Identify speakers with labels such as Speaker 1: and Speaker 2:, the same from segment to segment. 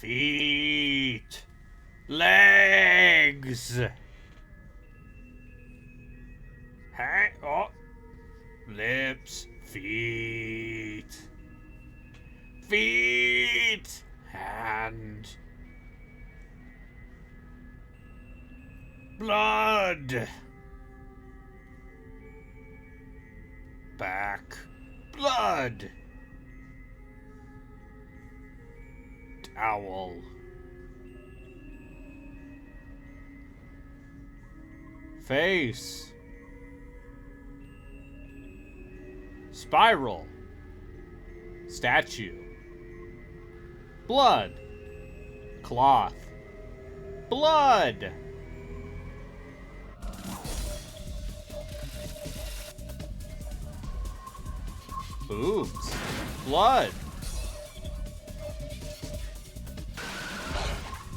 Speaker 1: feet, legs. Hey, oh, lips, feet, hand, blood, back, blood, towel, face, spiral, statue, blood, cloth, blood, boobs, blood,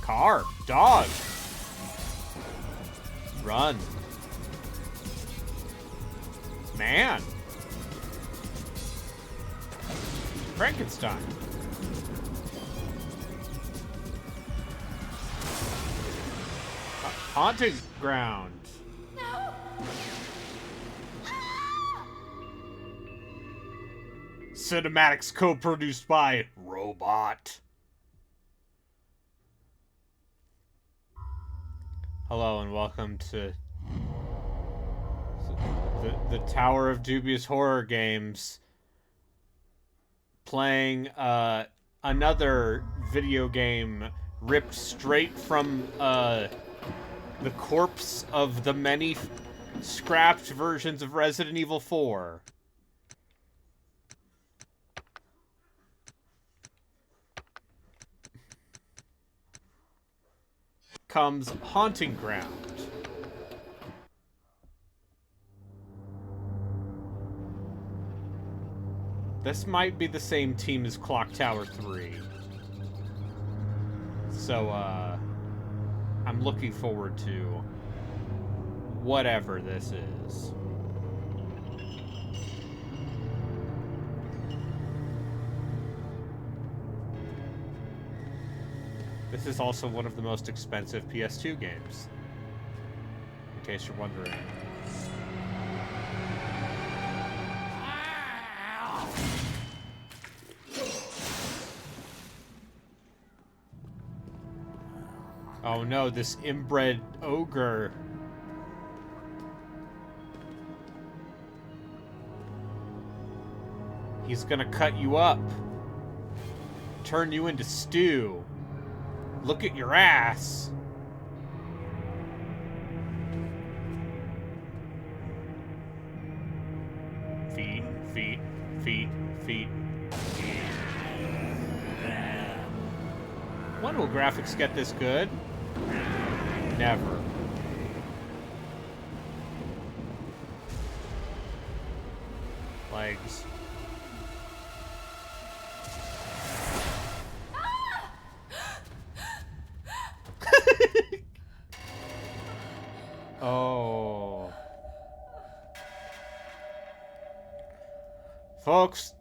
Speaker 1: car, dog, run, man, Frankenstein, haunted ground.
Speaker 2: No.
Speaker 1: Cinematics co-produced by Robot. Hello and welcome to the Tower of Dubious Horror Games, playing another video game ripped straight from the corpse of the many scrapped versions of Resident Evil 4. Comes Haunting Ground. This might be the same team as Clock Tower 3. So, I'm looking forward to whatever this is. This is also one of the most expensive PS2 games, in case you're wondering. Oh no, this inbred ogre. He's gonna cut you up. Turn you into stew. Look at your ass. Feet, feet, feet, feet. When will graphics get this good? Never. Legs. Oh. Folks.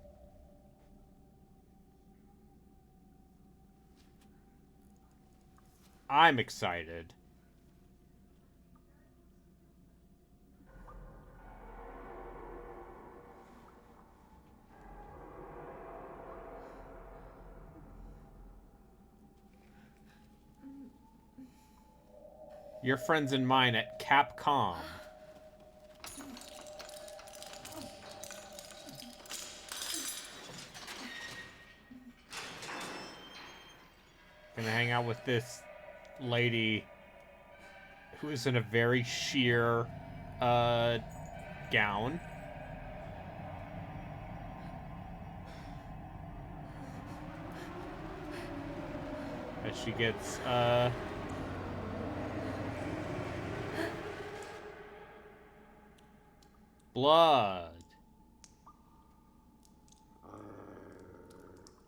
Speaker 1: I'm excited. Your friends and mine at Capcom. Gonna hang out with this lady who is in a very sheer gown. As she gets blood.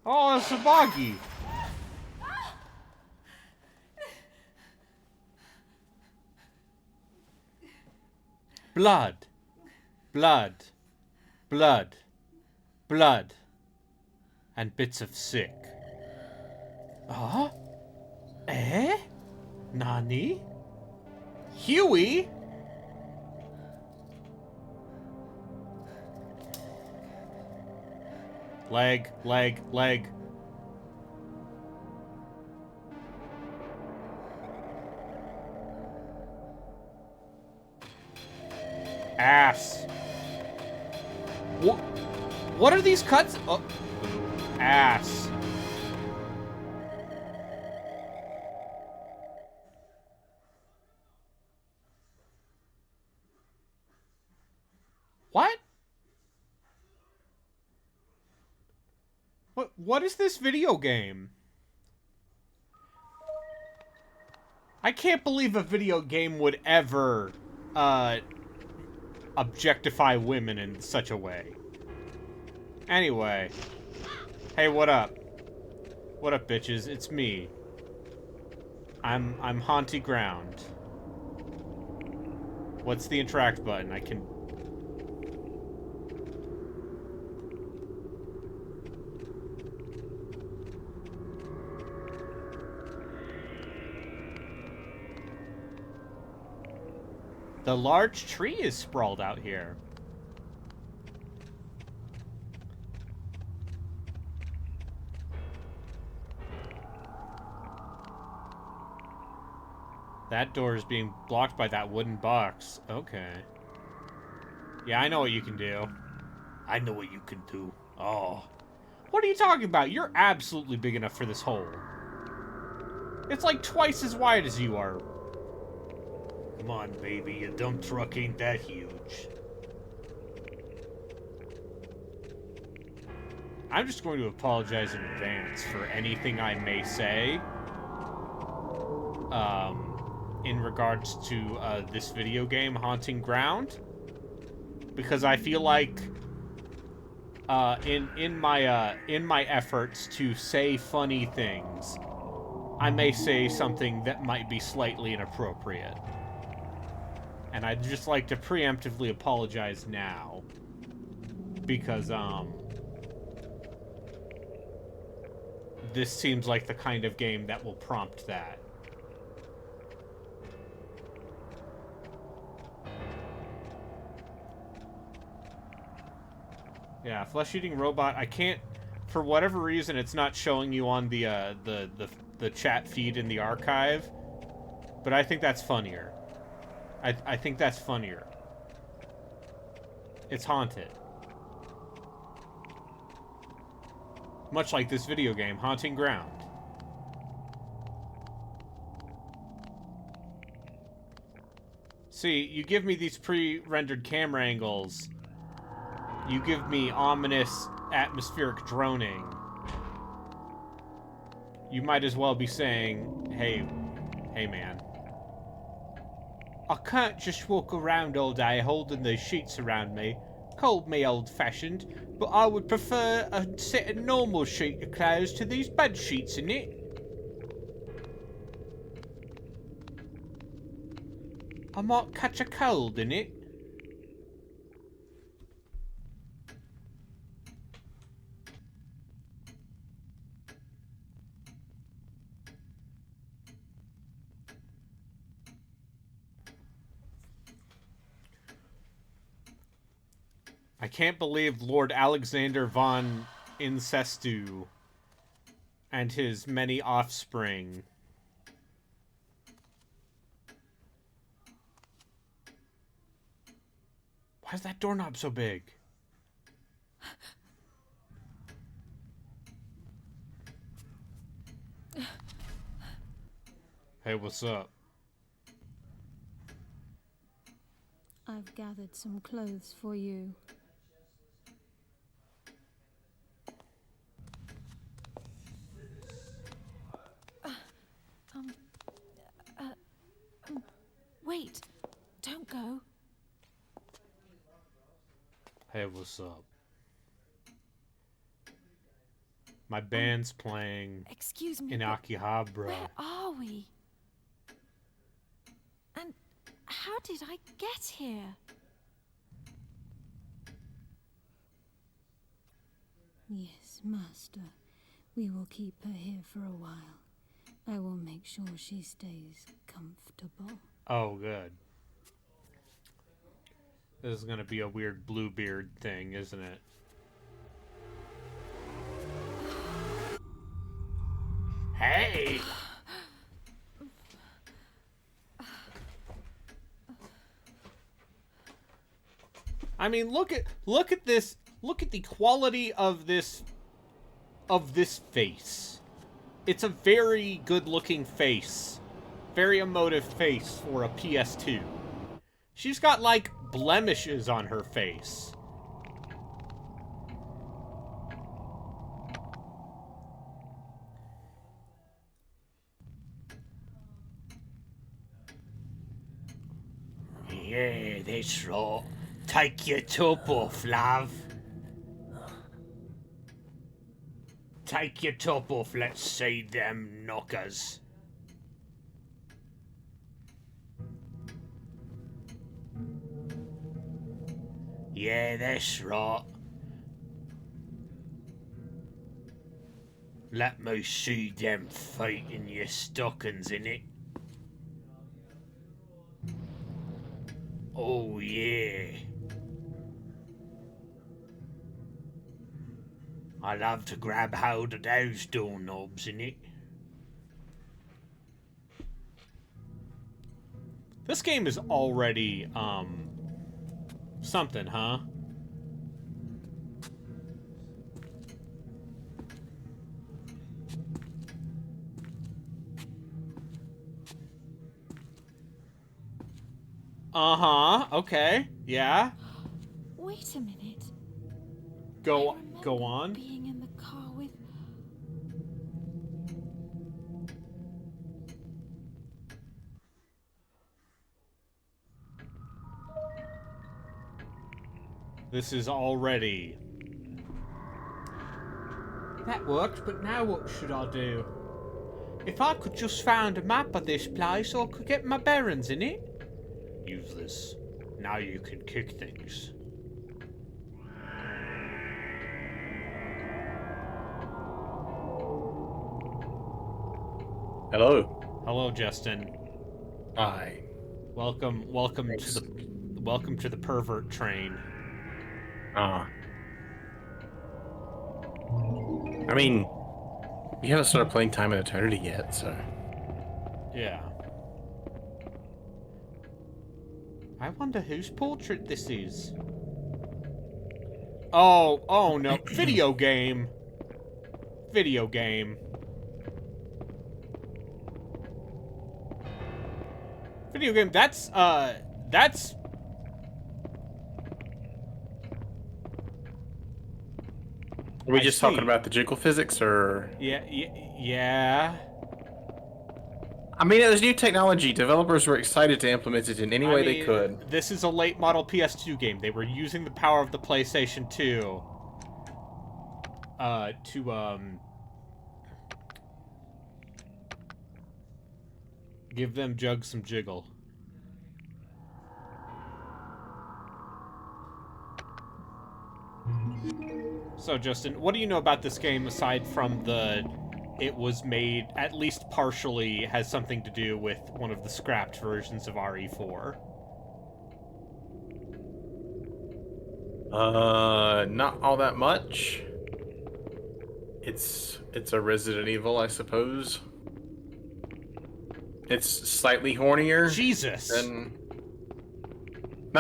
Speaker 1: Oh, it's a boggy. Blood. Blood. Blood. Blood. And bits of sick. Huh? Eh? Nani? Huey? Leg, leg, leg. Ass. What are these cuts? Oh. Ass. What? What is this video game? I can't believe a video game would ever, objectify women in such a way. Anyway. Hey, what up? What up, bitches? It's me. I'm Haunty Ground. What's the interact button? I can... The large tree is sprawled out here. That door is being blocked by that wooden box. Okay. Yeah, I know what you can do. I know what you can do. Oh. What are you talking about? You're absolutely big enough for this hole. It's like twice as wide as you are. Come on, baby. A dump truck ain't that huge. I'm just going to apologize in advance for anything I may say. In regards to this video game, Haunting Ground. Because I feel like in my efforts to say funny things, I may say something that might be slightly inappropriate. And I'd just like to preemptively apologize now. Because, this seems like the kind of game that will prompt that. Yeah, flesh-eating robot. I can't, for whatever reason, it's not showing you on the chat feed in the archive. But I think that's funnier. I think that's funnier. It's haunted. Much like this video game, Haunting Ground. See, you give me these pre-rendered camera angles. You give me ominous atmospheric droning. You might as well be saying, hey man. I can't just walk around all day holding those sheets around me. Call me old-fashioned, but I would prefer a set of normal sheet of clothes to these bed sheets, innit? I might catch a cold, innit? I can't believe Lord Alexander von Incestu and his many offspring. Why is that doorknob so big? Hey, what's up?
Speaker 2: I've gathered some clothes for you. Wait, don't go.
Speaker 1: Hey, what's up? My band's playing
Speaker 2: Excuse me,
Speaker 1: in Akihabara.
Speaker 2: where are we? And how did I get here?
Speaker 3: Yes, Master. We will keep her here for a while.
Speaker 2: I will make sure she stays comfortable.
Speaker 1: Oh, good. This is gonna be a weird Bluebeard thing, isn't it? Hey! I mean, look at this. Look at the quality of this face. It's a very good-looking face. Very emotive face for a PS2. She's got, like, blemishes on her face. Yeah, that's right. Take your top off, love. Take your top off, let's see them knockers. Yeah, that's right. Let me see them feet in your stockings, innit? Oh, yeah. I love to grab hold of those doorknobs, innit? This game is already, something, huh? Uh-huh, okay, yeah.
Speaker 2: Wait a minute.
Speaker 1: Go
Speaker 2: I remember
Speaker 1: on.
Speaker 2: being in the car with...
Speaker 1: This is already... That worked, but now what should I do? If I could just find a map of this place, I could get my bearings in it. Use this. Now you can kick things.
Speaker 3: Hello.
Speaker 1: Hello, Justin.
Speaker 3: Hi.
Speaker 1: Welcome to the pervert train.
Speaker 3: I mean, we haven't started playing Time and Eternity yet, so...
Speaker 1: Yeah. I wonder whose portrait this is. Oh no. Video game. Video game. Video game, that's... Are
Speaker 3: we just talking about the jiggle physics, or...?
Speaker 1: Yeah.
Speaker 3: I mean, there's new technology. Developers were excited to implement it in any way they could.
Speaker 1: This is a late model PS2 game. They were using the power of the PlayStation 2 to give them Jug some jiggle. So, Justin, what do you know about this game aside from it was made, at least partially, has something to do with one of the scrapped versions of RE4?
Speaker 3: Not all that much. It's a Resident Evil, I suppose. It's slightly hornier.
Speaker 1: Jesus!
Speaker 3: No,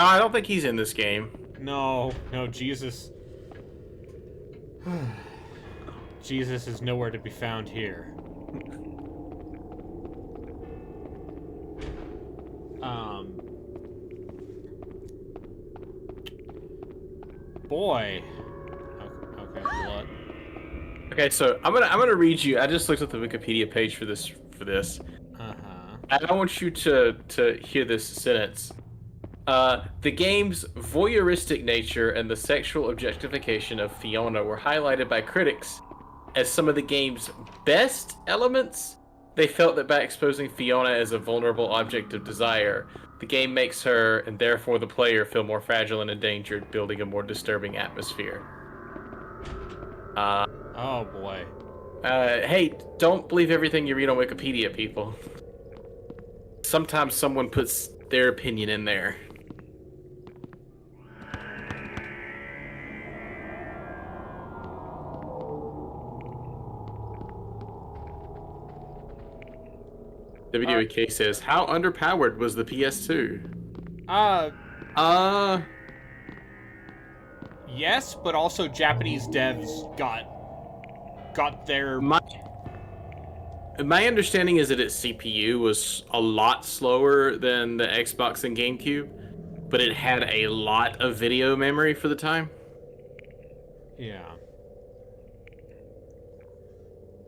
Speaker 3: I don't think he's in this game.
Speaker 1: No, Jesus. Jesus is nowhere to be found here. Boy. Okay, blood.
Speaker 3: Okay, so I'm gonna read you. I just looked at the Wikipedia page for this.
Speaker 1: Uh-huh.
Speaker 3: And I want you to hear this sentence. The game's voyeuristic nature and the sexual objectification of Fiona were highlighted by critics as some of the game's best elements. They felt that by exposing Fiona as a vulnerable object of desire, the game makes her, and therefore the player, feel more fragile and endangered, building a more disturbing atmosphere.
Speaker 1: Oh boy.
Speaker 3: Hey, don't believe everything you read on Wikipedia, people. Sometimes someone puts their opinion in there. WWK says, how underpowered was the PS2?
Speaker 1: Yes, but also Japanese devs got their...
Speaker 3: My understanding is that its CPU was a lot slower than the Xbox and GameCube, but it had a lot of video memory for the time.
Speaker 1: Yeah.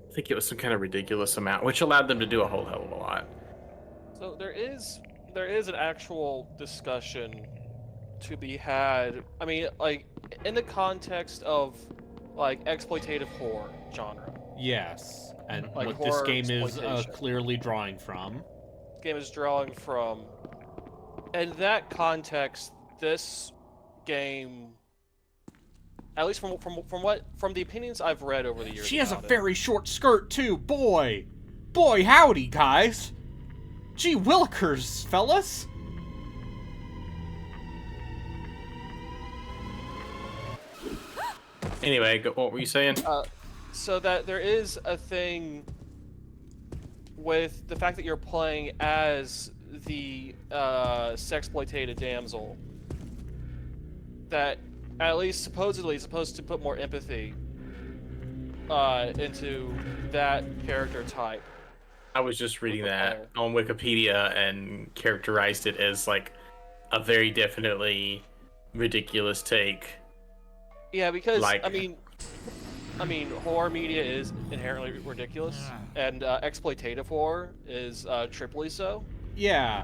Speaker 3: I think it was some kind of ridiculous amount, which allowed them to do a whole hell of a lot.
Speaker 4: So there is an actual discussion to be had. I mean, like in the context of like exploitative horror genre.
Speaker 1: Yes, and
Speaker 4: Like
Speaker 1: what this
Speaker 4: horror
Speaker 1: game is
Speaker 4: exploitation.
Speaker 1: clearly drawing from.
Speaker 4: This game is drawing from. In that context, this game, at least from the opinions I've read over the years,
Speaker 1: She has a
Speaker 4: about it,
Speaker 1: very short skirt too, boy howdy, guys. Gee willikers, fellas.
Speaker 3: Anyway, what were you saying?
Speaker 4: so that there is a thing with the fact that you're playing as the sexploitated damsel that at least supposedly is supposed to put more empathy into that character type.
Speaker 3: I was just reading that on Wikipedia and characterized it as like a very definitely ridiculous take.
Speaker 4: Yeah, because
Speaker 3: Like-
Speaker 4: I mean, horror media is inherently ridiculous, and exploitative horror is triply so.
Speaker 1: Yeah.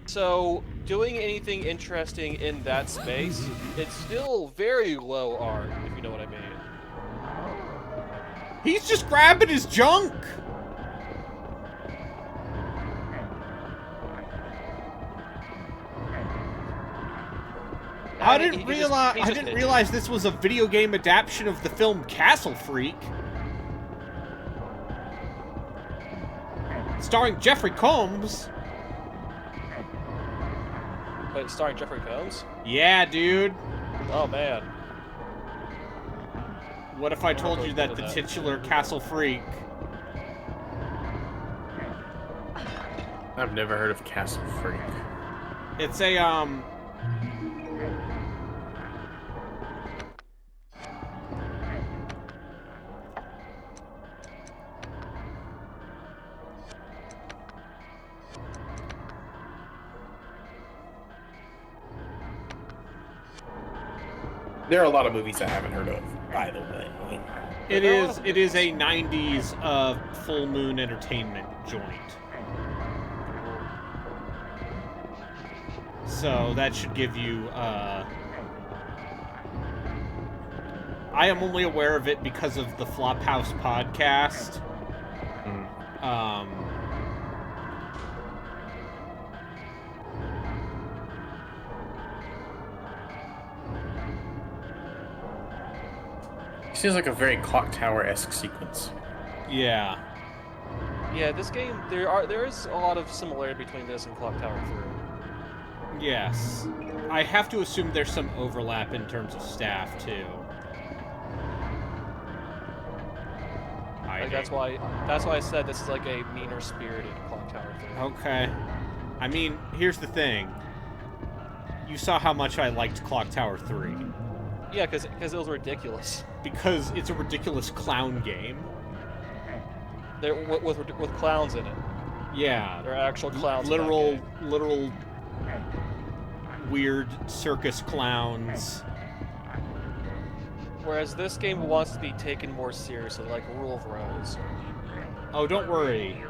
Speaker 4: So, doing anything interesting in that space, it's still very low art, if you know what I mean.
Speaker 1: He's just grabbing his junk. I didn't realize this was a video game adaptation of the film Castle Freak. Starring Jeffrey Combs.
Speaker 4: But starring Jeffrey Combs?
Speaker 1: Yeah, dude.
Speaker 4: Oh, man.
Speaker 1: What if I told you that the
Speaker 4: that.
Speaker 1: titular Castle Freak...
Speaker 3: I've never heard of Castle Freak.
Speaker 1: It's a,
Speaker 3: There are a lot of movies I haven't heard of, by the way.
Speaker 1: It is a 90s full moon entertainment joint. So that should give you I am only aware of it because of the Flophouse podcast.
Speaker 3: Seems like a very Clock Tower-esque sequence.
Speaker 1: Yeah.
Speaker 4: Yeah, this game, there is a lot of similarity between this and Clock Tower 3.
Speaker 1: Yes. I have to assume there's some overlap in terms of staff, too.
Speaker 4: Like, that's why I said this is like a meaner spirited Clock Tower 3.
Speaker 1: Okay. I mean, here's the thing. You saw how much I liked Clock Tower 3.
Speaker 4: Yeah, because it was ridiculous.
Speaker 1: Because it's a ridiculous clown game.
Speaker 4: With clowns in it.
Speaker 1: Yeah.
Speaker 4: There are actual clowns in that game.
Speaker 1: Literal weird circus clowns.
Speaker 4: Whereas this game wants to be taken more seriously, like Rule of Rose.
Speaker 1: Oh, don't worry.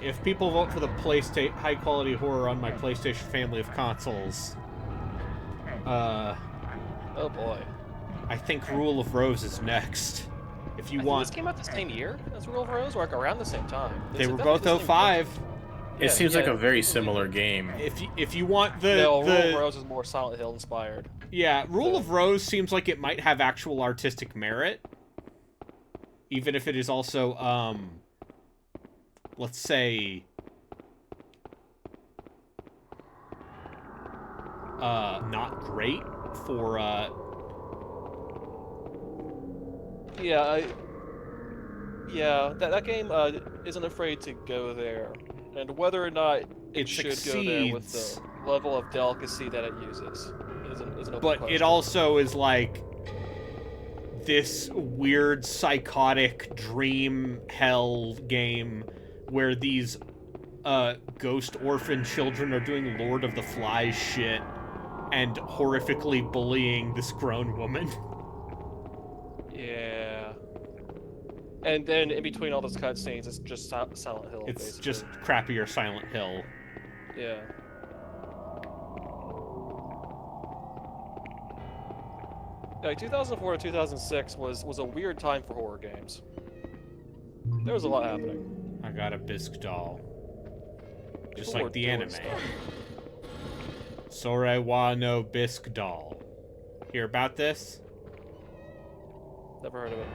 Speaker 1: If people vote for the high quality horror on my PlayStation family of consoles,
Speaker 4: Oh boy.
Speaker 1: I think Rule of Rose is next. If you want,
Speaker 4: This came out the same year as Rule of Rose, or like around the same time.
Speaker 1: they were both 05.
Speaker 3: It seems like a very similar game.
Speaker 1: If you want the
Speaker 4: No, Rule of Rose is more Silent Hill inspired.
Speaker 1: Yeah, Rule of Rose seems like it might have actual artistic merit. even if it is also, let's say, not great for,
Speaker 4: Yeah, that game isn't afraid to go there, and whether or not it should go there with
Speaker 1: succeeds,
Speaker 4: the level of delicacy that it uses is an open
Speaker 1: but
Speaker 4: question.
Speaker 1: it also is like this weird psychotic dream hell game where these ghost orphan children are doing Lord of the Flies shit and horrifically bullying this grown woman.
Speaker 4: Yeah. And then in between all those cutscenes, it's just Silent Hill,
Speaker 1: It's
Speaker 4: basically.
Speaker 1: just crappier Silent Hill.
Speaker 4: Yeah. Like 2004 to 2006 was a weird time for horror games. There was a lot happening.
Speaker 1: I got a bisque doll. Just
Speaker 4: People were
Speaker 1: like the
Speaker 4: doing
Speaker 1: anime.
Speaker 4: stuff.
Speaker 1: Sore wa no bisque doll. Hear about this?
Speaker 4: Never heard of it.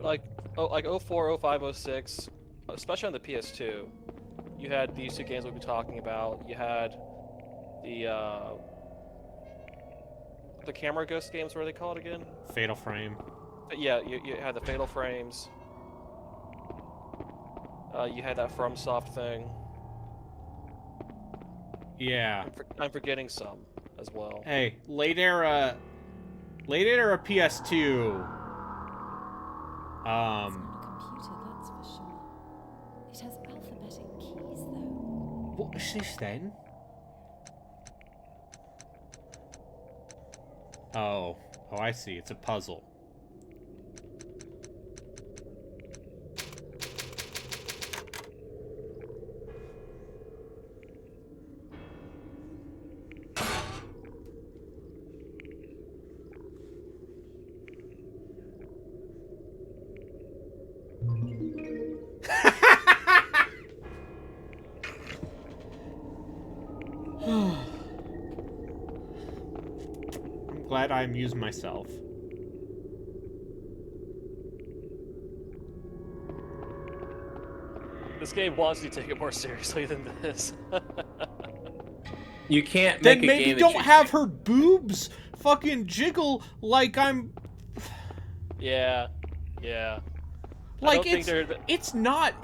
Speaker 4: Like 04, 05, 06, especially on the PS2, you had these two games we'll be talking about. You had the camera ghost games. What are they called again?
Speaker 1: Fatal Frame.
Speaker 4: Yeah, you had the Fatal Frames. You had that FromSoft thing.
Speaker 1: Yeah.
Speaker 4: I'm forgetting some as well.
Speaker 1: Hey, late era PS2.
Speaker 2: It's not a computer, that's for sure. It has alphabetic keys, though.
Speaker 1: What is this then? Oh, I see. It's a puzzle. I'm glad I amused myself.
Speaker 4: This game wants you to take it more seriously than this.
Speaker 3: You can't
Speaker 1: Then
Speaker 3: make a
Speaker 1: maybe
Speaker 3: game that
Speaker 1: don't
Speaker 3: you
Speaker 1: have her boobs fucking jiggle like I'm...
Speaker 4: Yeah. I
Speaker 1: Like,
Speaker 4: don't think they're...
Speaker 1: it's not...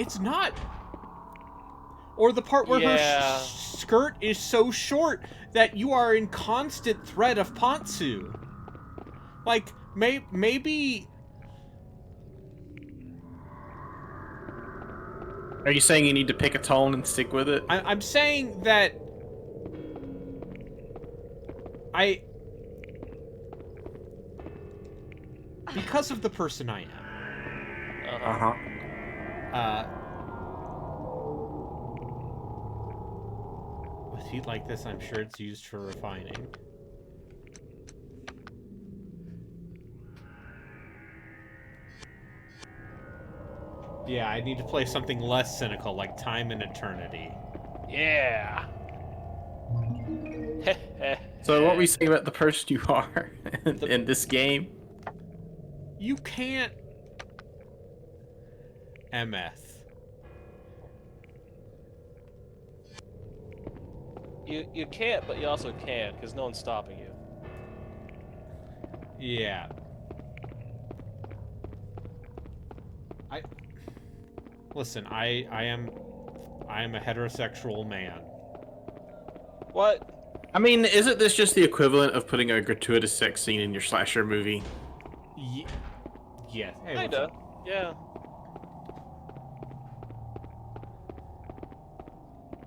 Speaker 1: Or the part where her
Speaker 4: Yeah.
Speaker 1: skirt is so short that you are in constant threat of Pantsu. Like, maybe...
Speaker 3: Are you saying you need to pick a tone and stick with it?
Speaker 1: I'm saying that... Because of the person I am.
Speaker 3: Uh-huh.
Speaker 1: With heat like this, I'm sure it's used for refining. Yeah, I need to play something less cynical, like Time and Eternity.
Speaker 4: Yeah.
Speaker 3: So what were you saying about the person you are in this game?
Speaker 1: You can't... MF.
Speaker 4: You can't, but you also can, because no one's stopping you.
Speaker 1: Yeah. Listen, I am a heterosexual man.
Speaker 4: What?
Speaker 3: I mean, isn't this just the equivalent of putting a gratuitous sex scene in your slasher movie?
Speaker 1: Yes. Hey, what's
Speaker 4: Kinda.
Speaker 1: up?
Speaker 4: Yeah.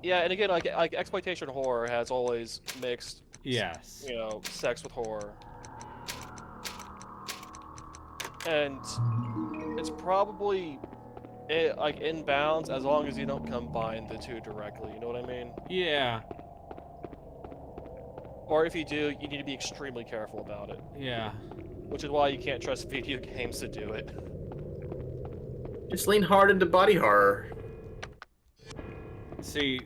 Speaker 4: Yeah, and again, like exploitation horror has always mixed,
Speaker 1: Yes.
Speaker 4: you know, sex with horror, and it's probably like in bounds as long as you don't combine the two directly. You know what I mean?
Speaker 1: Yeah.
Speaker 4: Or if you do, you need to be extremely careful about it.
Speaker 1: Yeah.
Speaker 4: Which is why you can't trust video games to do it.
Speaker 3: Just lean hard into body horror.
Speaker 1: See,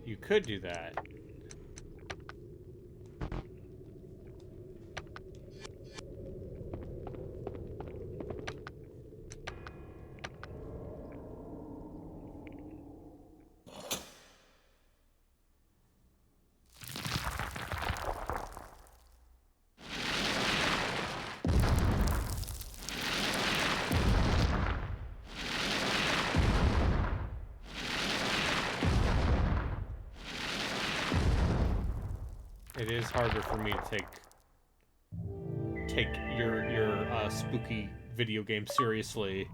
Speaker 1: you could do that. It is harder for me to take your spooky video game seriously.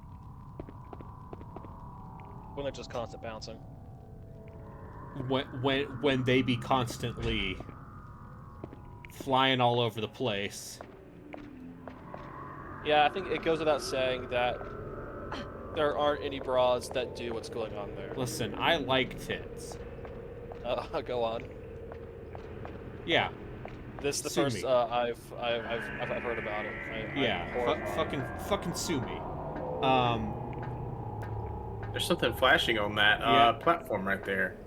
Speaker 4: When they're just constant bouncing.
Speaker 1: When they be constantly flying all over the place.
Speaker 4: Yeah, I think it goes without saying that there aren't any bras that do what's going on there.
Speaker 1: Listen, I like tits.
Speaker 4: Go on.
Speaker 1: Yeah.
Speaker 4: This is the
Speaker 1: Sue
Speaker 4: first
Speaker 1: me.
Speaker 4: I've heard about it.
Speaker 1: Fucking sue me.
Speaker 3: There's something flashing on that
Speaker 1: Yeah.
Speaker 3: platform right there.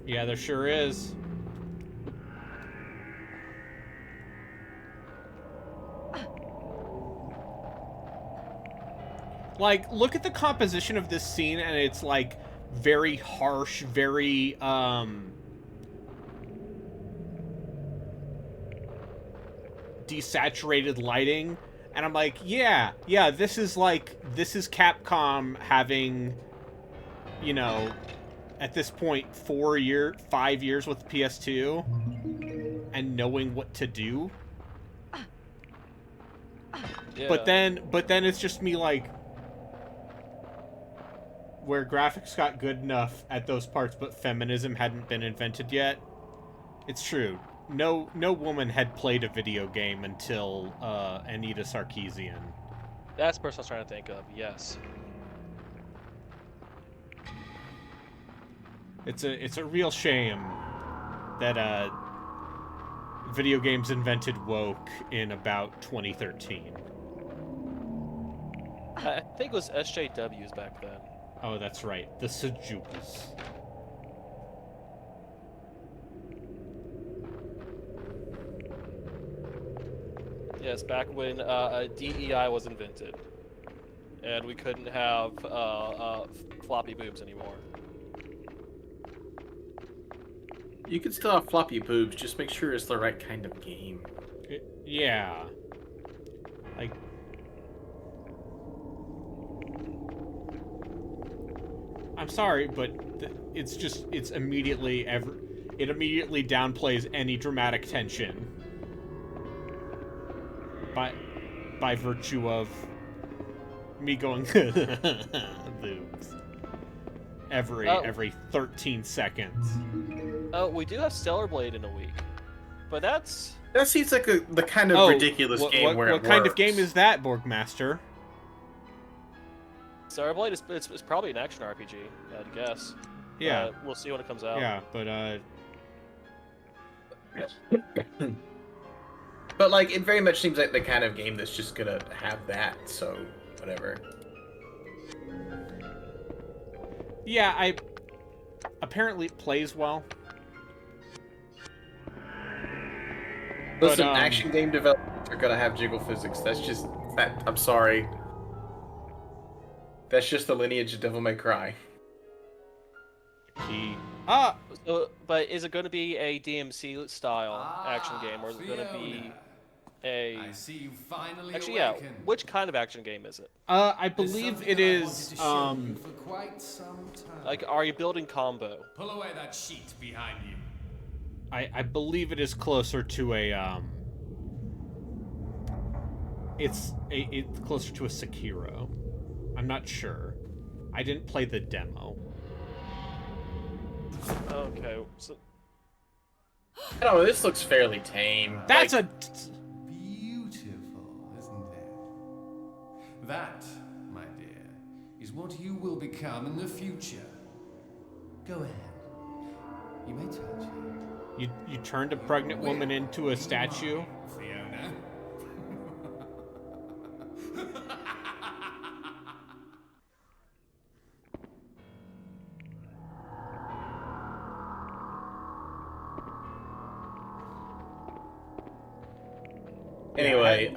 Speaker 1: Yeah, there sure is. Like, look at the composition of this scene, and it's like very harsh, very desaturated lighting, and I'm like, yeah, this is Capcom having, you know, at this point 5 years with PS2 and knowing what to do.
Speaker 4: Yeah.
Speaker 1: But then it's just me like, where graphics got good enough at those parts, but feminism hadn't been invented yet. It's true. No woman had played a video game until Anita Sarkeesian.
Speaker 4: That's the person I was trying to think of. Yes.
Speaker 1: It's a real shame that video games invented woke in about 2013.
Speaker 4: I think it was SJWs back then.
Speaker 1: Oh, that's right. The Sejukas.
Speaker 4: Yes, back when DEI was invented, and we couldn't have floppy boobs anymore.
Speaker 3: You can still have floppy boobs, just make sure it's the right kind of game.
Speaker 1: Yeah. Like, I'm sorry, but it immediately downplays any dramatic tension by virtue of me going boobs every 13 seconds.
Speaker 4: We do have Stellar Blade in a week, but that
Speaker 3: seems like the kind of ridiculous game where
Speaker 1: what kind of game is that, Borgmaster?
Speaker 4: Stellar Blade is it's probably an action RPG, I'd guess.
Speaker 1: Yeah.
Speaker 4: We'll see when it comes out.
Speaker 1: Yeah, but
Speaker 3: But like, it very much seems like the kind of game that's just gonna have that. So whatever.
Speaker 1: yeah, apparently it plays well.
Speaker 3: Listen,
Speaker 1: But,
Speaker 3: action game developers are gonna have jiggle physics. That's just that. I'm sorry. That's just the lineage of Devil May Cry.
Speaker 4: So, but is it going to be a DMC style action game, or is it going to be a?
Speaker 5: I see you finally
Speaker 4: Actually, yeah.
Speaker 5: awakened.
Speaker 4: Which kind of action game is it?
Speaker 1: I
Speaker 5: There's
Speaker 1: believe
Speaker 5: something
Speaker 1: it
Speaker 5: I
Speaker 1: is,
Speaker 5: wanted to show you for quite some time.
Speaker 4: Like, are you building combo?
Speaker 5: Pull away that sheet behind you.
Speaker 1: I believe it is closer to a, it's closer to a Sekiro. I'm not sure. I didn't play the demo.
Speaker 4: Okay. So,
Speaker 3: Oh, this looks fairly tame.
Speaker 1: That's
Speaker 3: Like,
Speaker 5: Beautiful, isn't it? That, my dear, is what you will become in the future. Go ahead. You may touch it.
Speaker 1: You turned a pregnant woman into a statue?
Speaker 5: Fiona.
Speaker 3: Anyway,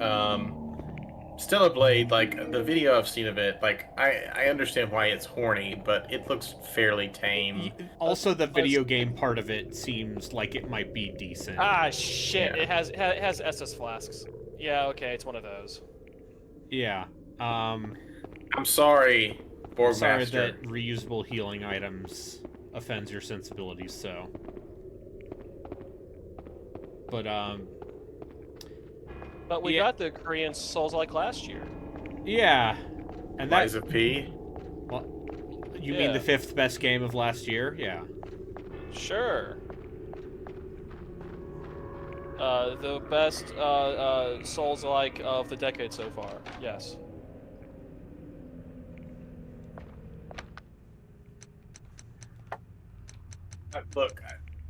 Speaker 3: Stellar Blade, like the video I've seen of it, like I understand why it's horny, but it looks fairly tame.
Speaker 1: Also, the video game part of it seems like it might be decent.
Speaker 4: shit!
Speaker 3: Yeah.
Speaker 4: It has SS flasks. Yeah. Okay, it's one of those.
Speaker 1: Yeah.
Speaker 3: I'm sorry, Borgmaster.
Speaker 1: Sorry that reusable healing items offends your sensibilities, so. But
Speaker 4: But we
Speaker 1: Yeah.
Speaker 4: got the Korean Souls-like last year.
Speaker 1: yeah, and that
Speaker 3: Lies of P.
Speaker 1: you mean the
Speaker 4: Yeah.
Speaker 1: 5th best game of last year? Yeah.
Speaker 4: Sure. The best Souls-like of the decade so far. Yes.
Speaker 3: Look,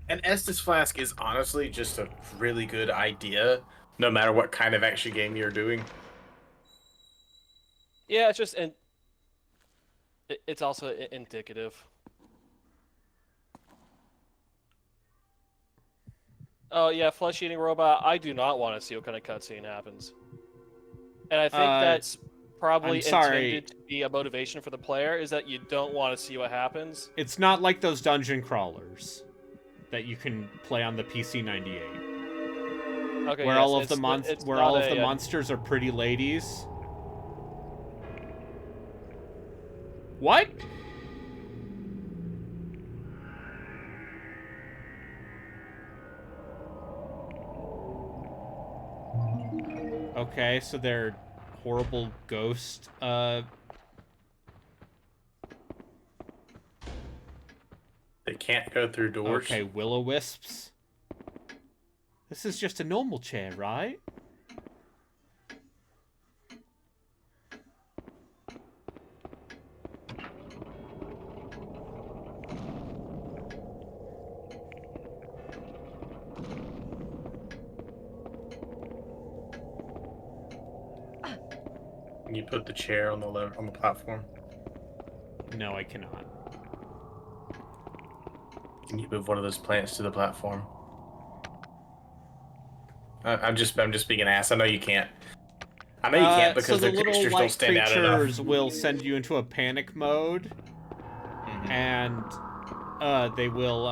Speaker 3: an Estus flask is honestly just a really good idea, no matter what kind of action game you're doing.
Speaker 4: Yeah, it's just and it's also indicative. Oh yeah, flesh-eating robot. I do not want to see what kind of cutscene happens, and I think that's probably
Speaker 1: I'm sorry.
Speaker 4: intended to be a motivation for the player. Is that you don't want to see what happens.
Speaker 1: It's not like those dungeon crawlers that you can play on the PC 98,
Speaker 4: Okay,
Speaker 1: where
Speaker 4: yes,
Speaker 1: all of the
Speaker 4: it's
Speaker 1: where
Speaker 4: not
Speaker 1: all of the
Speaker 4: a,
Speaker 1: monsters are pretty ladies. What? Okay, so they're horrible ghost.
Speaker 3: They can't go through doors.
Speaker 1: Okay, will-o-wisps. This is just a normal chair, right?
Speaker 3: Can you put the chair on the platform?
Speaker 1: No, I cannot.
Speaker 3: Can you move one of those plants to the platform? I'm just being an ass. I know you can't. I know you can't
Speaker 1: So
Speaker 3: because
Speaker 1: the
Speaker 3: their
Speaker 1: little
Speaker 3: textures don't
Speaker 1: light
Speaker 3: stand out enough.
Speaker 1: creatures will send you into a panic mode, and they will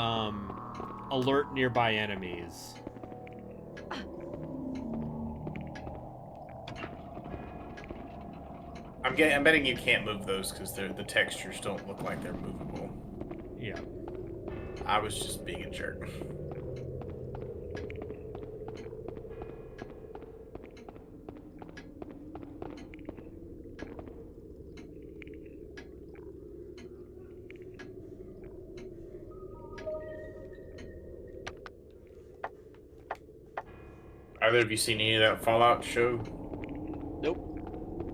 Speaker 1: alert nearby enemies.
Speaker 3: I'm betting you can't move those because the textures don't look like they're movable.
Speaker 1: Yeah.
Speaker 3: I was just being a jerk. Either of you seen any of that Fallout show?
Speaker 4: nope.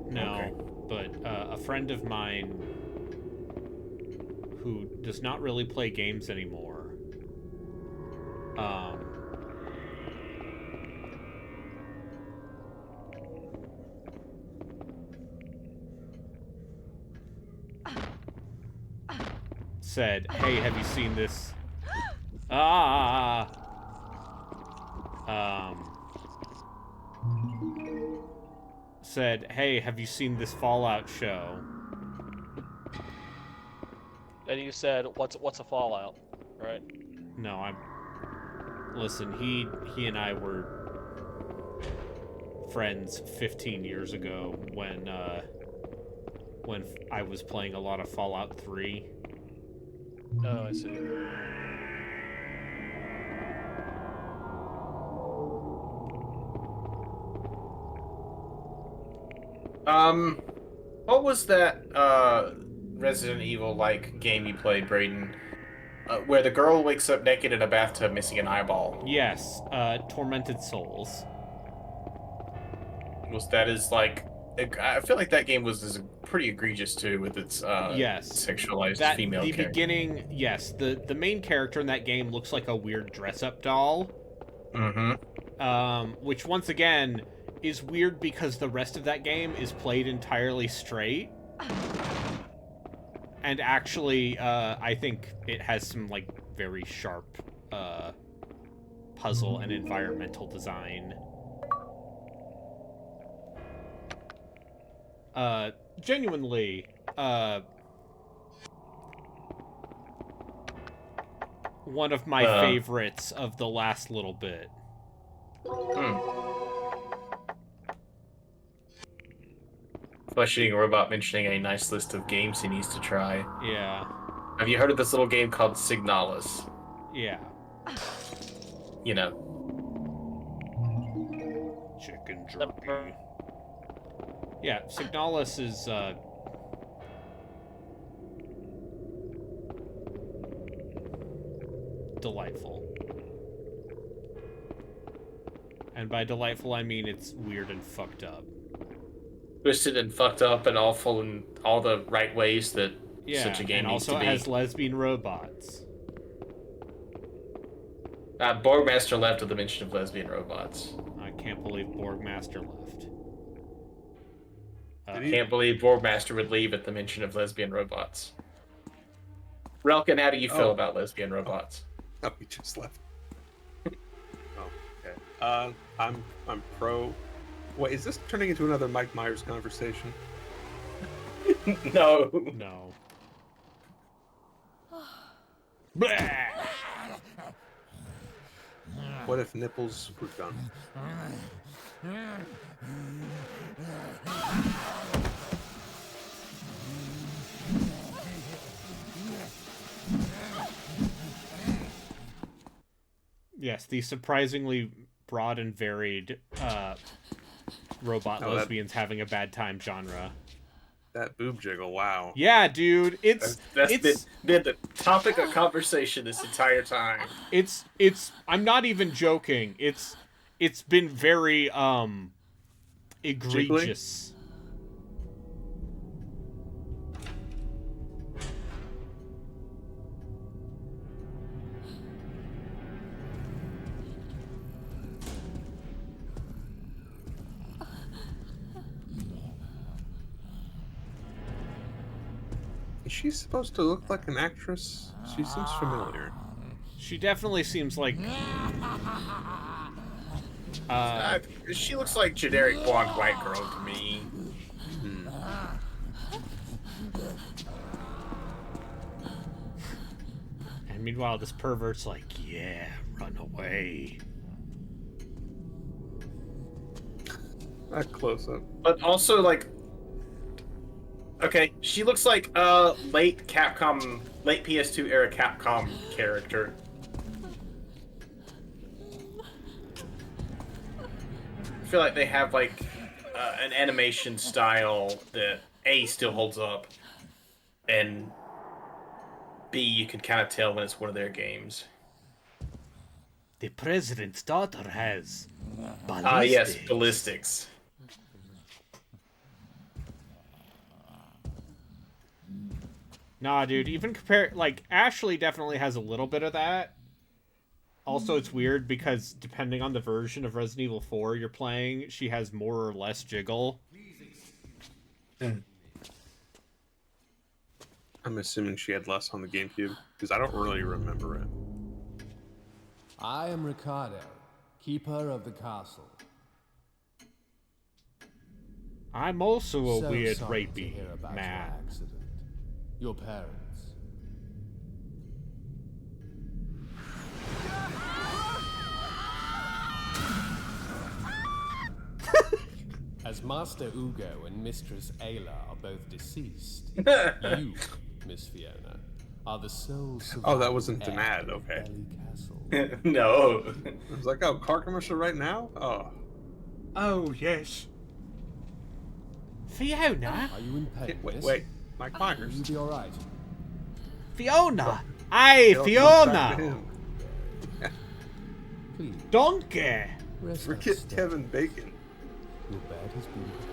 Speaker 1: No,
Speaker 3: Okay.
Speaker 1: but a friend of mine who does not really play games anymore, said, "Hey, have you seen this?" Said, "Hey, have you seen this Fallout show?"
Speaker 4: And you said, "What's a Fallout?" Right?
Speaker 1: No, Listen, he and I were friends 15 years ago when I was playing a lot of Fallout 3.
Speaker 4: Oh, I see.
Speaker 3: What was that Resident Evil like game you played, Brayden? Where the girl wakes up naked in a bathtub missing an eyeball.
Speaker 1: Yes, Tormented Souls.
Speaker 3: Was that is like I feel like that game was pretty egregious too with its
Speaker 1: Yes.
Speaker 3: sexualized female
Speaker 1: The
Speaker 3: character.
Speaker 1: beginning, yes, the main character in that game looks like a weird dress-up doll. Which once again is weird because the rest of that game is played entirely straight. And actually, I think it has some, like, very sharp, puzzle and environmental design. Genuinely, one of my favorites of the last little bit.
Speaker 3: Flesh-eating robot mentioning a nice list of games he needs to try.
Speaker 1: Yeah.
Speaker 3: Have you heard of this little game called Signalis?
Speaker 1: Yeah.
Speaker 3: You know.
Speaker 1: Chicken jerky. Yeah, Signalis is, delightful. And by delightful, I mean it's weird and fucked up.
Speaker 3: Twisted and fucked up and awful in all the right ways that
Speaker 1: Yeah,
Speaker 3: such a game
Speaker 1: and
Speaker 3: needs
Speaker 1: also
Speaker 3: to
Speaker 1: it
Speaker 3: be.
Speaker 1: has lesbian robots.
Speaker 3: Borgmaster left with the mention of lesbian robots.
Speaker 1: I can't believe Borgmaster left.
Speaker 3: I can't believe Borgmaster would leave at the mention of lesbian robots. Relkin, how do you feel about lesbian robots?
Speaker 6: Oh, he just left. Oh, okay. I'm pro. Wait, is this turning into another Mike Myers conversation?
Speaker 3: No.
Speaker 1: No. Blah!
Speaker 6: What if nipples were done?
Speaker 1: Yes, the surprisingly broad and varied robot lesbians having a bad time genre.
Speaker 6: That boob jiggle, wow.
Speaker 1: Yeah, dude,
Speaker 3: That's been the topic of conversation this entire time.
Speaker 1: It's I'm not even joking. It's been very egregious.
Speaker 6: Is she supposed to look like an actress? She seems familiar.
Speaker 1: She definitely seems like
Speaker 3: She looks like generic blonde white girl to me.
Speaker 1: and meanwhile this pervert's like, yeah, run away.
Speaker 6: That close up.
Speaker 3: But also, like, okay, she looks like a late PS2 era Capcom character. I feel like they have like an animation style that A, still holds up, and B, you can kind of tell when it's one of their games.
Speaker 1: The president's daughter has ballistics.
Speaker 3: Ah, yes, ballistics.
Speaker 1: Nah, dude, even compare, like, Ashley definitely has a little bit of that. Also, it's weird because depending on the version of Resident Evil 4 you're playing, she has more or less jiggle.
Speaker 6: I'm assuming she had less on the GameCube, because I don't really remember it.
Speaker 5: I am Ricardo, keeper of the castle.
Speaker 1: I'm also a
Speaker 5: So
Speaker 1: weird,
Speaker 5: sorry to
Speaker 1: rapey
Speaker 5: hear about
Speaker 1: man.
Speaker 5: your accident. Your parents. As Master Ugo and Mistress Ayla are both deceased, you, Miss Fiona, are the sole surviving
Speaker 6: Oh, that wasn't
Speaker 5: heir
Speaker 6: Demad,
Speaker 5: to
Speaker 6: okay.
Speaker 5: Belly Castle.
Speaker 3: No.
Speaker 6: I was like, oh, car commercial right now? Oh.
Speaker 1: Oh, yes. Fiona?
Speaker 5: Are you in pain?
Speaker 6: Wait. Mike Myers.
Speaker 5: You'll be all right.
Speaker 1: Fiona! Aye,
Speaker 6: It all comes back to
Speaker 1: Fiona!
Speaker 6: him.
Speaker 5: Please,
Speaker 1: Donkey!
Speaker 5: rest
Speaker 6: Forget
Speaker 5: unsteady.
Speaker 6: Kevin Bacon.
Speaker 5: Your bed has been prepared.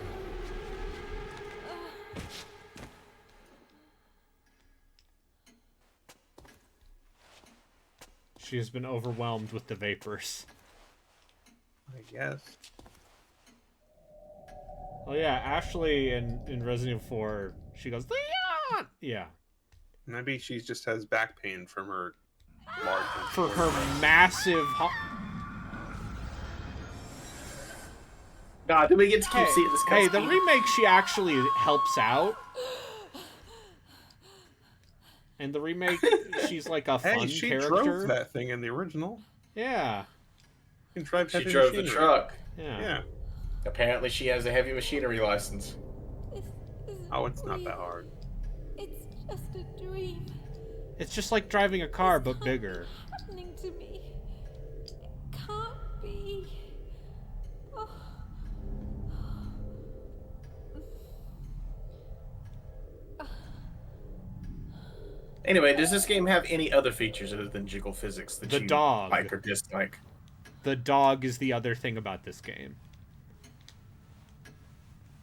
Speaker 1: She has been overwhelmed with the vapors.
Speaker 6: I guess.
Speaker 1: Oh yeah, Ashley in Resident Evil 4, she goes, Leon! Yeah.
Speaker 6: Maybe she just has back pain from her large.
Speaker 1: For her massive...
Speaker 3: God, do we get to keep seeing this
Speaker 1: Hey, the
Speaker 3: cutscene?
Speaker 1: remake, she actually helps out. And the remake, she's like a fun
Speaker 6: Hey, she
Speaker 1: character.
Speaker 6: drove that thing in the original.
Speaker 1: Yeah.
Speaker 6: You can drive
Speaker 3: She
Speaker 6: heavy
Speaker 3: drove the
Speaker 6: machinery.
Speaker 3: truck.
Speaker 1: Yeah.
Speaker 6: Yeah.
Speaker 3: Apparently she has a heavy machinery license.
Speaker 2: This isn't
Speaker 6: Oh, it's not
Speaker 2: real.
Speaker 6: that hard.
Speaker 2: It's just a dream.
Speaker 1: It's just like driving a car, but bigger.
Speaker 2: Happening to me. It can't be. Oh.
Speaker 3: Anyway, does this game have any other features other than jiggle physics that
Speaker 1: The
Speaker 3: you
Speaker 1: dog.
Speaker 3: like or dislike?
Speaker 1: The dog is the other thing about this game.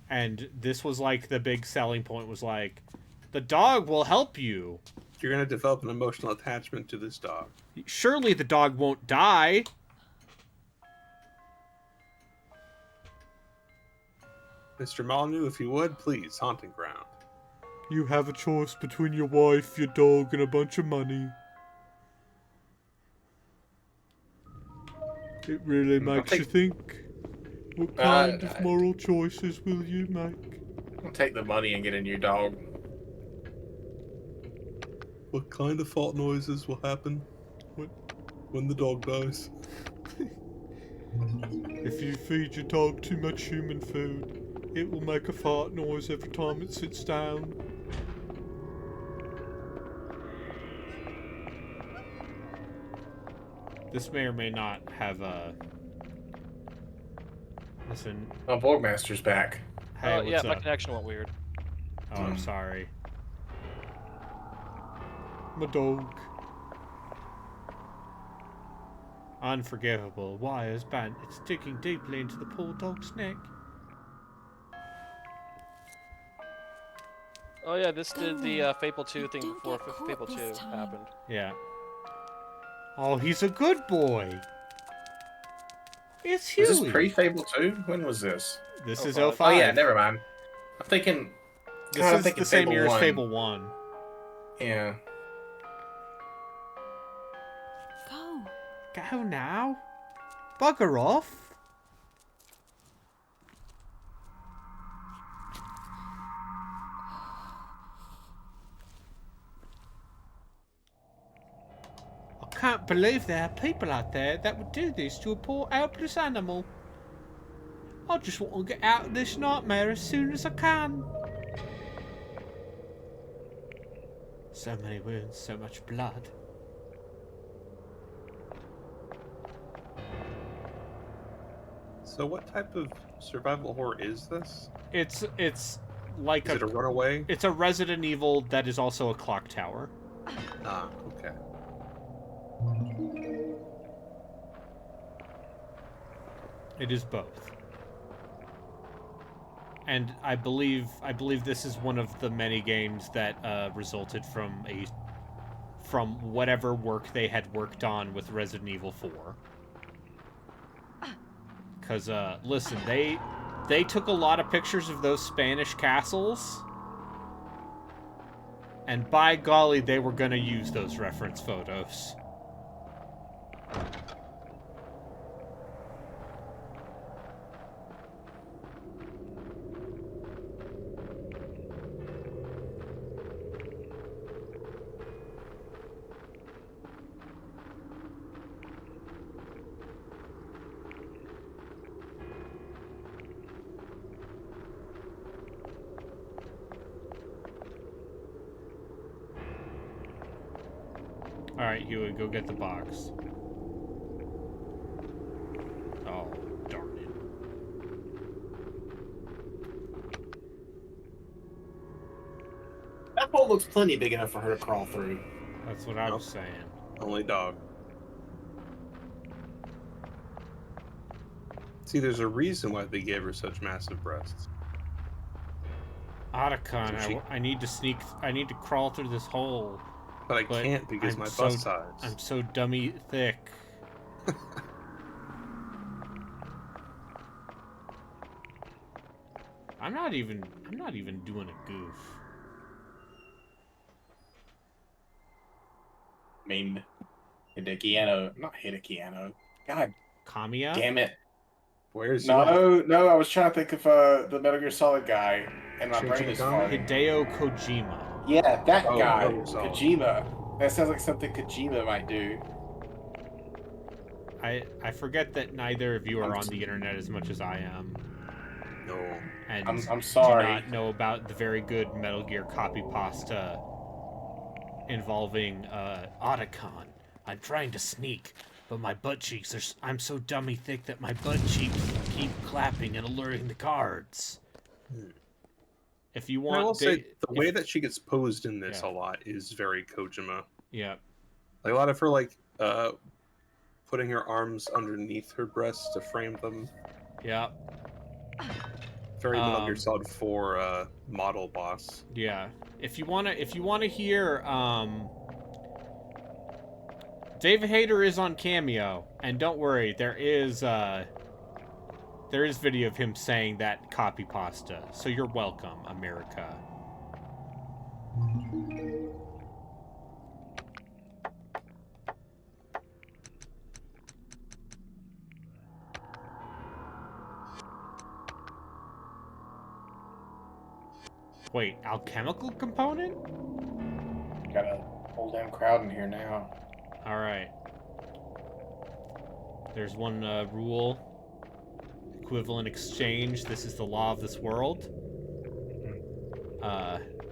Speaker 1: And this was like the big selling point was like, the dog will help you.
Speaker 6: You're gonna develop an emotional attachment to this dog.
Speaker 1: Surely the dog won't die.
Speaker 6: Mr. Molyneux, if you would, please, haunting ground.
Speaker 1: You have a choice between your wife, your dog, and a bunch of money. It really makes you think. What kind of moral choices will you make?
Speaker 3: I'll take the money and get a new dog.
Speaker 6: What kind of fart noises will happen when the dog dies?
Speaker 1: If you feed your dog too much human food, it will make a fart noise every time it sits down. This may or may not have a... Listen.
Speaker 3: Oh, Borgmaster's back.
Speaker 1: Hey,
Speaker 4: Oh, yeah,
Speaker 1: what's
Speaker 4: my
Speaker 1: up?
Speaker 4: connection went weird.
Speaker 1: Oh, I'm sorry. My dog. Unforgivable. Wires bent. It's digging deeply into the poor dog's neck.
Speaker 4: Oh yeah, this did the Fable 2 thing
Speaker 2: Don't
Speaker 4: before
Speaker 2: get caught
Speaker 4: Fable 2
Speaker 2: this time.
Speaker 4: happened.
Speaker 1: Yeah. Oh, he's a good boy. It's Huey.
Speaker 3: Was this pre-Fable 2? When was this?
Speaker 1: This
Speaker 4: Oh,
Speaker 1: is
Speaker 4: five.
Speaker 1: 05.
Speaker 3: Oh yeah, never mind. I'm thinking.
Speaker 1: This
Speaker 3: God, I'm
Speaker 1: is
Speaker 3: thinking
Speaker 1: the same
Speaker 3: Fable
Speaker 1: year as
Speaker 3: 1.
Speaker 1: Fable 1.
Speaker 3: Yeah.
Speaker 2: Go.
Speaker 1: Go now. Bugger off. I can't believe there are people out there that would do this to a poor helpless animal. I just want to get out of this nightmare as soon as I can. So many wounds, so much blood.
Speaker 6: So what type of survival horror is this?
Speaker 1: It's like
Speaker 6: Is it a runaway?
Speaker 1: it's a Resident Evil that is also a clock tower.
Speaker 6: Ah, okay.
Speaker 1: It is both. And I believe this is one of the many games that resulted from whatever work they had worked on with Resident Evil 4. Cause listen, they took a lot of pictures of those Spanish castles, and by golly, they were gonna use those reference photos. Alright, Huey, go get the box. Oh, darn it.
Speaker 3: That hole looks plenty big enough for her to crawl through.
Speaker 1: That's what I was saying.
Speaker 6: Only dog. See, there's a reason why they gave her such massive breasts.
Speaker 1: Otacon, I need to sneak. I need to crawl through this hole.
Speaker 6: But I can't because
Speaker 1: I'm
Speaker 6: my
Speaker 1: so-
Speaker 6: bust size.
Speaker 1: I'm so dummy thick. I'm not even doing a goof.
Speaker 3: I mean, Hidekiano, not Hidekiano. God
Speaker 1: Kamiya?
Speaker 3: damn it.
Speaker 6: Where's
Speaker 3: No, I was trying to think of the Metal Gear Solid guy, and my brain is farting.
Speaker 1: Hideo Kojima.
Speaker 3: Yeah, that
Speaker 6: Oh,
Speaker 3: guy,
Speaker 6: Metal Gear Solid.
Speaker 3: Kojima. That sounds like something Kojima might do.
Speaker 1: I forget that neither of you are on the internet as much as I am.
Speaker 6: No.
Speaker 1: And
Speaker 3: I'm sorry.
Speaker 1: do not know about the very good Metal Gear copy pasta involving Otacon. I'm trying to sneak, but my butt cheeks are... I'm so dummy thick that my butt cheeks keep clapping and alluring the guards. If you
Speaker 6: And I will
Speaker 1: want,
Speaker 6: say the way that she gets posed in this
Speaker 1: Yeah.
Speaker 6: a lot is very Kojima.
Speaker 1: yeah,
Speaker 6: Like a lot of her putting her arms underneath her breasts to frame them.
Speaker 1: yeah,
Speaker 6: Very Metal Gear Solid 4 model boss.
Speaker 1: yeah. If you wanna hear, David Hayter is on Cameo, and don't worry, there is video of him saying that copy pasta. So you're welcome, America. Wait, alchemical component?
Speaker 7: Got a whole damn crowd in here now.
Speaker 1: All right. There's one rule. Equivalent exchange. This is the law of this world.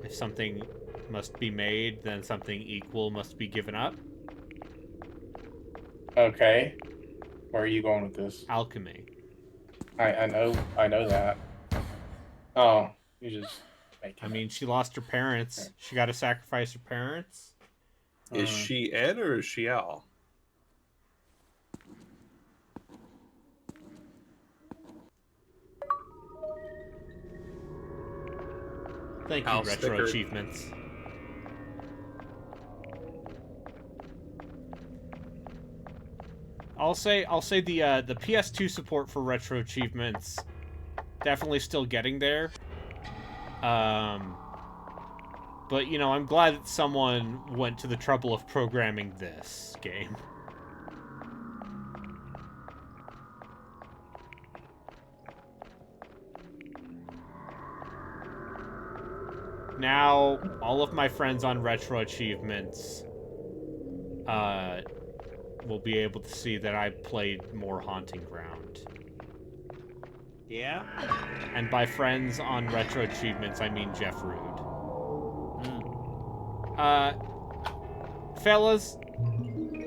Speaker 1: If something must be made, then something equal must be given up.
Speaker 7: Okay. Where are you going with this?
Speaker 1: Alchemy.
Speaker 7: I know that. Oh, you just make
Speaker 1: I mean, she lost her parents. She got to sacrifice her parents.
Speaker 6: Is she Ed or is she Al?
Speaker 1: Thank you,
Speaker 6: Al
Speaker 1: Retro
Speaker 6: Sticker.
Speaker 1: Achievements. I'll say the PS2 support for Retro Achievements definitely still getting there. But you know, I'm glad that someone went to the trouble of programming this game. Now, all of my friends on Retro Achievements will be able to see that I played more Haunting Ground.
Speaker 8: Yeah?
Speaker 1: And by friends on Retro Achievements, I mean Jeff Rude. Fellas,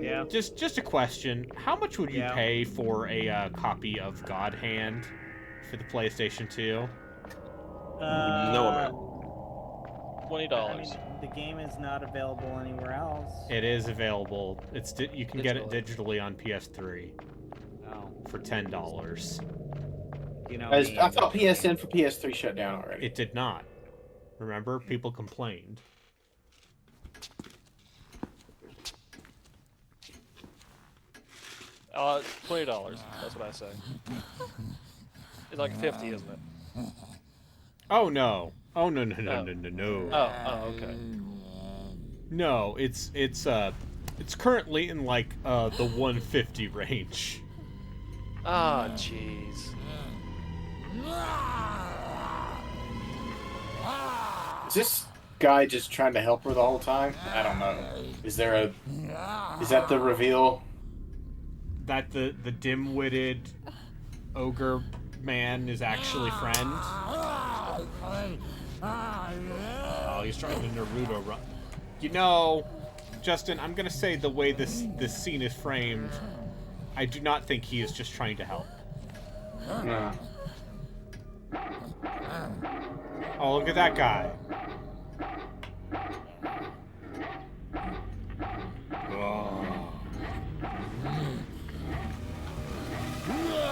Speaker 8: Yeah.
Speaker 1: just a question. How much would you
Speaker 8: Yeah.
Speaker 1: pay for a copy of God Hand for the PlayStation 2?
Speaker 6: No amount.
Speaker 4: $20.
Speaker 8: I mean, the game is not available anywhere else.
Speaker 1: It is available. You can get it digitally on PS3
Speaker 8: Oh,
Speaker 1: for $10.
Speaker 8: you know.
Speaker 7: I
Speaker 8: me
Speaker 7: thought
Speaker 8: and-
Speaker 7: PSN for PS3 shut down already.
Speaker 1: It did not. Remember, people complained.
Speaker 4: $20. That's what I say. It's like 50, isn't it?
Speaker 1: Oh no. Oh no.
Speaker 4: Oh, okay.
Speaker 1: No, it's currently in like the 150 range.
Speaker 4: Ah, jeez.
Speaker 7: Is this guy just trying to help her the whole time? I don't know. Is that the reveal?
Speaker 1: That the dim-witted ogre man is actually friend. Oh, he's trying to Naruto run. You know, Justin, I'm gonna say the way this scene is framed, I do not think he is just trying to help.
Speaker 7: No.
Speaker 1: Oh, look at that guy.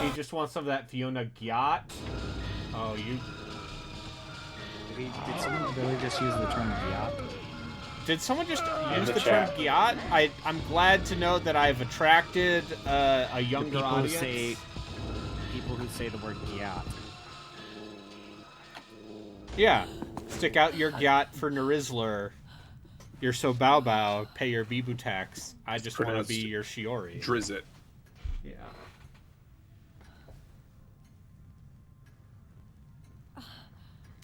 Speaker 1: He just wants some of that Fiona Gyat. Oh, you...
Speaker 8: Did someone really just use the term yacht?
Speaker 1: Did someone just use
Speaker 7: the
Speaker 1: the term
Speaker 7: chat.
Speaker 1: Gyat? I'm glad to know that I've attracted a younger audience.
Speaker 8: People who say the word yacht.
Speaker 1: Yeah. Stick out your Gyat for Narizler. You're so bow bow, pay your Bibu tax. I just want to
Speaker 6: Pronounced
Speaker 1: be your Shiori.
Speaker 6: Drizzt.
Speaker 1: Yeah.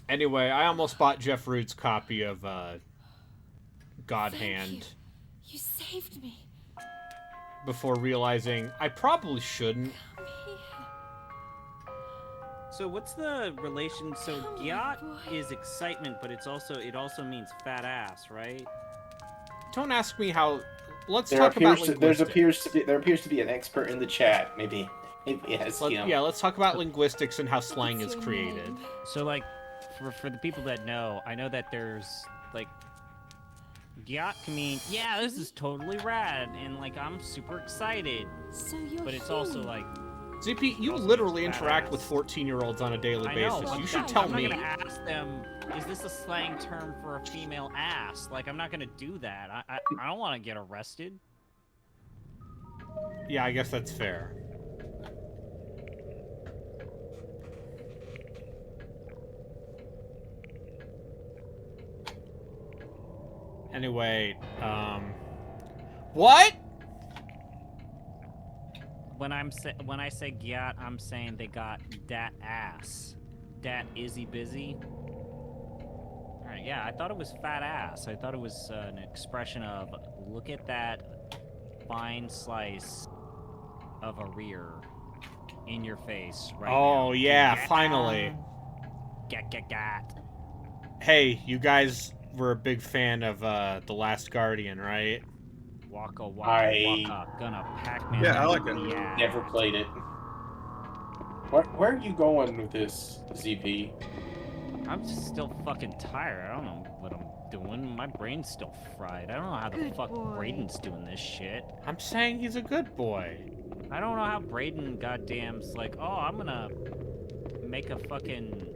Speaker 1: Anyway, I almost bought Jeff Rude's copy of God
Speaker 2: Thank
Speaker 1: Hand
Speaker 2: You saved me.
Speaker 1: before realizing I probably shouldn't.
Speaker 2: Come here.
Speaker 8: So what's the relation? So
Speaker 2: Come on,
Speaker 8: yacht
Speaker 2: boy.
Speaker 8: is excitement, but it also means fat ass, right?
Speaker 1: Don't ask me how. Let's
Speaker 7: There
Speaker 1: talk about
Speaker 7: appears
Speaker 1: linguistics.
Speaker 7: there appears to be an expert in the chat. Maybe yes.
Speaker 1: Yeah, let's talk about linguistics and how slang is
Speaker 2: What's your
Speaker 1: created.
Speaker 2: name?
Speaker 8: So like,
Speaker 9: for the people that know, I know that there's like Gyat can mean, yeah, this is totally rad, and like I'm super excited.
Speaker 2: So you're
Speaker 9: But it's also
Speaker 2: Huey.
Speaker 9: like
Speaker 1: ZP, you
Speaker 9: also
Speaker 1: literally
Speaker 9: means
Speaker 1: interact with
Speaker 9: badass.
Speaker 1: 14-year-olds on a daily
Speaker 9: I know.
Speaker 1: basis.
Speaker 9: But
Speaker 1: You should
Speaker 2: that-
Speaker 1: tell
Speaker 9: I'm not
Speaker 1: me.
Speaker 9: gonna ask them. Is this a slang term for a female ass? Like I'm not gonna do that. I don't want to get arrested.
Speaker 1: Yeah, I guess that's fair. Anyway, what?
Speaker 9: When I say Gyat, I'm saying they got dat ass. Dat izzy busy. Alright, yeah, I thought it was fat ass. I thought it was an expression of look at that fine slice of a rear in your face right now.
Speaker 1: Oh, yeah,
Speaker 9: Gat.
Speaker 1: finally.
Speaker 9: Gat.
Speaker 1: Hey, you guys were a big fan of The Last Guardian, right?
Speaker 9: Waka
Speaker 7: I-
Speaker 9: waka. Gonna Pac-Man
Speaker 6: Yeah, I
Speaker 9: that
Speaker 6: like
Speaker 9: in
Speaker 6: it.
Speaker 9: the ass.
Speaker 7: Never played it. Where are you going with this, ZP?
Speaker 9: I'm just still fucking tired. I don't know what I'm doing. My brain's still fried. I don't know how the
Speaker 2: Good
Speaker 9: fuck
Speaker 2: boy.
Speaker 9: Braden's doing this shit.
Speaker 1: I'm saying he's a good boy.
Speaker 9: I don't know how Braden goddamn's like, oh, I'm gonna make a fucking,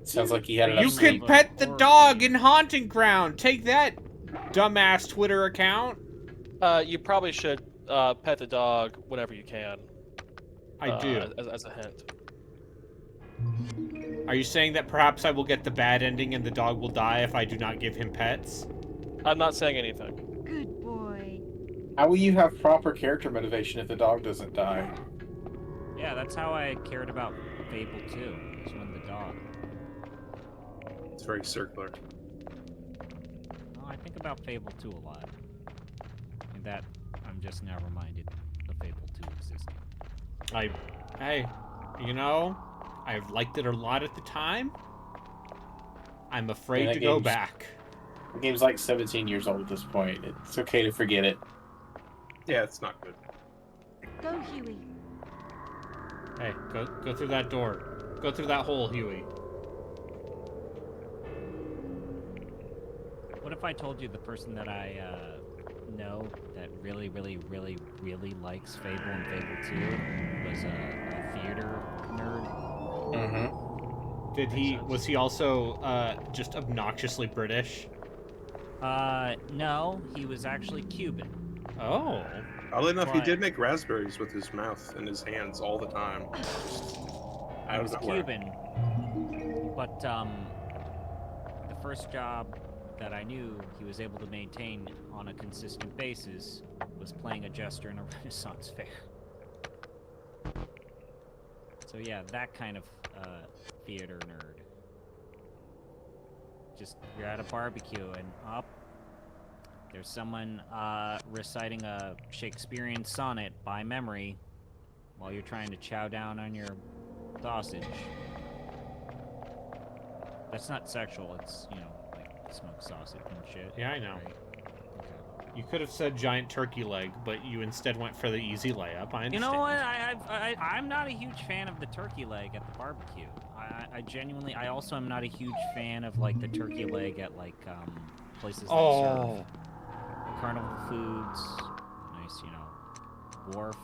Speaker 7: Sounds like he had
Speaker 1: You
Speaker 7: enough
Speaker 9: can
Speaker 7: sleep.
Speaker 1: can pet the dog in Haunting Ground. Take that, dumbass Twitter account.
Speaker 4: You probably should pet the dog whenever you can.
Speaker 1: I do.
Speaker 4: As a hint.
Speaker 1: Are you saying that perhaps I will get the bad ending and the dog will die if I do not give him pets?
Speaker 4: I'm not saying anything.
Speaker 2: Good boy.
Speaker 7: How will you have proper character motivation if the dog doesn't die?
Speaker 9: yeah, that's how I cared about Fable 2, is when the dog.
Speaker 6: It's very circular.
Speaker 9: Oh, I think about Fable 2 a lot. And that, I'm just now reminded of Fable 2 existing.
Speaker 1: Hey, you know, I've liked it a lot at the time. I'm afraid
Speaker 7: that
Speaker 1: to go
Speaker 7: game's-
Speaker 1: back.
Speaker 7: The game's like 17 years old at this point. It's okay to forget it.
Speaker 6: Yeah, it's not good.
Speaker 2: Go, Huey.
Speaker 1: Hey, go through that door. Go through that hole, Huey.
Speaker 9: What if I told you the person that I know that really, really, really, really likes Fable and Fable 2 was a theater nerd?
Speaker 7: Mm-hmm.
Speaker 1: Was he also just obnoxiously British?
Speaker 9: No, he was actually Cuban.
Speaker 1: Oh.
Speaker 6: Oddly enough, he
Speaker 9: Why?
Speaker 6: did make raspberries with his mouth and his hands all the time. I
Speaker 9: He
Speaker 6: don't
Speaker 9: was
Speaker 6: know where.
Speaker 9: Cuban. But, the first job that I knew he was able to maintain on a consistent basis was playing a jester in a Renaissance fair. So yeah, that kind of theater nerd. Just, you're at a barbecue and up, there's someone reciting a Shakespearean sonnet by memory while you're trying to chow down on your sausage. That's not sexual, it's, you know, like smoked sausage and shit.
Speaker 1: Yeah, I know.
Speaker 9: Right? Okay.
Speaker 1: You could have said giant turkey leg, but you instead went for the easy layup. I understand.
Speaker 9: You know what? I'm not a huge fan of the turkey leg at the barbecue. I genuinely, I also am not a huge fan of like the turkey leg at like places that serve carnival foods, nice, you know, wharf,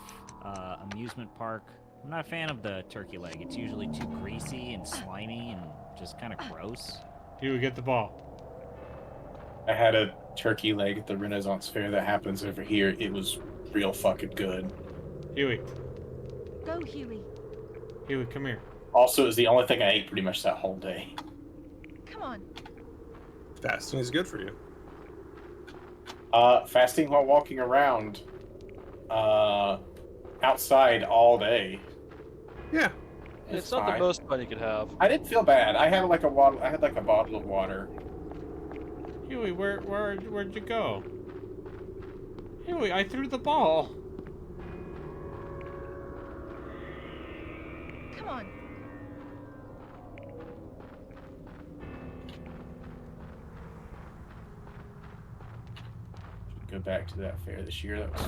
Speaker 9: amusement park. I'm not a fan of the turkey leg. It's usually too greasy and slimy and just kind of gross.
Speaker 1: Huey, get the ball.
Speaker 7: I had a turkey leg at the Renaissance fair that happens over here. It was real fucking good.
Speaker 1: Huey,
Speaker 2: Go, Huey.
Speaker 1: Huey, come here.
Speaker 7: Also, it was the only thing I ate pretty much that whole day.
Speaker 2: Come on.
Speaker 6: Fasting is good for you.
Speaker 7: Fasting while walking around outside all day.
Speaker 6: Yeah.
Speaker 7: It's
Speaker 4: It's not the
Speaker 7: fine.
Speaker 4: most fun you could have.
Speaker 7: I didn't feel bad. I had like a bottle. I had like a bottle of water.
Speaker 1: Huey, where'd you go? Huey, I threw the ball.
Speaker 2: Come on.
Speaker 7: Go back to that fair this year. That was.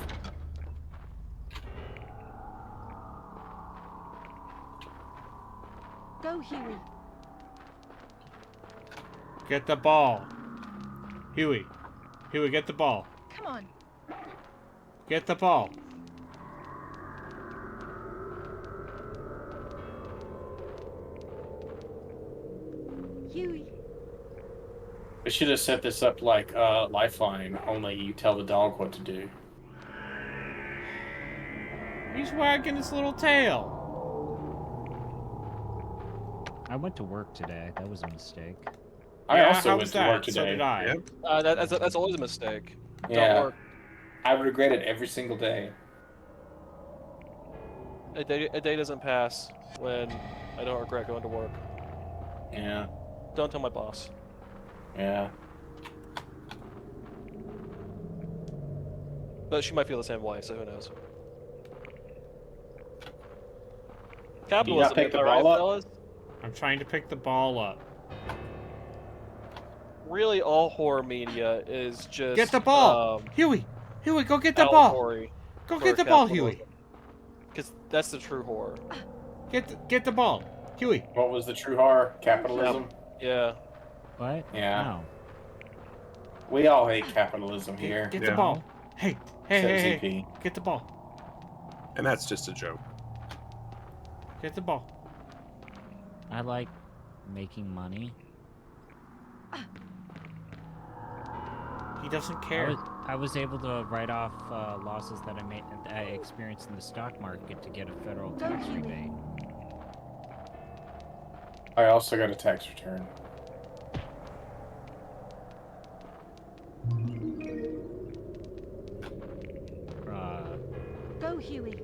Speaker 2: Go, Huey.
Speaker 1: Get the ball. Huey, get the ball.
Speaker 2: Come on.
Speaker 1: Get the ball.
Speaker 2: Huey.
Speaker 7: We should have set this up like Lifeline, only you tell the dog what to do.
Speaker 1: He's wagging his little tail.
Speaker 9: I went to work today. That was a mistake.
Speaker 7: I
Speaker 1: Yeah,
Speaker 7: also
Speaker 1: how
Speaker 7: went
Speaker 1: was
Speaker 7: to
Speaker 1: that?
Speaker 7: work today.
Speaker 1: So did I.
Speaker 6: Yep.
Speaker 4: That's always a mistake.
Speaker 7: Yeah.
Speaker 4: Don't work.
Speaker 7: I regret it every single day.
Speaker 4: A day doesn't pass when I don't regret going to work.
Speaker 7: Yeah.
Speaker 4: Don't tell my boss.
Speaker 7: Yeah.
Speaker 4: But she might feel the same way, so who knows. Capitalism,
Speaker 7: pick
Speaker 4: am
Speaker 7: the
Speaker 4: I right,
Speaker 7: ball up?
Speaker 4: fellas?
Speaker 1: I'm trying to pick the ball up.
Speaker 4: Really, all horror media is just
Speaker 1: Get the ball, Huey, go get the ball. Go get the ball, Huey.
Speaker 4: Because that's the true horror.
Speaker 1: Get the ball, Huey.
Speaker 7: What was the true horror? Capitalism?
Speaker 4: Yeah.
Speaker 9: What?
Speaker 7: Yeah.
Speaker 9: No.
Speaker 7: We all hate capitalism here.
Speaker 1: Get
Speaker 6: Yeah.
Speaker 1: the ball. Hey,
Speaker 7: Except
Speaker 1: hey. Get the ball.
Speaker 6: And that's just a joke.
Speaker 1: Get the ball.
Speaker 9: I like making money.
Speaker 1: He doesn't
Speaker 9: I
Speaker 1: care.
Speaker 9: was able to write off losses that I experienced in the stock market to get a federal tax rebate.
Speaker 7: I also got a tax return.
Speaker 2: Go, Huey.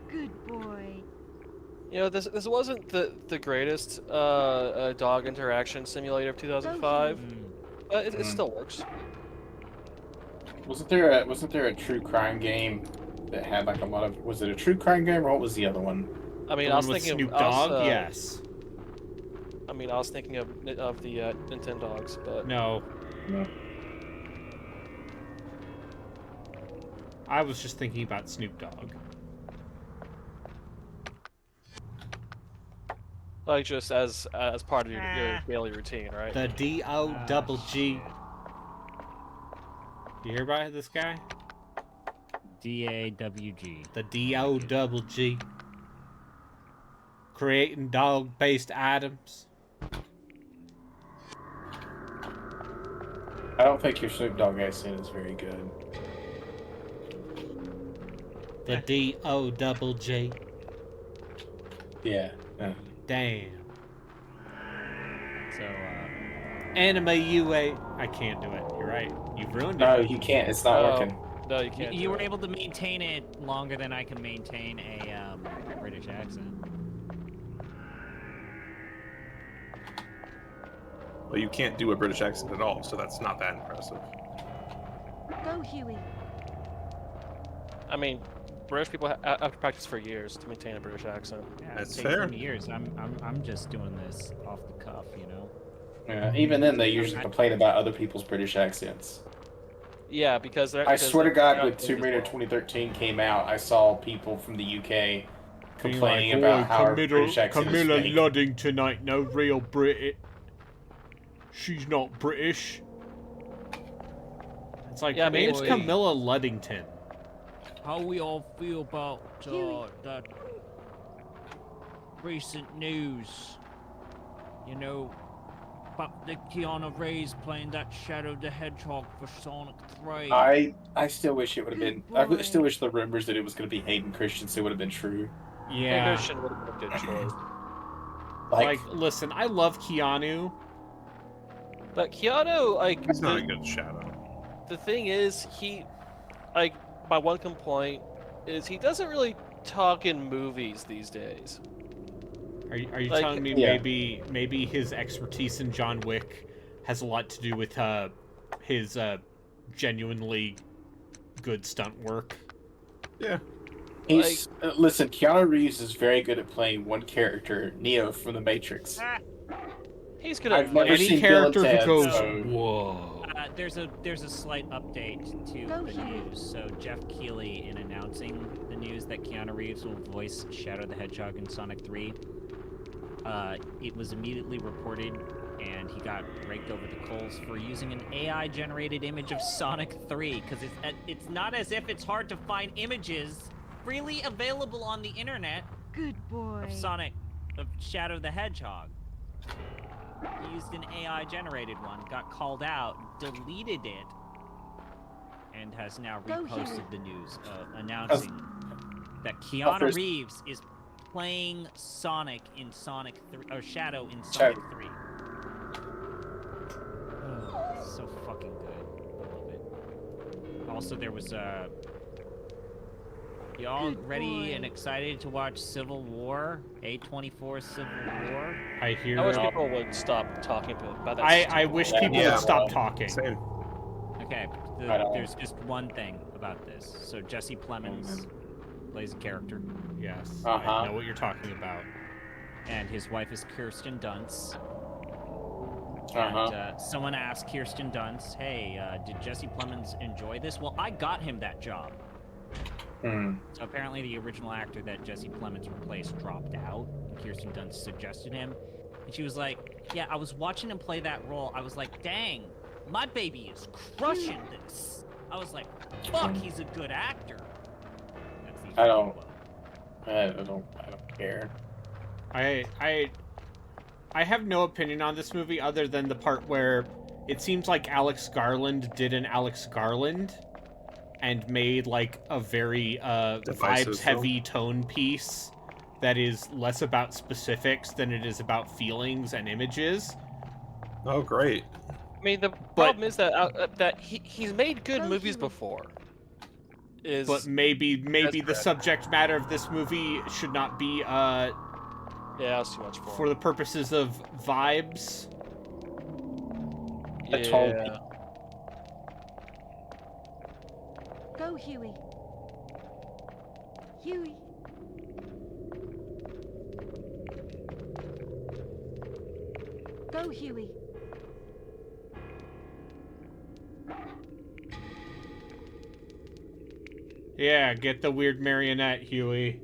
Speaker 2: Good boy.
Speaker 4: You know, this wasn't the greatest dog interaction simulator of 2005, but it still works.
Speaker 7: Wasn't there a true crime game that had like a lot of? Was it a true crime game or what was the other one?
Speaker 4: I mean,
Speaker 1: The
Speaker 4: I
Speaker 1: one
Speaker 4: was
Speaker 1: with
Speaker 4: thinking
Speaker 1: Snoop
Speaker 4: of
Speaker 1: Dogg.
Speaker 4: us,
Speaker 1: Yes.
Speaker 4: I mean, I was thinking of the Nintendogs, but
Speaker 1: No.
Speaker 7: No.
Speaker 1: I was just thinking about Snoop Dogg.
Speaker 4: like just as part of your daily routine, right?
Speaker 1: The D-O-double-G. You hear about this guy?
Speaker 9: DAWG.
Speaker 1: The D-O-double-G. Creating dog-based items.
Speaker 7: I don't think your Snoop Dogg accent is very good.
Speaker 1: The D-O-double-G.
Speaker 7: Yeah.
Speaker 1: Damn.
Speaker 9: So,
Speaker 1: Anime UA. I can't do it. You're right. You've ruined
Speaker 7: No,
Speaker 1: it.
Speaker 7: you can't. It's not working.
Speaker 4: No, you can't.
Speaker 9: you
Speaker 4: do
Speaker 9: were
Speaker 4: it.
Speaker 9: able to maintain it longer than I can maintain a British accent.
Speaker 6: Well, you can't do a British accent at all, so that's not that impressive.
Speaker 2: Go, Huey.
Speaker 4: I mean, British people have to practice for years to maintain a British accent.
Speaker 9: Yeah,
Speaker 6: That's
Speaker 9: it takes
Speaker 6: fair.
Speaker 9: many years. I'm just doing this off the cuff, you know.
Speaker 7: Yeah. Even then, they usually complain about other people's British accents.
Speaker 4: Yeah, because
Speaker 7: I swear to God, when
Speaker 4: they're
Speaker 7: Tomb
Speaker 4: not
Speaker 7: Raider
Speaker 4: as well.
Speaker 7: 2013 came out, I saw people from the UK complaining
Speaker 1: Being
Speaker 7: about
Speaker 1: like,
Speaker 7: how our British accent is
Speaker 1: Camilla
Speaker 7: fake.
Speaker 1: Luddington ain't no real Brit. She's not British. It's like,
Speaker 4: Yeah,
Speaker 1: her
Speaker 4: I mean,
Speaker 1: name's
Speaker 4: it's-
Speaker 1: Camilla Luddington.
Speaker 9: How we all feel about that recent news? You know, about the Keanu Reeves playing that Shadow the Hedgehog for Sonic 3.
Speaker 7: I still wish it would have been. I still wish the rumors that it was going to be Hayden Christensen would have been true.
Speaker 1: Yeah.
Speaker 4: Christian would have been a good choice.
Speaker 1: Like, listen, I love Keanu.
Speaker 4: But Keanu, like,
Speaker 6: He's not a good shadow.
Speaker 4: the thing is, he, like, my one complaint is he doesn't really talk in movies these days.
Speaker 1: Are you
Speaker 4: Like,
Speaker 1: telling me
Speaker 7: yeah.
Speaker 1: maybe his expertise in John Wick has a lot to do with his genuinely good stunt work?
Speaker 6: Yeah.
Speaker 7: He's listen. Keanu Reeves is very good at playing one character, Neo from The Matrix.
Speaker 4: He's good
Speaker 7: I've
Speaker 4: at
Speaker 7: never
Speaker 1: Any
Speaker 7: seen Bill and
Speaker 1: character who
Speaker 7: Ted,
Speaker 1: goes,
Speaker 7: so-
Speaker 1: whoa.
Speaker 9: there's a slight update to the news. So Jeff Keighley, in announcing the news that Keanu Reeves will voice Shadow the Hedgehog in Sonic 3, it was immediately reported, and he got raked over the coals for using an AI-generated image of Sonic 3, because it's not as if it's hard to find images freely available on the internet
Speaker 2: Good boy.
Speaker 9: of Shadow the Hedgehog. He used an AI-generated one, got called out, deleted it, and has now reposted the news announcing that Keanu Reeves is playing Sonic in Sonic 3, or Shadow in Sonic 3. Oh, it's so fucking good. I love it. Also, there was y'all ready and excited to watch Civil War? A24 Civil War?
Speaker 1: I hear.
Speaker 4: I wish people would stop talking about that.
Speaker 1: I wish people would stop talking.
Speaker 6: Same.
Speaker 9: Okay, there's just one thing about this. So Jesse Plemons plays a character.
Speaker 1: Yes, I know what you're talking about.
Speaker 9: And his wife is Kirsten Dunst. And someone asked Kirsten Dunst, hey, did Jesse Plemons enjoy this? Well, I got him that job. So apparently the original actor that Jesse Plemons replaced dropped out. Kirsten Dunst suggested him. And she was like, yeah, I was watching him play that role. I was like, dang, my baby is crushing this. I was like, fuck, he's a good actor. That's the
Speaker 7: I don't care.
Speaker 1: I have no opinion on this movie other than the part where it seems like Alex Garland did an Alex Garland and made like a very vibes-heavy tone piece that is less about specifics than it is about feelings and images.
Speaker 6: Oh, great.
Speaker 4: I mean, the problem is that he's made good movies before.
Speaker 1: But maybe the subject matter of this movie should not be
Speaker 4: yeah, that's too much
Speaker 1: for the purposes of vibes.
Speaker 4: Yeah.
Speaker 2: Go, Huey. Huey. Go, Huey.
Speaker 1: Yeah, get the weird marionette, Huey.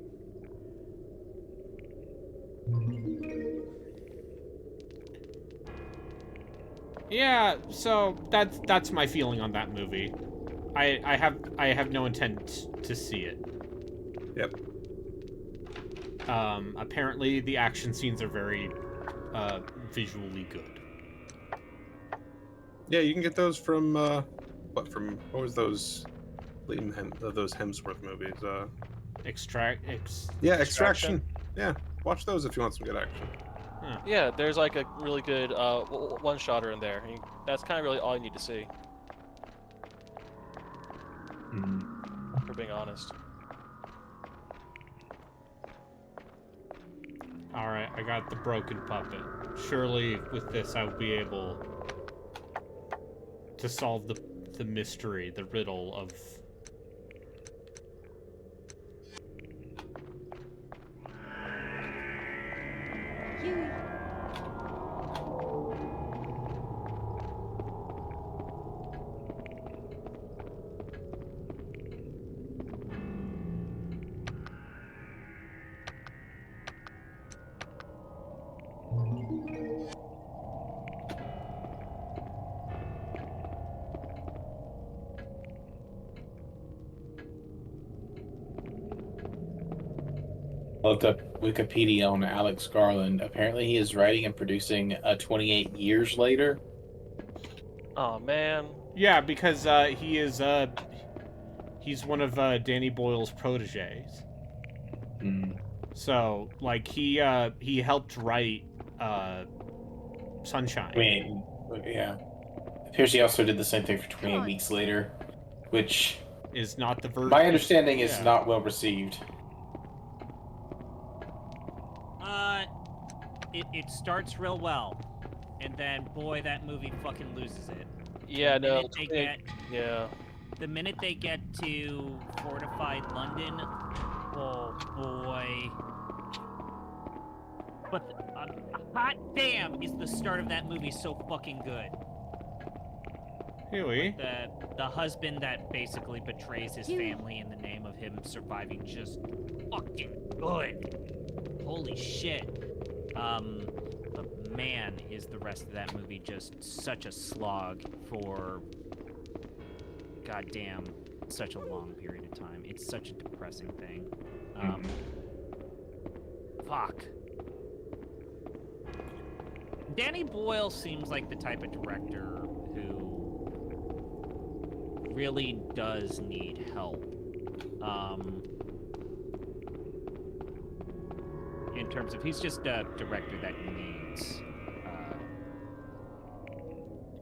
Speaker 1: Yeah, so that's my feeling on that movie. I have no intent to see it.
Speaker 6: Yep.
Speaker 1: Apparently the action scenes are very visually good.
Speaker 6: Yeah, you can get those from what was those those Hemsworth movies? Extraction. Yeah, watch those if you want some good action.
Speaker 1: Huh.
Speaker 4: Yeah, there's like a really good one-shotter in there. That's kind of really all you need to see. For being honest.
Speaker 1: Alright, I got the broken puppet. Surely with this I will be able to solve the mystery, the riddle of...
Speaker 2: Huey.
Speaker 7: Looked up Wikipedia on Alex Garland. Apparently, he is writing and producing 28 years later.
Speaker 4: Oh man.
Speaker 1: Yeah, because he is he's one of Danny Boyle's proteges. So like he helped write Sunshine.
Speaker 7: I mean, yeah. Appears he also did the same thing for 28 Weeks Later, which
Speaker 1: is not the version.
Speaker 7: My understanding is not well received.
Speaker 9: It starts real well, and then boy, that movie fucking loses it.
Speaker 4: Yeah, no.
Speaker 9: The minute they get to fortified London, oh boy. But hot damn, is the start of that movie so fucking good.
Speaker 1: Huey.
Speaker 9: The husband that basically betrays his family in the name of him surviving just fucking good. Holy shit. But man, is the rest of that movie just such a slog for goddamn such a long period of time. It's such a depressing thing. Fuck. Danny Boyle seems like the type of director who really does need help. In terms of, he's just a director that needs.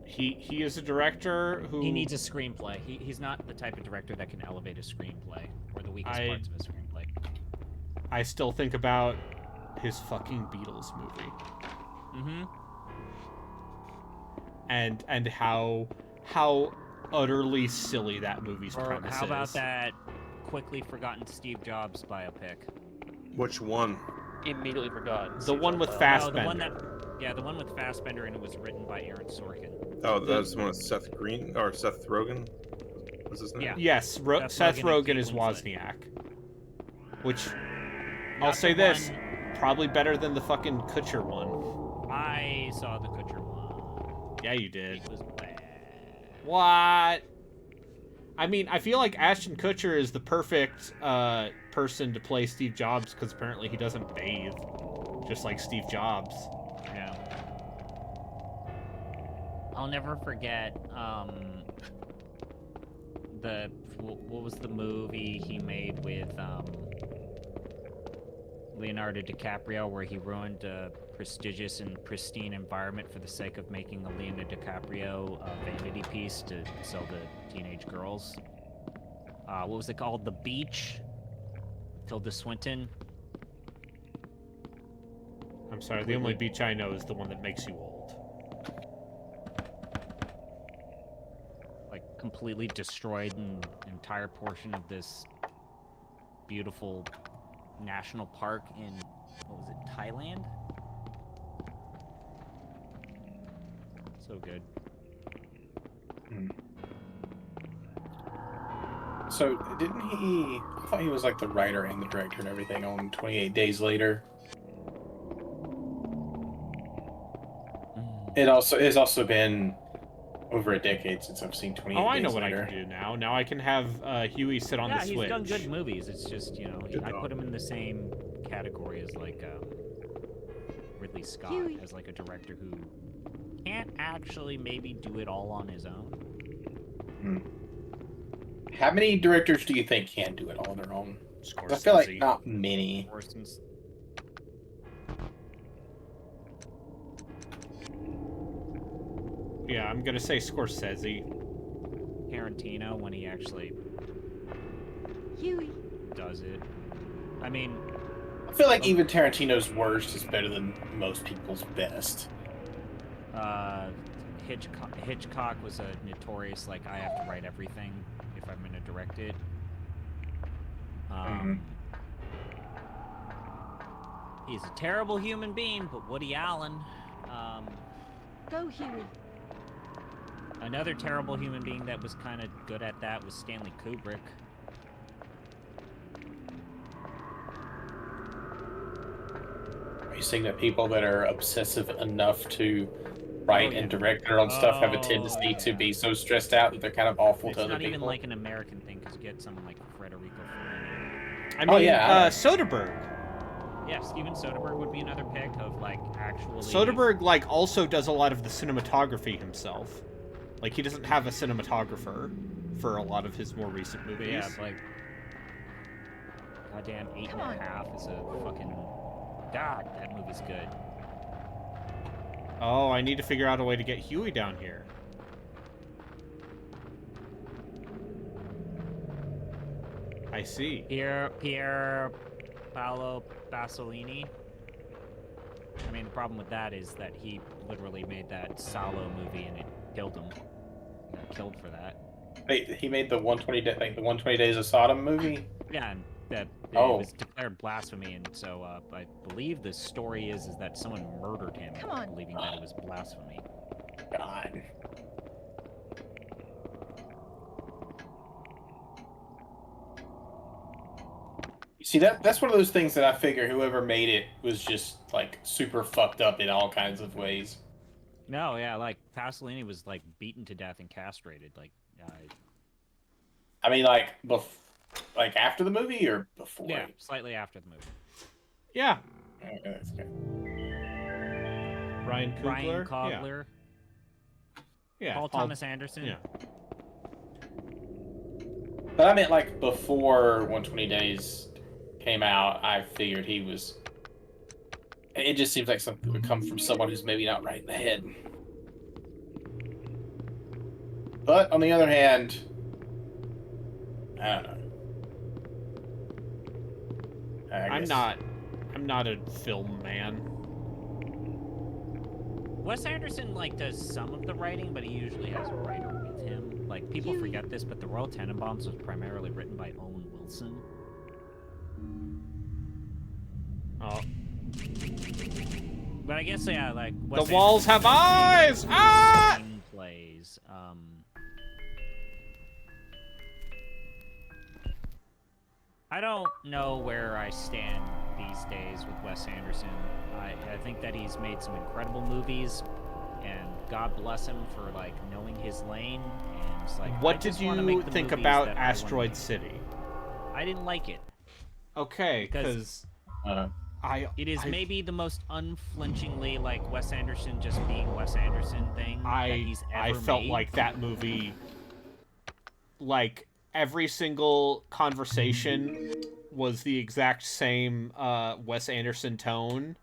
Speaker 1: He is a director who...
Speaker 9: He needs a screenplay. He's not the type of director that can elevate a screenplay, or the weakest parts of a screenplay.
Speaker 1: I still think about his fucking Beatles movie.
Speaker 9: Mm-hmm.
Speaker 1: And how utterly silly that movie's premise is.
Speaker 9: How about that quickly forgotten Steve Jobs biopic?
Speaker 6: Which one?
Speaker 4: Immediately forgotten.
Speaker 1: The one with
Speaker 9: No,
Speaker 1: Fassbender.
Speaker 9: the one that, the one with Fassbender, and it was written by Aaron Sorkin.
Speaker 6: Oh, that was the one with Seth Green or Seth Rogen. What's his name?
Speaker 9: Yeah.
Speaker 1: Yes, Seth Rogen is Wozniak. Which, I'll say this, probably better than the fucking Kutcher one.
Speaker 9: I saw the Kutcher one.
Speaker 1: Yeah, you did.
Speaker 9: It was bad.
Speaker 1: What? I mean, I feel like Ashton Kutcher is the perfect person to play Steve Jobs because apparently he doesn't bathe, just like Steve Jobs.
Speaker 9: Yeah. I'll never forget what was the movie he made with Leonardo DiCaprio where he ruined a prestigious and pristine environment for the sake of making a Leonardo DiCaprio vanity piece to sell to teenage girls. What was it called? The Beach? Tilda Swinton.
Speaker 1: I'm sorry, the only beach I know is the one that makes you old.
Speaker 9: Like, completely destroyed an entire portion of this beautiful national park in, what was it, Thailand? So good.
Speaker 7: So, didn't he... I thought he was like the writer and the director and everything on 28 Days Later. It's also been over a decade since I've seen 28 Days Later.
Speaker 1: Oh, I know what I can do now. Now I can have Huey sit on the Switch.
Speaker 9: Yeah, he's done good movies. It's just, you know, I put him in the same category as, like, Ridley Scott, as, like, a director who can't actually maybe do it all on his own.
Speaker 7: How many directors do you think can do it all on their own? I feel like not many.
Speaker 1: Yeah, I'm gonna say Scorsese.
Speaker 9: Tarantino, when he actually does it. I mean,
Speaker 7: I feel like even Tarantino's worst is better than most people's best.
Speaker 9: Hitchcock was a notorious, like, I have to write everything if I'm gonna direct it. He's a terrible human being, but Woody Allen.
Speaker 2: Go, Huey.
Speaker 9: Another terrible human being that was kind of good at that was Stanley Kubrick.
Speaker 7: Are you saying that people that are obsessive enough to write and direct their own stuff have a tendency to be so stressed out that they're kind of awful to other people?
Speaker 9: It's not even like an American thing, because you get someone like Federico Fellini.
Speaker 1: I mean, Soderbergh.
Speaker 9: Yeah, Steven Soderbergh would be another pick of, like, actually...
Speaker 1: Soderbergh, like, also does a lot of the cinematography himself. Like, he doesn't have a cinematographer for a lot of his more recent movies.
Speaker 9: Yeah, like... Goddamn 8.5 is a fucking... God, that movie's good.
Speaker 1: Oh, I need to figure out a way to get Huey down here. I see.
Speaker 9: Pier Paolo Pasolini. I mean, the problem with that is that he literally made that Salo movie and it killed him. He got killed for that.
Speaker 7: Wait, he made the 120 Days of Sodom movie?
Speaker 9: Yeah, and that it was declared blasphemy, and so I believe the story is that someone murdered him, believing that it was blasphemy.
Speaker 7: God. See, that's one of those things that I figure whoever made it was just like super fucked up in all kinds of ways.
Speaker 9: No, yeah, like Pasolini was like beaten to death and castrated. Like,
Speaker 7: I mean, like like after the movie or before?
Speaker 9: yeah, slightly after the movie.
Speaker 1: Yeah.
Speaker 7: Okay, that's okay.
Speaker 1: Ryan Coogler.
Speaker 9: Ryan Coogler,
Speaker 1: Yeah.
Speaker 9: Paul Thomas Anderson.
Speaker 1: Yeah.
Speaker 7: But I meant like before 120 Days came out, I figured he was. It just seems like something that would come from someone who's maybe not right in the head. But on the other hand, I don't know.
Speaker 1: I'm not a film man.
Speaker 9: Wes Anderson like does some of the writing, but he usually has a writer with him. Like people forget this, but The Royal Tenenbaums was primarily written by Owen Wilson.
Speaker 1: Oh.
Speaker 9: But I guess yeah, like
Speaker 1: The walls have eyes. Ah!
Speaker 9: Screenplays. I don't know where I stand these days with Wes Anderson. I think that he's made some incredible movies, and God bless him for like knowing his lane. And it's like,
Speaker 1: What did you think about Asteroid City?
Speaker 9: I didn't like it.
Speaker 1: Okay, because
Speaker 9: it is maybe the most unflinchingly like Wes Anderson just being Wes Anderson thing that he's ever
Speaker 1: I felt
Speaker 9: made.
Speaker 1: like that movie, like every single conversation was the exact same Wes Anderson tone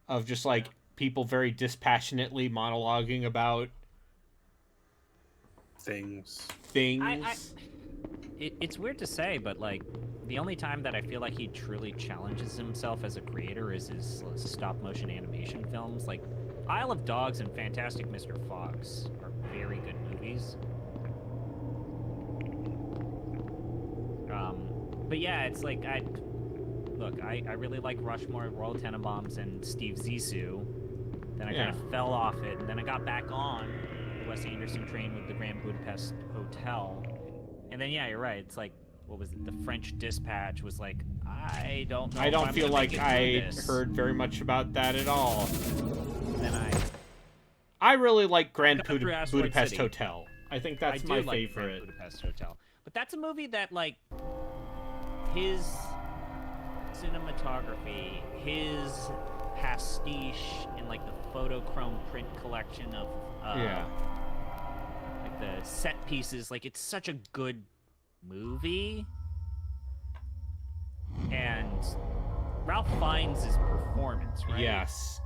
Speaker 1: of just like people very dispassionately monologuing about
Speaker 6: things.
Speaker 9: It's weird to say, but like the only time that I feel like he truly challenges himself as a creator is his stop motion animation films. Like Isle of Dogs and Fantastic Mr. Fox are very good movies. But yeah, it's like I really like Rushmore, Royal Tenenbaums, and Steve Zissou. Then I kind of fell off it, and then I got back on the Wes Anderson train with the Grand Budapest Hotel. And then yeah, you're right. It's like, what was it? The French Dispatch was like, I don't know.
Speaker 1: I don't feel like I heard very much about that at all.
Speaker 9: Then
Speaker 1: I really like Grand
Speaker 9: got through Asteroid
Speaker 1: Budapest
Speaker 9: City.
Speaker 1: Hotel. I think that's my
Speaker 9: like
Speaker 1: favorite.
Speaker 9: Grand Budapest Hotel. But that's a movie that like his cinematography, his pastiche in like the photochrome print collection of like the set pieces, like it's such a good movie. And Ralph Fiennes' performance, right?
Speaker 1: Yes,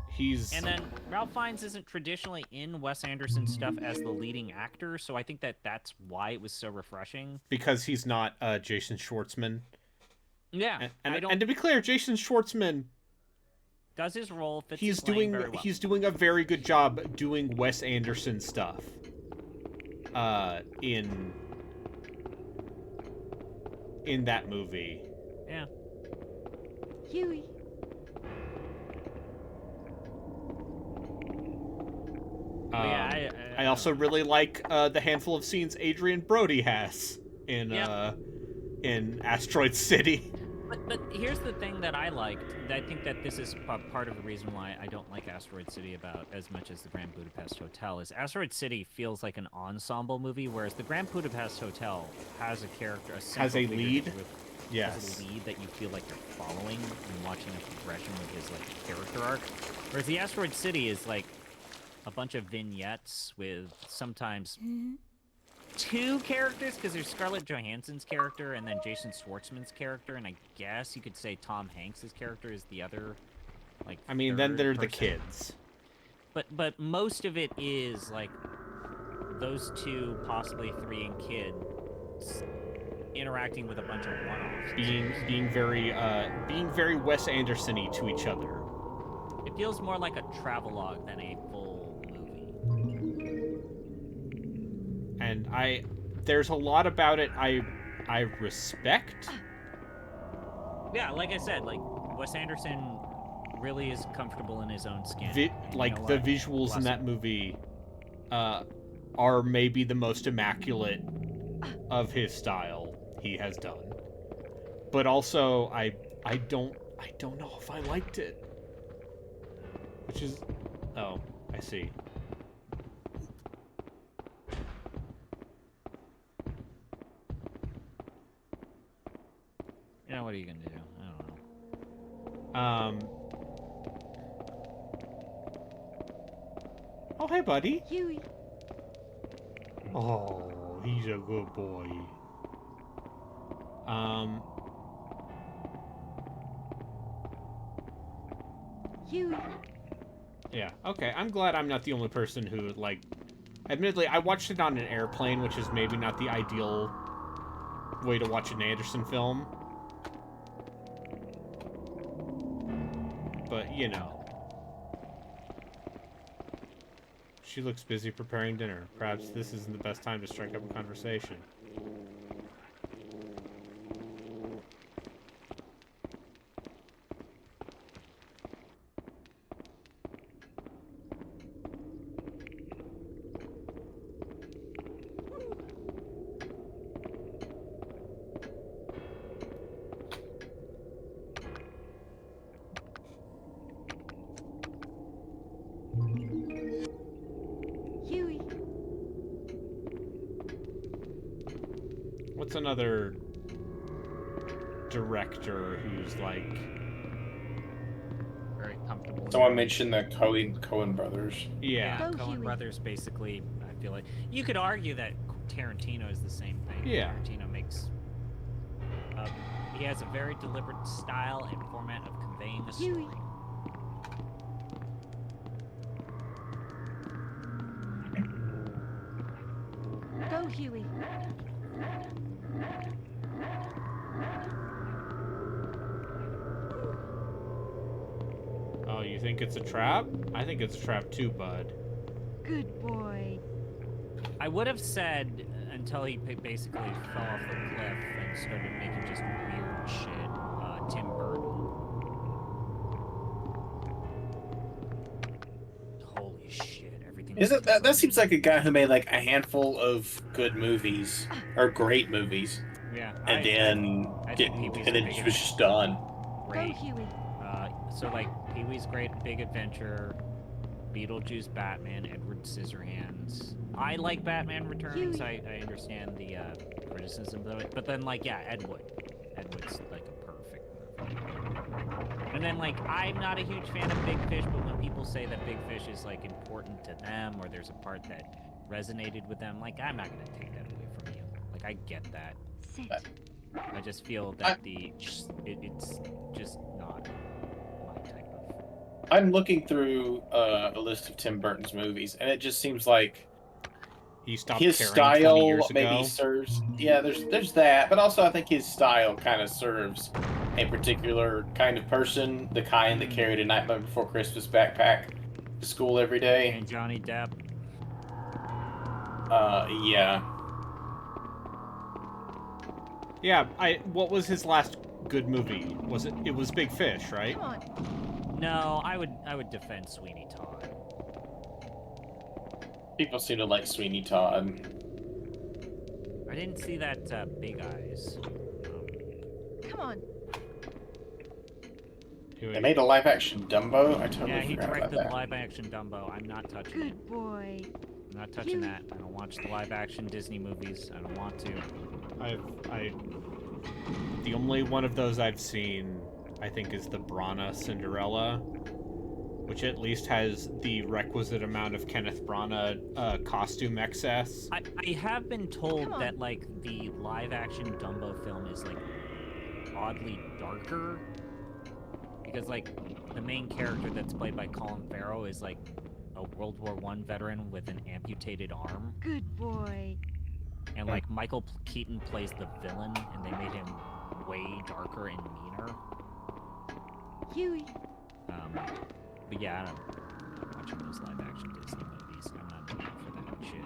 Speaker 9: And then Ralph Fiennes isn't traditionally in Wes Anderson stuff as the leading actor, so I think that that's why it was so refreshing.
Speaker 1: Because he's not Jason Schwartzman.
Speaker 9: Yeah,
Speaker 1: and to be clear, Jason Schwartzman
Speaker 9: does his role. Fits
Speaker 1: he's
Speaker 9: his lane
Speaker 1: doing
Speaker 9: very well.
Speaker 1: he's doing a very good job doing Wes Anderson stuff. In that movie.
Speaker 9: Yeah.
Speaker 2: Huey.
Speaker 1: I also really like the handful of scenes Adrian Brody has in Asteroid City.
Speaker 9: But here's the thing that I liked. I think that this is part of the reason why I don't like Asteroid City about as much as the Grand Budapest Hotel is Asteroid City feels like an ensemble movie, whereas the Grand Budapest Hotel has a character,
Speaker 1: has a lead.
Speaker 9: Has a lead that you feel like you're following and watching a progression of his like character arc. Whereas the Asteroid City is like a bunch of vignettes with sometimes two characters, because there's Scarlett Johansson's character and then Jason Schwartzman's character, and I guess you could say Tom Hanks's character is the other, like.
Speaker 1: I mean, then they're the
Speaker 9: person.
Speaker 1: kids.
Speaker 9: But most of it is like those two, possibly three, and kid interacting with a bunch of one-offs.
Speaker 1: Being very Wes Anderson-y to each other.
Speaker 9: It feels more like a travelogue than a full movie.
Speaker 1: And there's a lot about it I respect.
Speaker 9: Yeah, like I said, like Wes Anderson really is comfortable in his own skin.
Speaker 1: The visuals in that movie are maybe the most immaculate of his style he has done. but also I don't know if I liked it. Which is, oh, I see.
Speaker 9: You know, what are you gonna do? I don't know.
Speaker 1: Oh, hey, buddy.
Speaker 2: Huey.
Speaker 1: Oh, he's a good boy.
Speaker 2: Huey.
Speaker 1: Yeah, okay. I'm glad I'm not the only person who, like... Admittedly, I watched it on an airplane, which is maybe not the ideal way to watch an Anderson film. But, you know. She looks busy preparing dinner. Perhaps this isn't the best time to strike up a conversation.
Speaker 2: Huey.
Speaker 1: What's another director who's like...
Speaker 9: Very comfortable.
Speaker 7: Someone mentioned the Coen brothers.
Speaker 1: Yeah.
Speaker 2: Go,
Speaker 9: Coen
Speaker 2: Huey.
Speaker 9: brothers basically. I feel like you could argue that Tarantino is the same thing.
Speaker 1: Yeah.
Speaker 9: Tarantino makes. He has a very deliberate style and format of conveying a story.
Speaker 2: Huey. Go, Huey.
Speaker 1: Oh, you think it's a trap? I think it's a trap too, bud.
Speaker 2: Good boy.
Speaker 9: I would have said until he basically fell off the cliff and started making just weird shit. Tim Burton. Holy shit! Everything.
Speaker 7: Isn't that seems like a guy who made like a handful of good movies or great movies,
Speaker 9: Yeah.
Speaker 7: and then
Speaker 9: I think Pee-wee's
Speaker 7: and
Speaker 9: a
Speaker 7: then
Speaker 9: big
Speaker 7: it was just done.
Speaker 2: Go,
Speaker 9: Great.
Speaker 2: Huey.
Speaker 9: So like Pee-wee's Great Big Adventure, Beetlejuice, Batman, Edward Scissorhands. I like Batman Returns. I understand the criticism of it, but then like yeah, Ed Wood. Ed Wood's like a perfect movie. And then like I'm not a huge fan of Big Fish, but when people say that Big Fish is like important to them or there's a part that resonated with them, like I'm not gonna take that away from you. Like I get that.
Speaker 2: Sit.
Speaker 9: I just feel that it's just not my type of.
Speaker 7: I'm looking through a list of Tim Burton's movies, and it just seems like
Speaker 1: He stopped
Speaker 7: his
Speaker 1: caring 20
Speaker 7: style
Speaker 1: years
Speaker 7: maybe
Speaker 1: ago.
Speaker 7: serves. Yeah, there's that, but also I think his style kind of serves a particular kind of person, the kind that carried a Nightmare Before Christmas backpack to school every day.
Speaker 9: And Johnny Depp.
Speaker 7: Yeah.
Speaker 1: Yeah, what was his last good movie? It was Big Fish, right?
Speaker 2: Come on.
Speaker 9: No, I would defend Sweeney Todd.
Speaker 7: People seem to like Sweeney Todd.
Speaker 9: I didn't see that Big Eyes.
Speaker 2: Come on.
Speaker 7: They made a live-action Dumbo. I totally
Speaker 9: Yeah, he
Speaker 7: forgot about
Speaker 9: directed the
Speaker 7: that.
Speaker 9: live-action Dumbo. I'm not touching it.
Speaker 2: Good boy.
Speaker 9: I'm not touching that. I don't watch the live-action Disney movies. I don't want to.
Speaker 1: The only one of those I've seen, I think, is the Branagh Cinderella, which at least has the requisite amount of Kenneth Branagh costume excess.
Speaker 9: I have been told
Speaker 2: Come on.
Speaker 9: that like the live-action Dumbo film is like oddly darker because like the main character that's played by Colin Farrell is like a World War I veteran with an amputated arm.
Speaker 2: Good boy.
Speaker 9: And like Michael Keaton plays the villain, and they made him way darker and meaner.
Speaker 2: Huey.
Speaker 9: But yeah, I'm not watching those live-action Disney movies. I'm not down for that shit.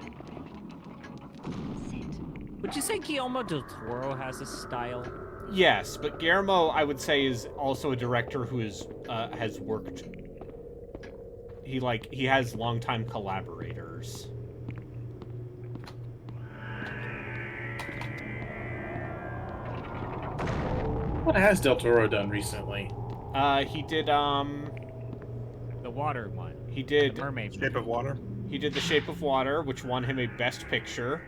Speaker 2: Sit.
Speaker 9: Would you say Guillermo del Toro has a style?
Speaker 1: Yes, but Guillermo, I would say, is also a director who has worked. He has longtime collaborators.
Speaker 7: What has Del Toro done recently?
Speaker 1: He did
Speaker 9: The water one.
Speaker 1: he
Speaker 9: The
Speaker 1: did
Speaker 9: mermaid
Speaker 6: Shape of
Speaker 9: movie.
Speaker 6: Water.
Speaker 1: he did The Shape of Water, which won him a Best Picture.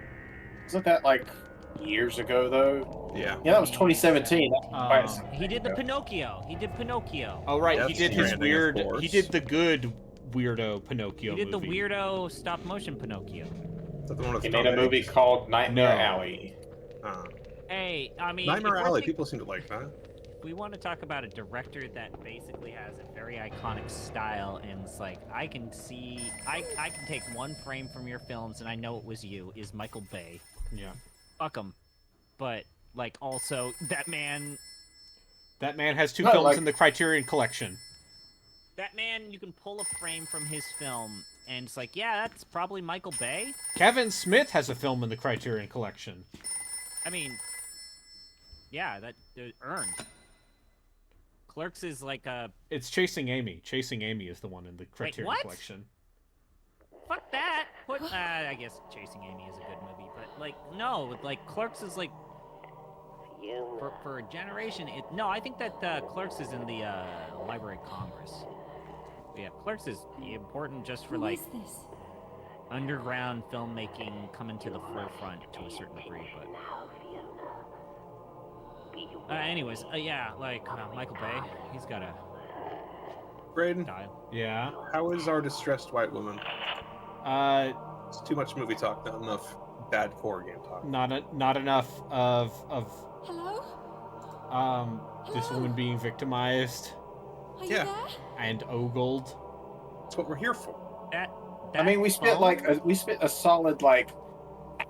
Speaker 7: Wasn't that like years ago though?
Speaker 6: Yeah.
Speaker 7: Yeah, that was 2017. That's quite some
Speaker 9: He did the
Speaker 7: ago.
Speaker 9: Pinocchio. He did Pinocchio.
Speaker 1: Oh right, he
Speaker 6: Death
Speaker 1: did his
Speaker 6: Stranding, of
Speaker 1: weird.
Speaker 6: course.
Speaker 1: He did the good weirdo Pinocchio
Speaker 9: He did
Speaker 1: movie.
Speaker 9: the weirdo stop motion Pinocchio.
Speaker 6: Is that the one with
Speaker 7: He
Speaker 6: Tom
Speaker 7: made a movie
Speaker 6: Hanks?
Speaker 7: called Nightmare
Speaker 1: No.
Speaker 7: Alley.
Speaker 9: Hey, I mean,
Speaker 6: Nightmare
Speaker 9: if we're
Speaker 6: Alley.
Speaker 9: think-
Speaker 6: People seem to like that.
Speaker 9: we want to talk about a director that basically has a very iconic style, and it's like I can take one frame from your films and I know it was you. Is Michael Bay?
Speaker 1: Yeah.
Speaker 9: Fuck him. But like also that man,
Speaker 1: That man has 2
Speaker 7: No,
Speaker 1: films
Speaker 7: like-
Speaker 1: in the Criterion Collection.
Speaker 9: that man, you can pull a frame from his film and it's like, yeah, that's probably Michael Bay.
Speaker 1: Kevin Smith has a film in the Criterion Collection.
Speaker 9: I mean, yeah, that earned. Clerks is like a
Speaker 1: It's Chasing Amy. Chasing Amy is the one in the Criterion
Speaker 9: what?
Speaker 1: Collection.
Speaker 9: fuck that. Put I guess Chasing Amy is a good movie, but like no, like Clerks is like for a generation. No, I think that Clerks is in the Library of Congress. Yeah, Clerks is important just for
Speaker 2: Who
Speaker 9: like
Speaker 2: is this?
Speaker 9: underground filmmaking coming to the forefront to a certain degree, but. Anyways, yeah, like Michael Bay, he's got a
Speaker 6: Braden,
Speaker 9: style.
Speaker 1: Yeah.
Speaker 6: how is our distressed white woman? It's too much movie talk, not enough bad core game talk.
Speaker 1: Not enough of
Speaker 2: Hello?
Speaker 1: this
Speaker 2: Hello?
Speaker 1: woman being victimized
Speaker 2: Are
Speaker 6: Yeah.
Speaker 2: you there?
Speaker 1: and ogled.
Speaker 6: That's what we're here for.
Speaker 7: I mean, we spent a solid like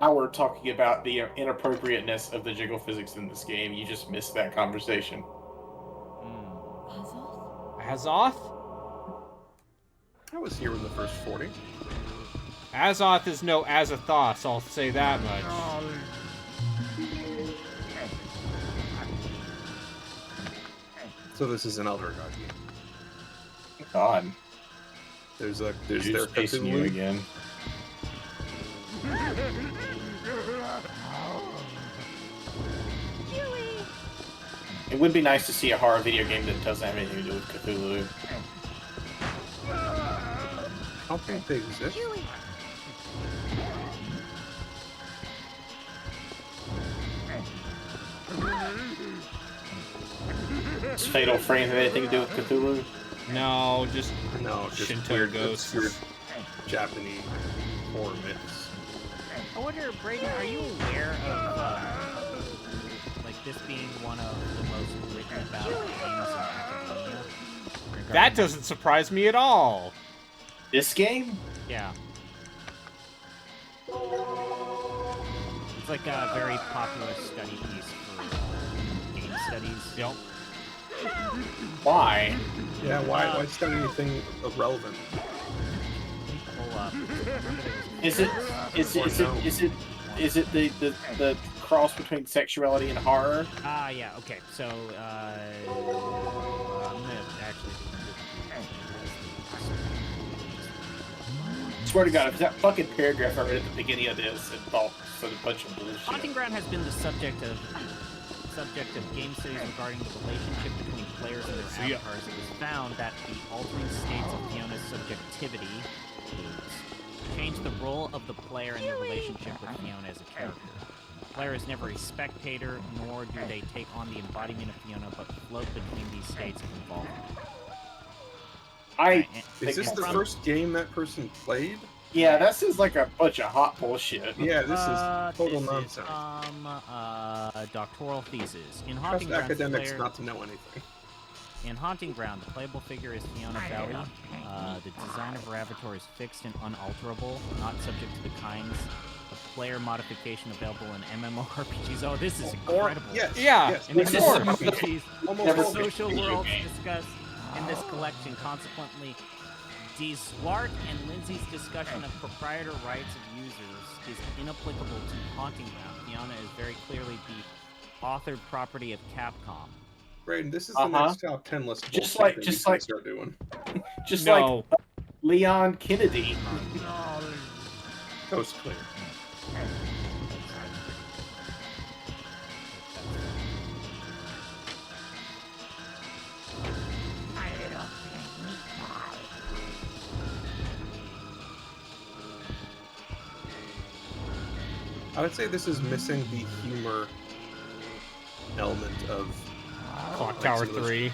Speaker 7: hour talking about the inappropriateness of the jiggle physics in this game. You just missed that conversation.
Speaker 2: Azoth?
Speaker 1: Azoth?
Speaker 6: I was here in the first 40.
Speaker 1: Azoth is no Azathoth, I'll say that much.
Speaker 6: So this is an Elder God game.
Speaker 7: God,
Speaker 6: There's their
Speaker 7: who's chasing you
Speaker 6: Cthulhu.
Speaker 7: again? It would be nice to see a horror video game that doesn't have anything to do with Cthulhu.
Speaker 6: I don't think they exist.
Speaker 7: Does Fatal Frame have anything to do with Cthulhu?
Speaker 1: No, just
Speaker 6: No, just
Speaker 1: Shinto
Speaker 6: weird,
Speaker 1: ghosts.
Speaker 6: obscure Japanese horror myths.
Speaker 9: I wonder, Brayden, are you aware of like this being one of the most written about games in academia?
Speaker 1: that doesn't surprise me at all.
Speaker 7: This game?
Speaker 9: Yeah. It's like a very popular study piece for game studies.
Speaker 1: Yep.
Speaker 7: Why?
Speaker 6: Yeah, why study anything of relevant?
Speaker 9: Pull up.
Speaker 7: Is it the cross between sexuality and horror?
Speaker 9: Ah, yeah. Okay. So, I'm gonna actually.
Speaker 7: Swear to God, if that fucking paragraph I read at the beginning of this and thought was a bunch of bullshit.
Speaker 9: Haunting Ground has been the subject of game studies regarding the relationship between players and their
Speaker 1: Yeah.
Speaker 9: avatars. It was found that the altering states of Fiona's subjectivity change the role of the player in their relationship with Fiona as a character. The player is never a spectator, nor do they take on the embodiment of Fiona, but float between these states of involvement.
Speaker 6: Is this the first game that person played?
Speaker 7: Yeah, that seems like a bunch of hot bullshit.
Speaker 6: Yeah, this is total
Speaker 9: This
Speaker 6: nonsense.
Speaker 9: Is, doctoral thesis. In
Speaker 6: Trust
Speaker 9: Haunting Ground,
Speaker 6: academics
Speaker 9: player...
Speaker 6: not to know anything.
Speaker 9: In Haunting Ground, the playable figure is Fiona Belly. The design of her avatar is fixed and unalterable, not subject to the kinds of player modification available in MMORPGs. Oh, this is incredible.
Speaker 6: Yes.
Speaker 1: Yeah.
Speaker 6: Yes.
Speaker 9: In
Speaker 7: This is
Speaker 9: MMORPGs,
Speaker 6: Almost
Speaker 7: Never
Speaker 9: the
Speaker 6: all of it.
Speaker 9: social
Speaker 7: video
Speaker 9: worlds
Speaker 7: game.
Speaker 9: discussed in this collection. Consequently, D. Swart and Lindsay's discussion of proprietor rights of users is inapplicable to Haunting Ground. Fiona is very clearly the authored property of Capcom.
Speaker 6: Braden, this is the next top 10 list.
Speaker 7: Just
Speaker 6: bullshit
Speaker 7: like-
Speaker 6: that
Speaker 7: just
Speaker 6: you can
Speaker 7: like-
Speaker 6: start doing.
Speaker 7: Just
Speaker 1: No.
Speaker 7: like Leon Kennedy.
Speaker 6: Coast clear. I would say this is missing the humor element of
Speaker 1: Clock
Speaker 6: like
Speaker 1: Tower
Speaker 6: some of those-
Speaker 1: 3.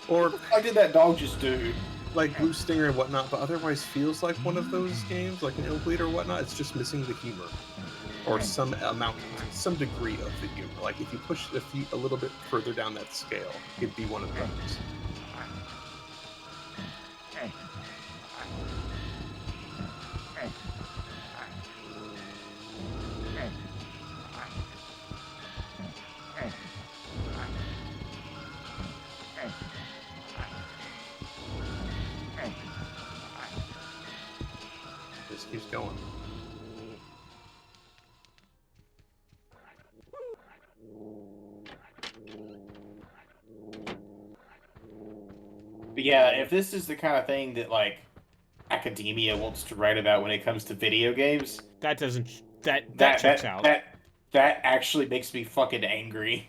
Speaker 6: or
Speaker 7: What did that dog just do?
Speaker 6: like Blue Stinger and whatnot, but otherwise feels like one of those games, like an Illbleed or whatnot. It's just missing the humor, or some amount, some degree of the humor. Like if you push a little bit further down that scale, it'd be one of those. Just keeps going.
Speaker 7: But yeah, if this is the kind of thing that like academia wants to write about when it comes to video games,
Speaker 1: That doesn't. That checks out.
Speaker 7: That actually makes me fucking angry.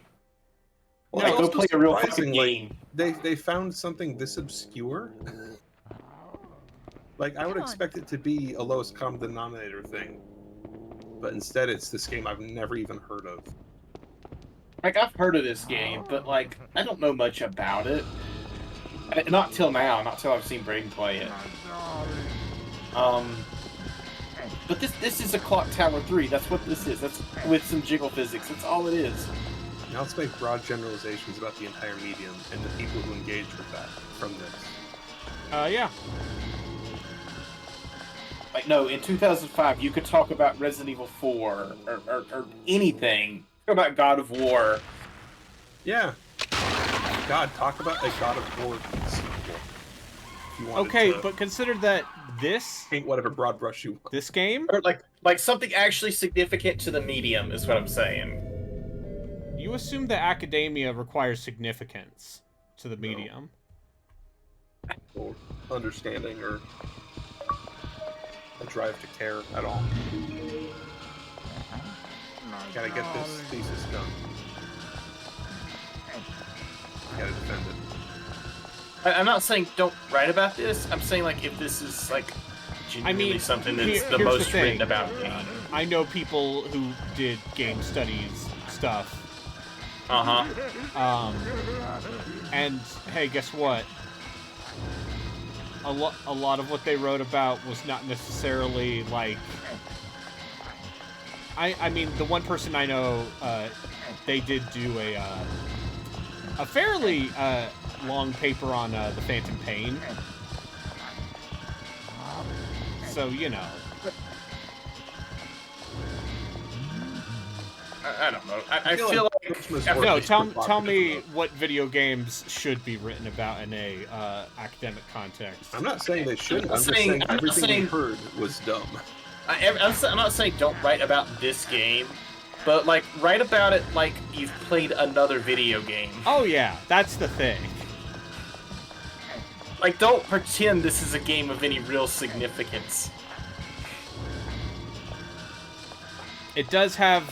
Speaker 6: Well,
Speaker 7: Like,
Speaker 6: it's
Speaker 7: go
Speaker 6: also
Speaker 7: play a real
Speaker 6: surprising,
Speaker 7: fucking game.
Speaker 6: They found something this obscure. Like I would expect it to be a lowest common denominator thing, but instead it's this game I've never even heard of.
Speaker 7: Like, I've heard of this game, but like I don't know much about it. Not till now. Not till I've seen Braden play it. But this is a Clock Tower 3. That's what this is. That's with some jiggle physics. That's all it is.
Speaker 6: Now let's make broad generalizations about the entire medium and the people who engage with that from this.
Speaker 1: Yeah.
Speaker 7: Like, no, in 2005, you could talk about Resident Evil 4 or anything. Talk about God of War.
Speaker 6: Yeah. God, talk about a God of War sequel. If you wanted
Speaker 1: Okay,
Speaker 6: to
Speaker 1: but consider that this
Speaker 6: paint whatever broad brush you want.
Speaker 1: this game,
Speaker 7: Or like something actually significant to the medium is what I'm saying.
Speaker 1: you assume that academia requires significance to the medium.
Speaker 6: Or understanding or a drive to care at all. Gotta get this thesis done. Gotta defend it.
Speaker 3: I'm not saying don't write about this. I'm saying like if this is like genuinely something that's the
Speaker 1: here's
Speaker 3: most
Speaker 1: thing.
Speaker 3: written about game.
Speaker 1: I know people who did game studies stuff. And hey, guess what? A lot of what they wrote about was not necessarily like. I mean, the one person I know, they did do a fairly long paper on the Phantom Pain. So you know.
Speaker 3: I don't know. I feel like
Speaker 1: No, tell me what video games should be written about in a academic context.
Speaker 6: I'm not saying they shouldn't. I'm just
Speaker 3: saying-
Speaker 6: saying
Speaker 3: I'm not
Speaker 6: everything
Speaker 3: saying-
Speaker 6: we heard was dumb.
Speaker 3: I'm not saying don't write about this game, but like write about it like you've played another video game.
Speaker 1: Oh yeah, that's the thing.
Speaker 3: Like don't pretend this is a game of any real significance.
Speaker 1: It does have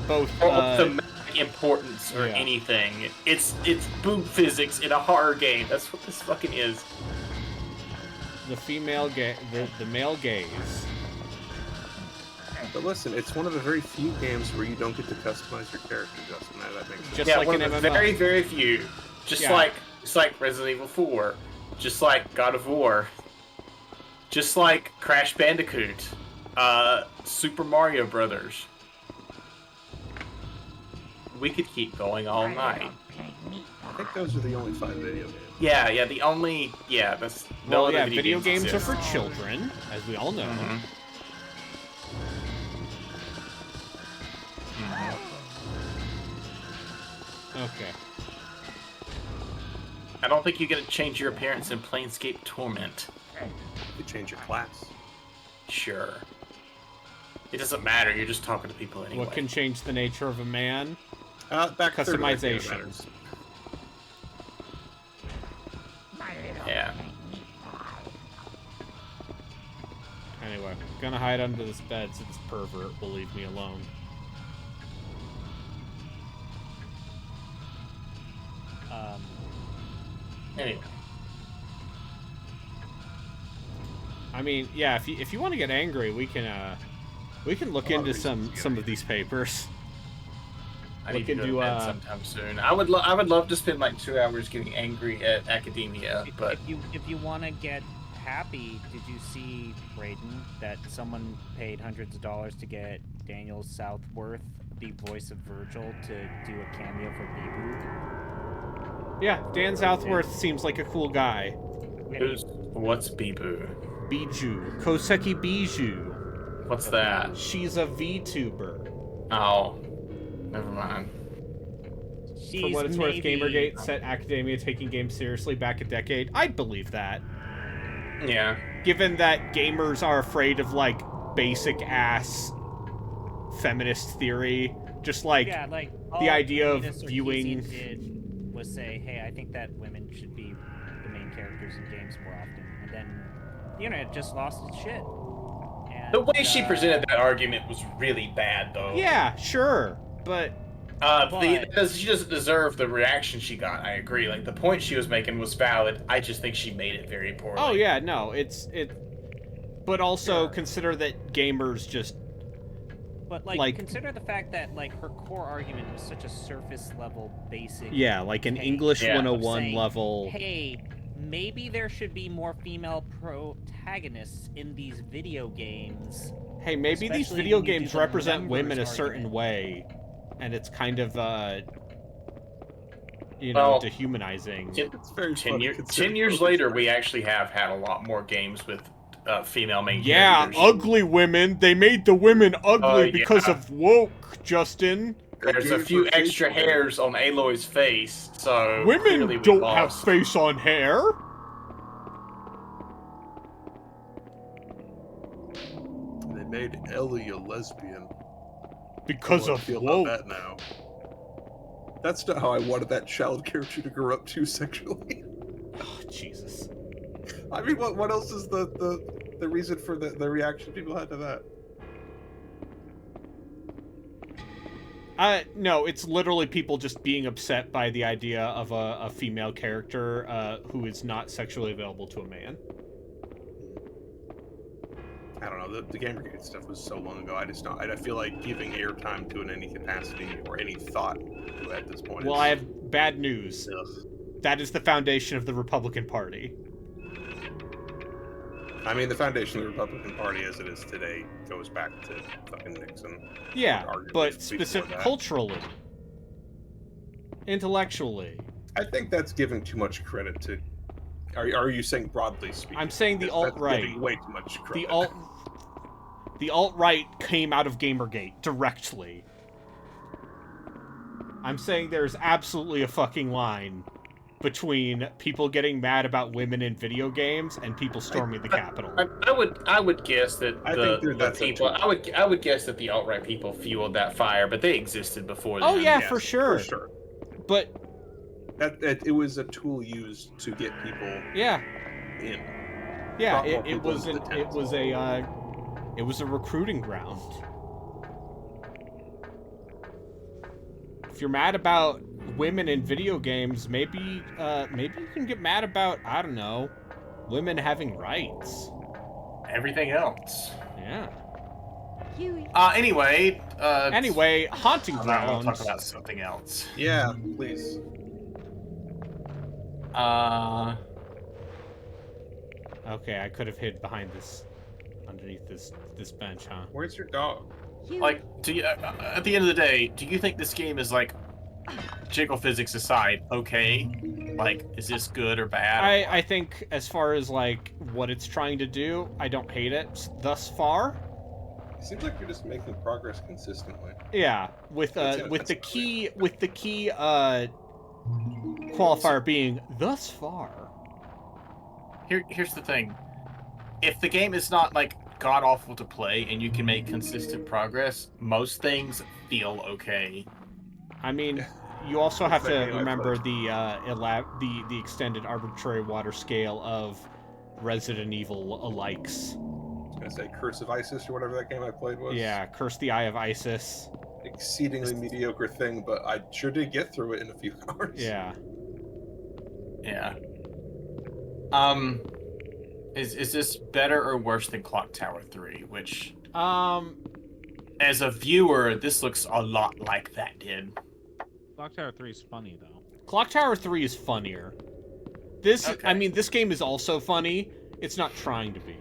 Speaker 1: both.
Speaker 3: Or of thematic importance or
Speaker 1: yeah.
Speaker 3: anything. It's boob physics in a horror game. That's what this fucking is.
Speaker 1: The male gaze.
Speaker 6: But listen, it's one of the very few games where you don't get to customize your character, Justin. That makes sense.
Speaker 1: Just
Speaker 3: yeah,
Speaker 1: like
Speaker 3: one
Speaker 1: an
Speaker 3: of the
Speaker 1: MMO.
Speaker 3: very, very few. Just
Speaker 1: Yeah.
Speaker 3: like Resident Evil 4. Just like God of War. Just like Crash Bandicoot. Super Mario Brothers. We could keep going all night.
Speaker 6: I think those are the only 5 video games.
Speaker 3: Yeah, that's no
Speaker 1: Well,
Speaker 3: other
Speaker 1: yeah,
Speaker 3: video games
Speaker 1: games are
Speaker 3: exist.
Speaker 1: for children, as we all know.
Speaker 3: Mhm.
Speaker 1: Okay.
Speaker 3: I don't think you get to change your appearance in Planescape Torment.
Speaker 6: You change your class.
Speaker 3: Sure. It doesn't matter, you're just talking to people anyway.
Speaker 1: What can change the nature of a man?
Speaker 6: Back to third, I think it
Speaker 1: Customization.
Speaker 6: matters.
Speaker 3: Yeah.
Speaker 1: Anyway, gonna hide under this bed so this pervert will leave me alone.
Speaker 3: Anyway.
Speaker 1: I mean, yeah, if you want to get angry, we can We can look
Speaker 6: A lot of
Speaker 1: into
Speaker 6: reasons to
Speaker 1: some
Speaker 6: get
Speaker 1: of these papers.
Speaker 3: I
Speaker 1: Look
Speaker 3: need to go
Speaker 1: into,
Speaker 3: to bed sometime soon. I would love to spend like 2 hours getting angry at academia, but
Speaker 9: If you want to get happy, did you see, Brayden, that someone paid hundreds of dollars to get Daniel Southworth, the voice of Virgil, to do a cameo for Bibu?
Speaker 1: Yeah, Dan Southworth seems like a cool guy.
Speaker 3: what's Bibu?
Speaker 1: Bijou. Koseki Bijou.
Speaker 3: What's that?
Speaker 1: She's a VTuber.
Speaker 3: Oh, never mind.
Speaker 1: For what it's worth, Gamergate set academia taking games seriously back a decade. I'd believe that.
Speaker 3: Yeah.
Speaker 1: Given that gamers are afraid of, like, basic-ass feminist theory. Just, like,
Speaker 9: yeah, like
Speaker 1: the
Speaker 9: all
Speaker 1: idea of
Speaker 9: Dubious or
Speaker 1: viewing...
Speaker 9: Keezy did was say, hey, I think that women should be the main characters in games more often. And then the internet just lost its shit. And,
Speaker 3: The way she presented that argument was really bad, though.
Speaker 1: Yeah, sure, but...
Speaker 3: She doesn't deserve the reaction she got. I agree. Like, the point she was making was valid. I just think she made it very poorly.
Speaker 1: Oh, yeah, no, But also consider that gamers just...
Speaker 9: But, like, consider the fact that, like, her core argument was such a surface-level, basic...
Speaker 1: Yeah, like an
Speaker 9: take
Speaker 1: English
Speaker 9: of
Speaker 1: 101
Speaker 9: saying,
Speaker 1: level...
Speaker 9: Hey, maybe there should be more female protagonists in these video games.
Speaker 1: Hey, maybe these
Speaker 9: Especially
Speaker 1: video
Speaker 9: when you do
Speaker 1: games
Speaker 9: the
Speaker 1: represent
Speaker 9: numbers
Speaker 1: women a
Speaker 9: argument.
Speaker 1: certain way. And it's kind of, you know,
Speaker 3: Well,
Speaker 1: dehumanizing.
Speaker 6: It's very
Speaker 3: 10
Speaker 6: funny
Speaker 3: years later, we actually have had a lot more games with female main
Speaker 1: Yeah,
Speaker 3: characters.
Speaker 1: ugly women. They made the women ugly
Speaker 3: yeah.
Speaker 1: because of woke, Justin.
Speaker 3: There's a few extra hairs on Aloy's face, so clearly
Speaker 1: Women
Speaker 3: we
Speaker 1: don't have
Speaker 3: lost.
Speaker 1: face on hair.
Speaker 6: They made Ellie a lesbian.
Speaker 1: Because
Speaker 6: I
Speaker 1: of
Speaker 6: feel
Speaker 1: woke.
Speaker 6: about that now. That's not how I wanted that child character to grow up to sexually.
Speaker 1: Oh, Jesus.
Speaker 6: I mean, what else is the reason for the reaction people had to that?
Speaker 1: No, it's literally people just being upset by the idea of a female character who is not sexually available to a man.
Speaker 6: I don't know. The Gamergate stuff was so long ago. I just don't. I feel like giving airtime to it in any capacity or any thought to it at this point.
Speaker 1: Well,
Speaker 6: is,
Speaker 1: I have bad news.
Speaker 6: Ugh.
Speaker 1: That is the foundation of the Republican Party.
Speaker 6: I mean, the foundation of the Republican Party as it is today goes back to fucking Nixon.
Speaker 1: Yeah,
Speaker 6: Arguably
Speaker 1: but
Speaker 6: before
Speaker 1: specific
Speaker 6: that.
Speaker 1: culturally, intellectually.
Speaker 6: I think that's giving too much credit to. Are you saying broadly speaking?
Speaker 1: I'm saying the
Speaker 6: That's
Speaker 1: alt-right.
Speaker 6: giving way too much credit.
Speaker 1: The alt-right came out of Gamergate directly. I'm saying there's absolutely a fucking line between people getting mad about women in video games and people storming the Capitol.
Speaker 3: I would guess that
Speaker 6: that's
Speaker 3: the people I would guess that the alt-right people fueled that fire, but they existed before.
Speaker 1: Oh
Speaker 3: then.
Speaker 1: yeah,
Speaker 6: Yes,
Speaker 1: for sure.
Speaker 6: For sure.
Speaker 1: But
Speaker 6: It was a tool used to get people
Speaker 1: yeah,
Speaker 6: in.
Speaker 1: yeah,
Speaker 6: Brought more
Speaker 1: it
Speaker 6: people
Speaker 1: was
Speaker 6: into the tent.
Speaker 1: it was a recruiting ground. If you're mad about women in video games, maybe you can get mad about, I don't know, women having rights.
Speaker 3: Everything else.
Speaker 1: Yeah.
Speaker 3: Anyway.
Speaker 1: Anyway, haunting
Speaker 3: I
Speaker 1: grounds.
Speaker 3: want to talk about something else.
Speaker 6: Yeah, please.
Speaker 1: Okay, I could have hid behind this, underneath this bench, huh?
Speaker 6: Where's your dog?
Speaker 3: Like, at the end of the day, do you think this game is like, jiggle physics aside, okay? Like, is this good or bad?
Speaker 1: I think as far as like what it's trying to do, I don't hate it thus far.
Speaker 6: It seems like you're just making progress consistently.
Speaker 1: Yeah, with the key qualifier being thus far.
Speaker 3: Here's the thing. If the game is not like god awful to play and you can make consistent progress, most things feel okay.
Speaker 1: I mean, you also have to
Speaker 6: Maybe I
Speaker 1: remember
Speaker 6: played.
Speaker 1: the extended arbitrary water scale of Resident Evil alikes.
Speaker 6: I was gonna say Curse of Isis or whatever that game I played was.
Speaker 1: Yeah, Curse the Eye of Isis.
Speaker 6: Exceedingly mediocre thing, but I sure did get through it in a few hours.
Speaker 1: Yeah.
Speaker 3: Yeah. Is this better or worse than Clock Tower 3? Which
Speaker 7: as a viewer, this looks a lot like that did.
Speaker 9: Clock Tower 3 is funny though.
Speaker 1: Clock Tower 3 is funnier. This,
Speaker 7: Okay.
Speaker 1: I mean, this game is also funny. It's not trying to be.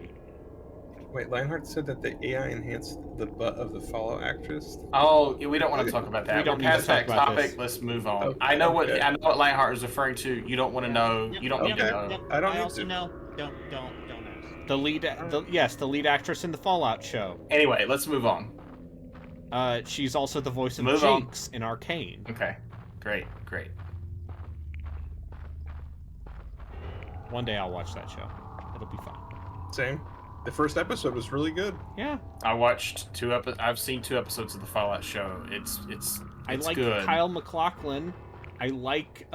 Speaker 6: Wait, Lionheart said that the AI enhanced the butt of the Follow actress.
Speaker 7: Oh, we don't want to talk about that.
Speaker 1: We don't
Speaker 7: We're
Speaker 1: need to
Speaker 7: past
Speaker 1: talk
Speaker 7: that
Speaker 1: about
Speaker 7: topic.
Speaker 1: this.
Speaker 7: Let's move on.
Speaker 6: Okay,
Speaker 7: I know
Speaker 6: okay.
Speaker 7: what Lionheart is referring to. You don't want to know. You don't need to know.
Speaker 9: Yep,
Speaker 6: I don't
Speaker 9: I
Speaker 6: need
Speaker 9: also
Speaker 6: to.
Speaker 9: know. Don't ask.
Speaker 1: The lead actress in the Fallout show.
Speaker 7: Anyway, let's move on.
Speaker 1: She's also the voice of
Speaker 7: Move on.
Speaker 1: Jinx in Arcane.
Speaker 7: Okay, great.
Speaker 1: One day I'll watch that show. It'll be fun.
Speaker 6: Same. The first episode was really good.
Speaker 1: Yeah.
Speaker 7: I watched I've seen 2 episodes of the Fallout show. It's
Speaker 1: I like
Speaker 7: good.
Speaker 1: Kyle MacLachlan. I like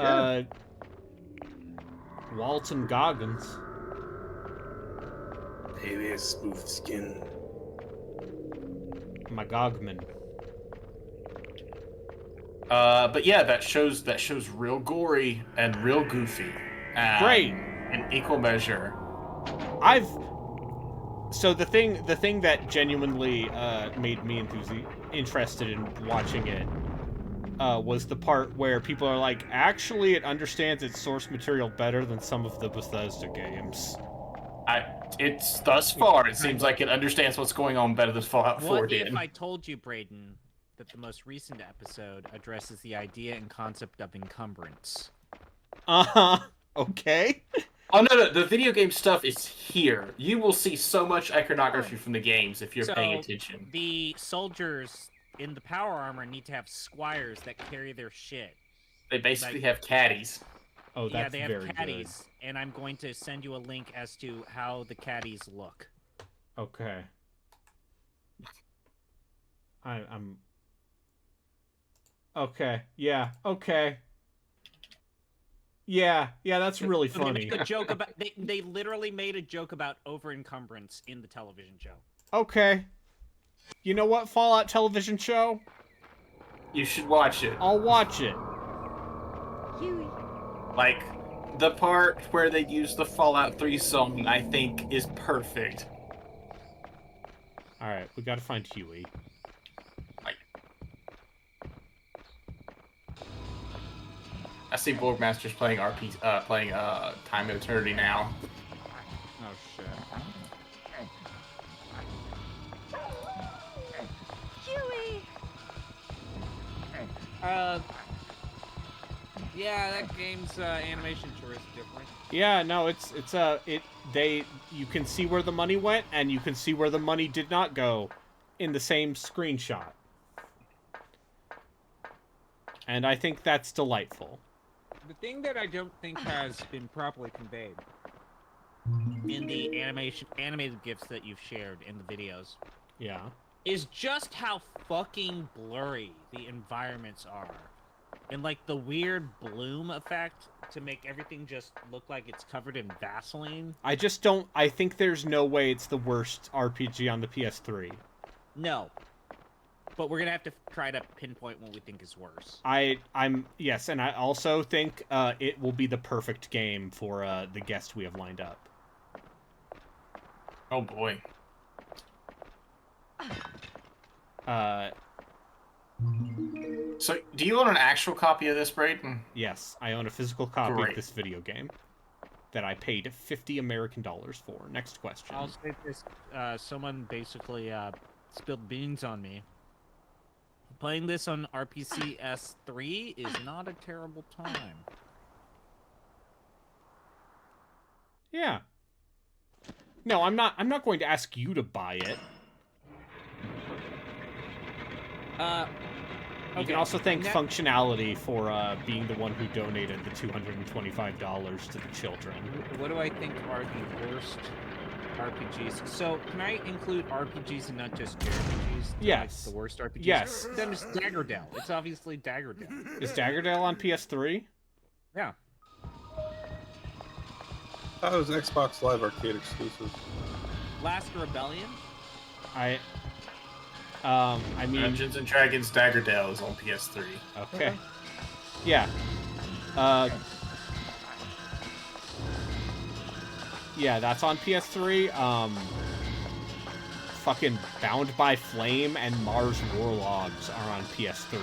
Speaker 1: Walton Goggins.
Speaker 6: Baby has smooth skin.
Speaker 1: Magogman.
Speaker 7: But yeah, that show's real gory and real goofy.
Speaker 1: Great.
Speaker 7: In equal measure.
Speaker 1: So the thing that genuinely made me interested in watching it was the part where people are like, actually, it understands its source material better than some of the Bethesda games.
Speaker 7: It's thus far, it seems like it understands what's going on better than Fallout 4
Speaker 9: What
Speaker 7: did.
Speaker 9: if I told you, Braden, that the most recent episode addresses the idea and concept of encumbrance?
Speaker 1: Okay.
Speaker 7: Oh no, the video game stuff is here. You will see so much iconography from the games if you're paying attention.
Speaker 9: The soldiers in the power armor need to have squires that carry their shit.
Speaker 7: They basically have caddies.
Speaker 1: Oh,
Speaker 9: Yeah,
Speaker 1: that's
Speaker 9: they have
Speaker 1: very
Speaker 9: caddies, and I'm going to send you a link as to how the caddies look.
Speaker 1: good. Okay. I'm. Okay. Yeah. Okay. Yeah. That's really
Speaker 9: So
Speaker 1: funny.
Speaker 9: They make a joke about. They literally made a joke about over encumbrance in the television show.
Speaker 1: Okay. You know what, Fallout television show?
Speaker 7: You should watch it.
Speaker 1: I'll watch it.
Speaker 2: Huey.
Speaker 7: Like, the part where they use the Fallout 3 song, I think, is perfect.
Speaker 1: Alright, we gotta find Huey.
Speaker 7: I see Borgmaster's playing Time and Eternity now.
Speaker 9: Oh shit.
Speaker 2: Huey.
Speaker 9: Yeah, that game's animation sure is different.
Speaker 1: Yeah, no, you can see where the money went, and you can see where the money did not go in the same screenshot. And I think that's delightful.
Speaker 9: The thing that I don't think has been properly conveyed in the animated GIFs that you've shared in the videos
Speaker 1: Yeah.
Speaker 9: is just how fucking blurry the environments are. And like the weird bloom effect to make everything just look like it's covered in Vaseline.
Speaker 1: I think there's no way it's the worst RPG on the PS3.
Speaker 9: No. But we're gonna have to try to pinpoint what we think is worse.
Speaker 1: Yes, and I also think it will be the perfect game for the guest we have lined up.
Speaker 7: Oh boy. So, do you own an actual copy of this, Braden?
Speaker 1: Yes, I own a physical copy
Speaker 7: Great.
Speaker 1: of this video game that I paid $50 American for. Next question.
Speaker 9: I'll say this: someone basically spilled beans on me. Playing this on RPC S3 is not a terrible time.
Speaker 1: Yeah. No, I'm not going to ask you to buy it. You can also thank Functionality for being the one who donated the $225 to the children.
Speaker 9: What do I think are the worst RPGs? So, can I include RPGs and not just JRPGs?
Speaker 1: Yes.
Speaker 9: Like the worst RPGs?
Speaker 1: Yes.
Speaker 9: Then it's Daggerdale. It's obviously Daggerdale.
Speaker 1: Is Daggerdale on PS3?
Speaker 9: Yeah.
Speaker 6: That was Xbox Live Arcade exclusive.
Speaker 9: Last Rebellion?
Speaker 1: I mean...
Speaker 7: Dungeons and Dragons Daggerdale is on PS3.
Speaker 1: Okay. Yeah. Yeah, that's on PS3. fucking Bound by Flame and Mars Warlogs are on PS3.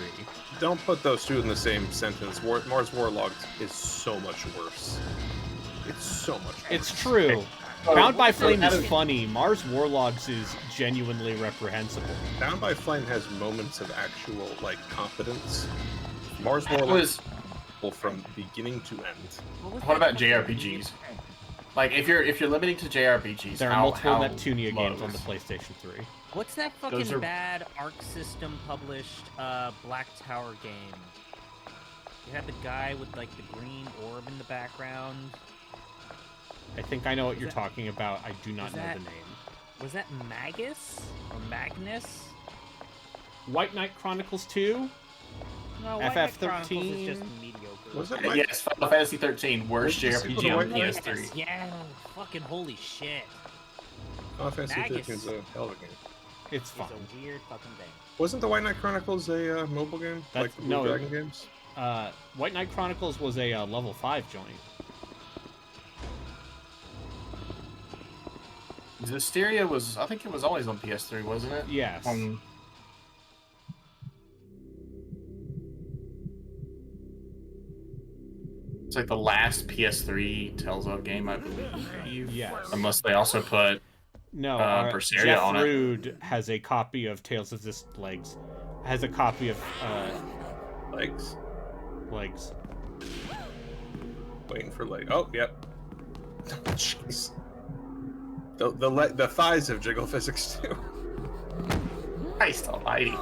Speaker 6: Don't put those two in the same sentence. Mars Warlogs is so much worse. It's so much worse.
Speaker 1: It's true. Bound by Flame is funny. Mars Warlogs is genuinely reprehensible.
Speaker 6: Bound by Flame has moments of actual, like, competence. Mars
Speaker 7: What
Speaker 6: Warlogs from beginning to end.
Speaker 7: What about JRPGs? Like, if you're limiting to JRPGs,
Speaker 1: There are multiple Neptunia games on the
Speaker 7: lows?
Speaker 1: PlayStation 3.
Speaker 9: What's that
Speaker 7: Those
Speaker 9: fucking
Speaker 7: are-
Speaker 9: bad Arc System published Black Tower game? You had the guy with like the green orb in the background.
Speaker 1: I think I know what
Speaker 9: Is
Speaker 1: you're
Speaker 9: that-
Speaker 1: talking about. I do not
Speaker 9: is
Speaker 1: know
Speaker 9: that-
Speaker 1: the name.
Speaker 9: Was that Magus or Magnus?
Speaker 1: White Knight Chronicles 2?
Speaker 9: No, White Knight Chronicles
Speaker 1: FF13?
Speaker 9: is just mediocre.
Speaker 6: Was it
Speaker 7: Yes, Final Fantasy 13, worst
Speaker 6: Was it the sequel to
Speaker 7: JRPG on
Speaker 6: White Knight?
Speaker 7: PS3.
Speaker 9: Yeah, fucking holy shit.
Speaker 6: Final Fantasy
Speaker 9: Magus.
Speaker 6: 13 is a hell of a game.
Speaker 1: It's
Speaker 9: It's
Speaker 1: fun.
Speaker 9: a weird fucking thing.
Speaker 6: Wasn't the White Knight Chronicles a mobile game?
Speaker 1: That's-
Speaker 6: Like the
Speaker 1: no,
Speaker 6: Blue Dragon games?
Speaker 1: White Knight Chronicles was a level 5 joint.
Speaker 7: Zestiria was, I think it was always on PS3, wasn't it?
Speaker 1: Yes.
Speaker 7: It's like the last PS3 Tales of game, I believe.
Speaker 1: Yes.
Speaker 7: Unless they also put
Speaker 1: No,
Speaker 7: Berseria
Speaker 1: Jeff
Speaker 7: on it.
Speaker 1: Rude has a copy of Tales of this Legs. Has a copy of
Speaker 6: Legs?
Speaker 1: Legs.
Speaker 6: Waiting for leg. Oh, yep. Jeez. The thighs of Jiggle Physics too.
Speaker 7: Christ almighty.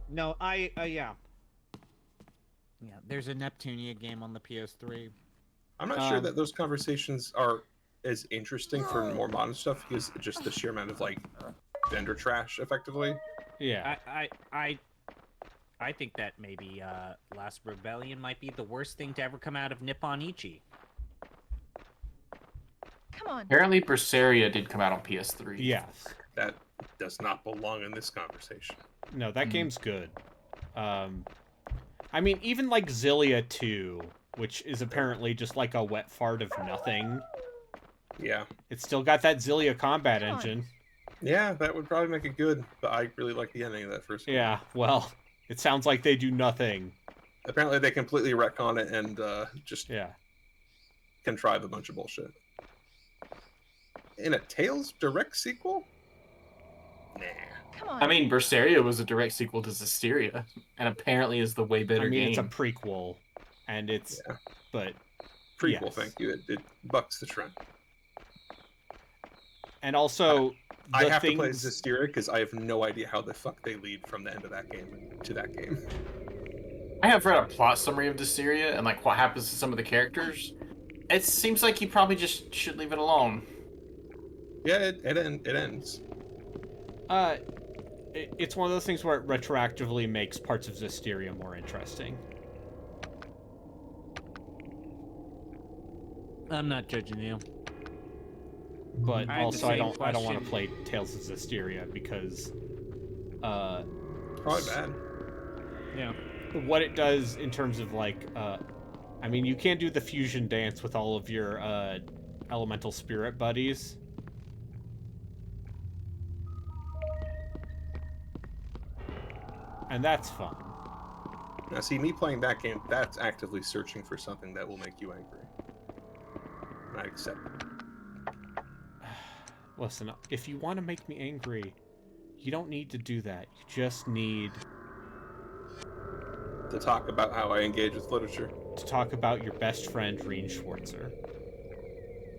Speaker 8: No, yeah.
Speaker 9: Yeah, there's a Neptunia game on the PS3.
Speaker 6: I'm not sure that those conversations are as interesting for more modern stuff because just the sheer amount of like vendor trash, effectively.
Speaker 1: Yeah.
Speaker 9: I think that maybe Last Rebellion might be the worst thing to ever come out of Nippon Ichi.
Speaker 2: Come on.
Speaker 7: Apparently Berseria did come out on PS3.
Speaker 1: Yes.
Speaker 6: That does not belong in this conversation.
Speaker 1: No, that game's good. I mean, even like Zillia 2, which is apparently just like a wet fart of nothing.
Speaker 6: Yeah.
Speaker 1: It's still got that Zillia combat
Speaker 2: Come on.
Speaker 1: engine.
Speaker 6: Yeah, that would probably make it good, but I really like the ending of that first game.
Speaker 1: Yeah, well, it sounds like they do nothing.
Speaker 6: Apparently they completely retcon it and just
Speaker 1: Yeah.
Speaker 6: contrive a bunch of bullshit. In a Tales direct sequel? Nah.
Speaker 2: Come on.
Speaker 7: I mean, Berseria was a direct sequel to Zestiria, and apparently is the way better
Speaker 1: I mean,
Speaker 7: game.
Speaker 1: it's a prequel, and it's...
Speaker 6: Yeah.
Speaker 1: But...
Speaker 6: Prequel,
Speaker 1: yes.
Speaker 6: thank you. It bucks the trend.
Speaker 1: And also,
Speaker 6: I
Speaker 1: the
Speaker 6: have to play
Speaker 1: things...
Speaker 6: Zestiria because I have no idea how the fuck they lead from the end of that game to that game.
Speaker 7: I have read a plot summary of Zestiria and like what happens to some of the characters. It seems like you probably just should leave it alone.
Speaker 6: Yeah, it ends.
Speaker 1: It's one of those things where it retroactively makes parts of Zestiria more interesting.
Speaker 9: I'm not judging you.
Speaker 1: But
Speaker 9: I had the
Speaker 1: also, I
Speaker 9: same
Speaker 1: don't want to
Speaker 9: question.
Speaker 1: play Tales of Zestiria because...
Speaker 6: Probably bad.
Speaker 9: Yeah.
Speaker 1: what it does in terms of like I mean, you can't do the fusion dance with all of your elemental spirit buddies. And that's fun.
Speaker 6: Now, see, me playing that game, that's actively searching for something that will make you angry. And I accept it.
Speaker 1: Listen, if you want to make me angry, you don't need to do that. You just need
Speaker 6: To talk about how I engage with literature.
Speaker 1: to talk about your best friend, Reen Schwartzer.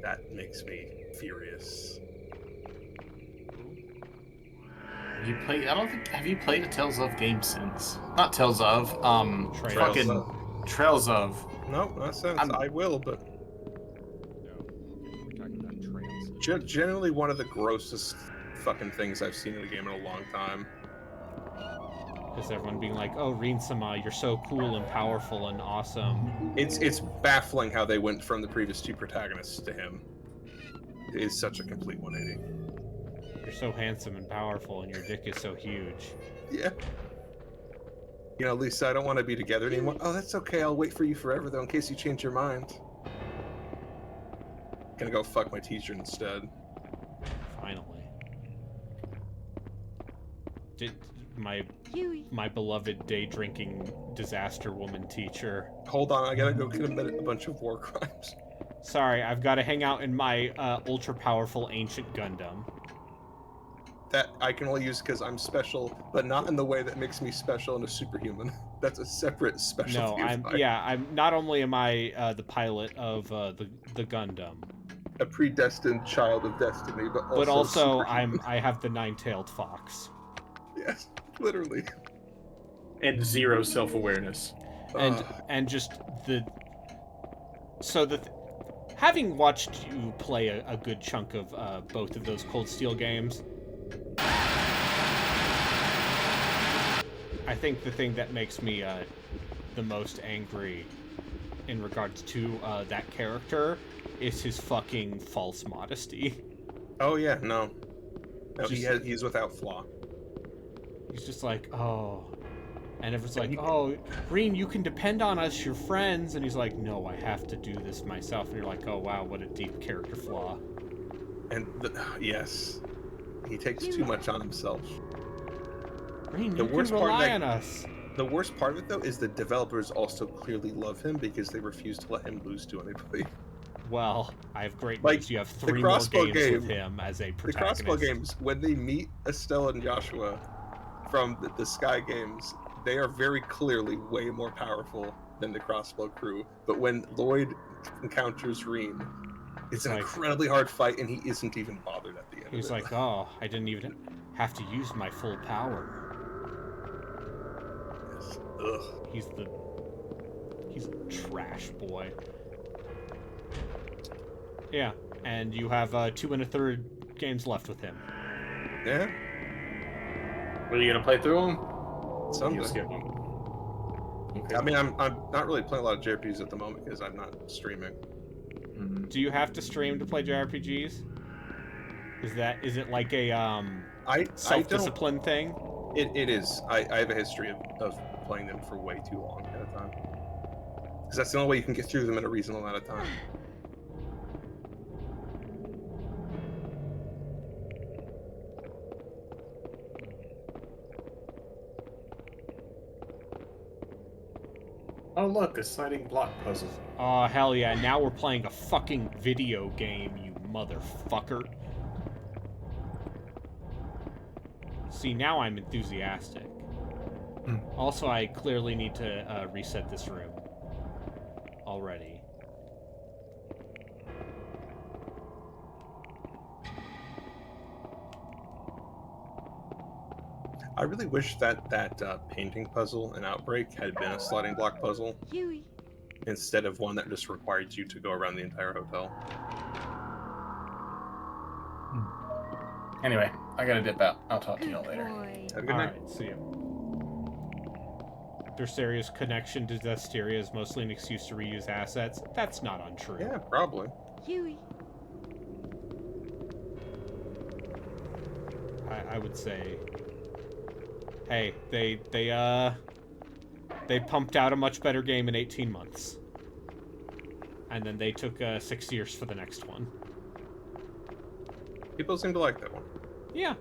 Speaker 6: That makes me furious.
Speaker 7: You play? I don't think. Have you played a Tales of game since? Not Tales of.
Speaker 1: Trails
Speaker 7: Fucking
Speaker 6: of.
Speaker 7: Trails of.
Speaker 6: No, not sense.
Speaker 7: I'm-
Speaker 6: I will, but
Speaker 9: We're talking about trails.
Speaker 6: generally one of the grossest fucking things I've seen in a game in a long time.
Speaker 1: Is everyone being like, "Oh, Reen-sama, you're so cool and powerful and awesome."
Speaker 6: It's baffling how they went from the previous two protagonists to him. It is such a complete 180.
Speaker 1: You're so handsome and powerful, and your dick is so huge.
Speaker 6: Yeah. You know, Lisa, I don't want to be together anymore. Oh, that's okay. I'll wait for you forever, though, in case you change your mind. Gonna go fuck my teacher instead.
Speaker 1: my
Speaker 2: Huey.
Speaker 1: my beloved day drinking disaster woman teacher.
Speaker 6: Hold on, I gotta go commit a bunch of war crimes.
Speaker 1: Sorry, I've got to hang out in my ultra powerful ancient Gundam.
Speaker 6: That I can only use because I'm special, but not in the way that makes me special and a superhuman. That's a separate specialty.
Speaker 1: No,
Speaker 6: of mine.
Speaker 1: I'm not only am I the pilot of the Gundam,
Speaker 6: A predestined child of destiny, but
Speaker 1: also
Speaker 6: superhuman.
Speaker 1: I have the nine-tailed fox.
Speaker 6: Yes, literally.
Speaker 3: And zero self-awareness.
Speaker 1: And just having watched you play a good chunk of both of those Cold Steel games, I think the thing that makes me the most angry in regards to that character is his fucking false modesty.
Speaker 6: Oh yeah, no. No,
Speaker 1: Just-
Speaker 6: he's without flaw.
Speaker 1: He's just like, oh. And everyone's like, oh, Green, you can depend on us, you're friends. And he's like, no, I have to do this myself. And you're like, oh, wow, what a deep character flaw.
Speaker 6: And yes, he takes too much on himself.
Speaker 1: Green,
Speaker 6: The
Speaker 1: you can
Speaker 6: worst part of
Speaker 1: rely
Speaker 6: that-
Speaker 1: on us.
Speaker 6: The worst part of it, though, is the developers also clearly love him because they refuse to let him lose to anybody.
Speaker 1: Well, I have great
Speaker 6: Like,
Speaker 1: news. You have
Speaker 6: the
Speaker 1: 3 more
Speaker 6: crossbow
Speaker 1: games
Speaker 6: game-
Speaker 1: with him as a
Speaker 6: The
Speaker 1: protagonist.
Speaker 6: crossbow games, when they meet Estelle and Joshua from the Sky games, they are very clearly way more powerful than the crossbow crew. But when Lloyd encounters Reen, it's an
Speaker 1: Like-
Speaker 6: incredibly hard fight, and he isn't even bothered at the end
Speaker 1: He's
Speaker 6: of it.
Speaker 1: like, oh, I didn't even have to use my full power.
Speaker 6: Yes. Ugh.
Speaker 1: He's a trash boy. Yeah, and you have 2 1/3 games left with him.
Speaker 6: Yeah,
Speaker 3: Are you gonna play through them?
Speaker 6: some.
Speaker 3: You'll skip them. Okay.
Speaker 6: I mean, I'm not really playing a lot of JRPGs at the moment because I'm not streaming.
Speaker 3: Mhm.
Speaker 1: Do you have to stream to play JRPGs? Is it like a
Speaker 6: I don't.
Speaker 1: self-discipline thing?
Speaker 6: It is. I have a history of playing them for way too long at a time. Because that's the only way you can get through them in a reasonable amount of time.
Speaker 3: Oh look, a sliding block puzzle.
Speaker 1: Oh, hell yeah, now we're playing a fucking video game, you motherfucker. See, now I'm enthusiastic. Also, I clearly need to reset this room. Already.
Speaker 6: I really wish that painting puzzle in Outbreak had been a sliding block puzzle
Speaker 2: Huey.
Speaker 6: instead of one that just required you to go around the entire hotel.
Speaker 3: Anyway, I gotta dip out. I'll talk to
Speaker 2: Good
Speaker 3: y'all later.
Speaker 2: boy.
Speaker 6: Have a good night.
Speaker 1: Alright, see ya. Dersteria's connection to Zestiria is mostly an excuse to reuse assets. That's not untrue.
Speaker 6: Yeah, probably.
Speaker 2: Huey.
Speaker 1: I would say, hey, they pumped out a much better game in 18 months. And then they took 6 years for the next one.
Speaker 6: People seem to like that one.
Speaker 1: Yeah.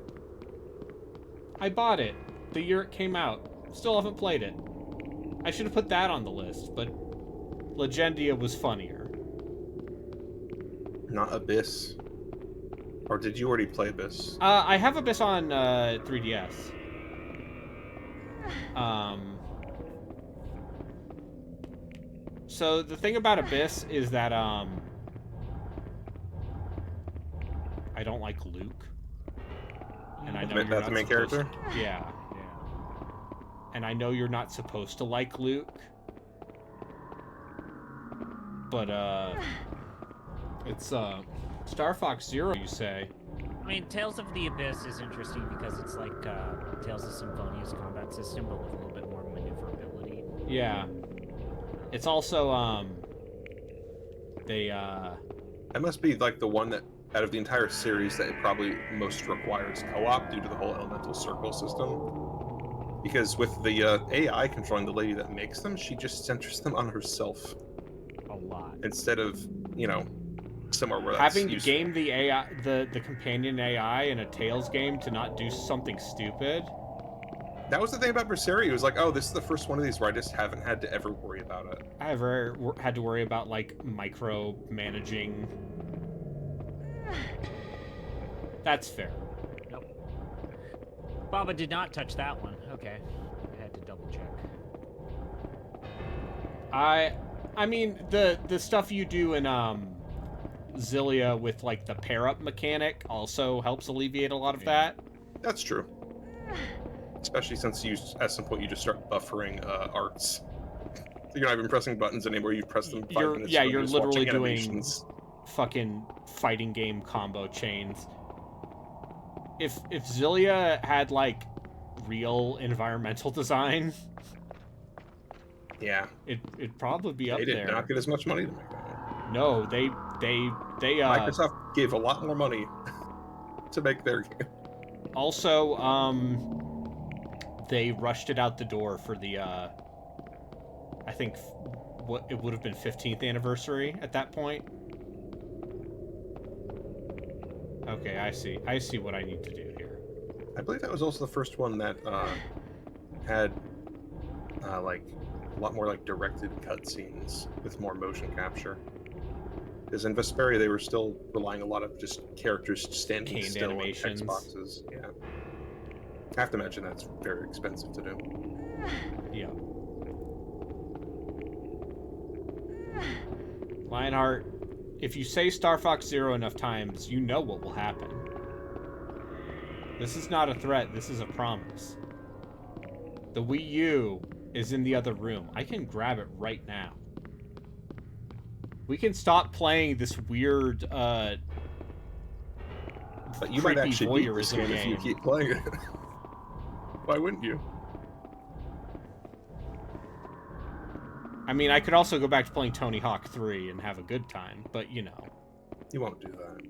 Speaker 1: I bought it the year it came out. Still haven't played it. I should have put that on the list, but Legendia was funnier.
Speaker 6: Not Abyss. Or did you already play Abyss?
Speaker 1: I have Abyss on 3DS. So the thing about Abyss is that I don't like Luke, and I know you're
Speaker 6: That's
Speaker 1: not
Speaker 6: the main
Speaker 1: supposed
Speaker 6: character?
Speaker 1: to- yeah, and I know you're not supposed to like Luke, but it's Star Fox Zero, you say?
Speaker 9: I mean, Tales of the Abyss is interesting because it's like Tales of Symphonia's combat system, but with a little bit more maneuverability.
Speaker 1: Yeah. It's also they
Speaker 6: That must be like the one that, out of the entire series, that it probably most requires co-op due to the whole elemental circle system. Because with the AI controlling the lady that makes them, she just centers them on herself
Speaker 9: A lot.
Speaker 6: instead of, somewhere where that's
Speaker 1: having to
Speaker 6: useful.
Speaker 1: game the AI, the companion AI in a Tales game to not do something stupid
Speaker 6: That was the thing about Berseria. It was like, oh, this is the first one of these where I just haven't had to ever worry about it.
Speaker 1: I ever had to worry about, like, micro-managing. That's fair.
Speaker 9: Nope. Baba did not touch that one. Okay. I had to double check.
Speaker 1: I mean, the stuff you do in, Zillia with, like, the pair-up mechanic also helps alleviate a lot of that.
Speaker 6: That's true. Especially since at some point you just start buffering arts. So you're not even pressing buttons anymore. You press them 5 minutes.
Speaker 1: Yeah,
Speaker 6: ago,
Speaker 1: you're
Speaker 6: just
Speaker 1: literally
Speaker 6: watching
Speaker 1: doing
Speaker 6: animations.
Speaker 1: fucking fighting game combo chains. If Zillia had, like, real environmental design,
Speaker 6: Yeah,
Speaker 1: it'd probably be up
Speaker 6: they did
Speaker 1: there.
Speaker 6: not get as much money to make that one.
Speaker 1: No, they
Speaker 6: Microsoft gave a lot more money to make their game.
Speaker 1: also they rushed it out the door for the I think what it would have been 15th anniversary at that point. Okay, I see what I need to do here.
Speaker 6: I believe that was also the first one that had like a lot more like directed cutscenes with more motion capture. Because in Vesperia they were still relying a lot of just characters standing
Speaker 1: Canned
Speaker 6: still
Speaker 1: animations.
Speaker 6: in Xboxes. Yeah, I have to imagine that's very expensive to do.
Speaker 1: Yeah. Lionheart, if you say Star Fox Zero enough times, you know what will happen. This is not a threat, this is a promise. The Wii U is in the other room. I can grab it right now. We can stop playing this weird,
Speaker 6: But you might
Speaker 1: creepy
Speaker 6: actually beat this
Speaker 1: voyeurism
Speaker 6: game if you keep playing it. Why wouldn't you?
Speaker 1: I mean, I could also go back to playing Tony Hawk 3 and have a good time, but you know.
Speaker 6: You won't do that.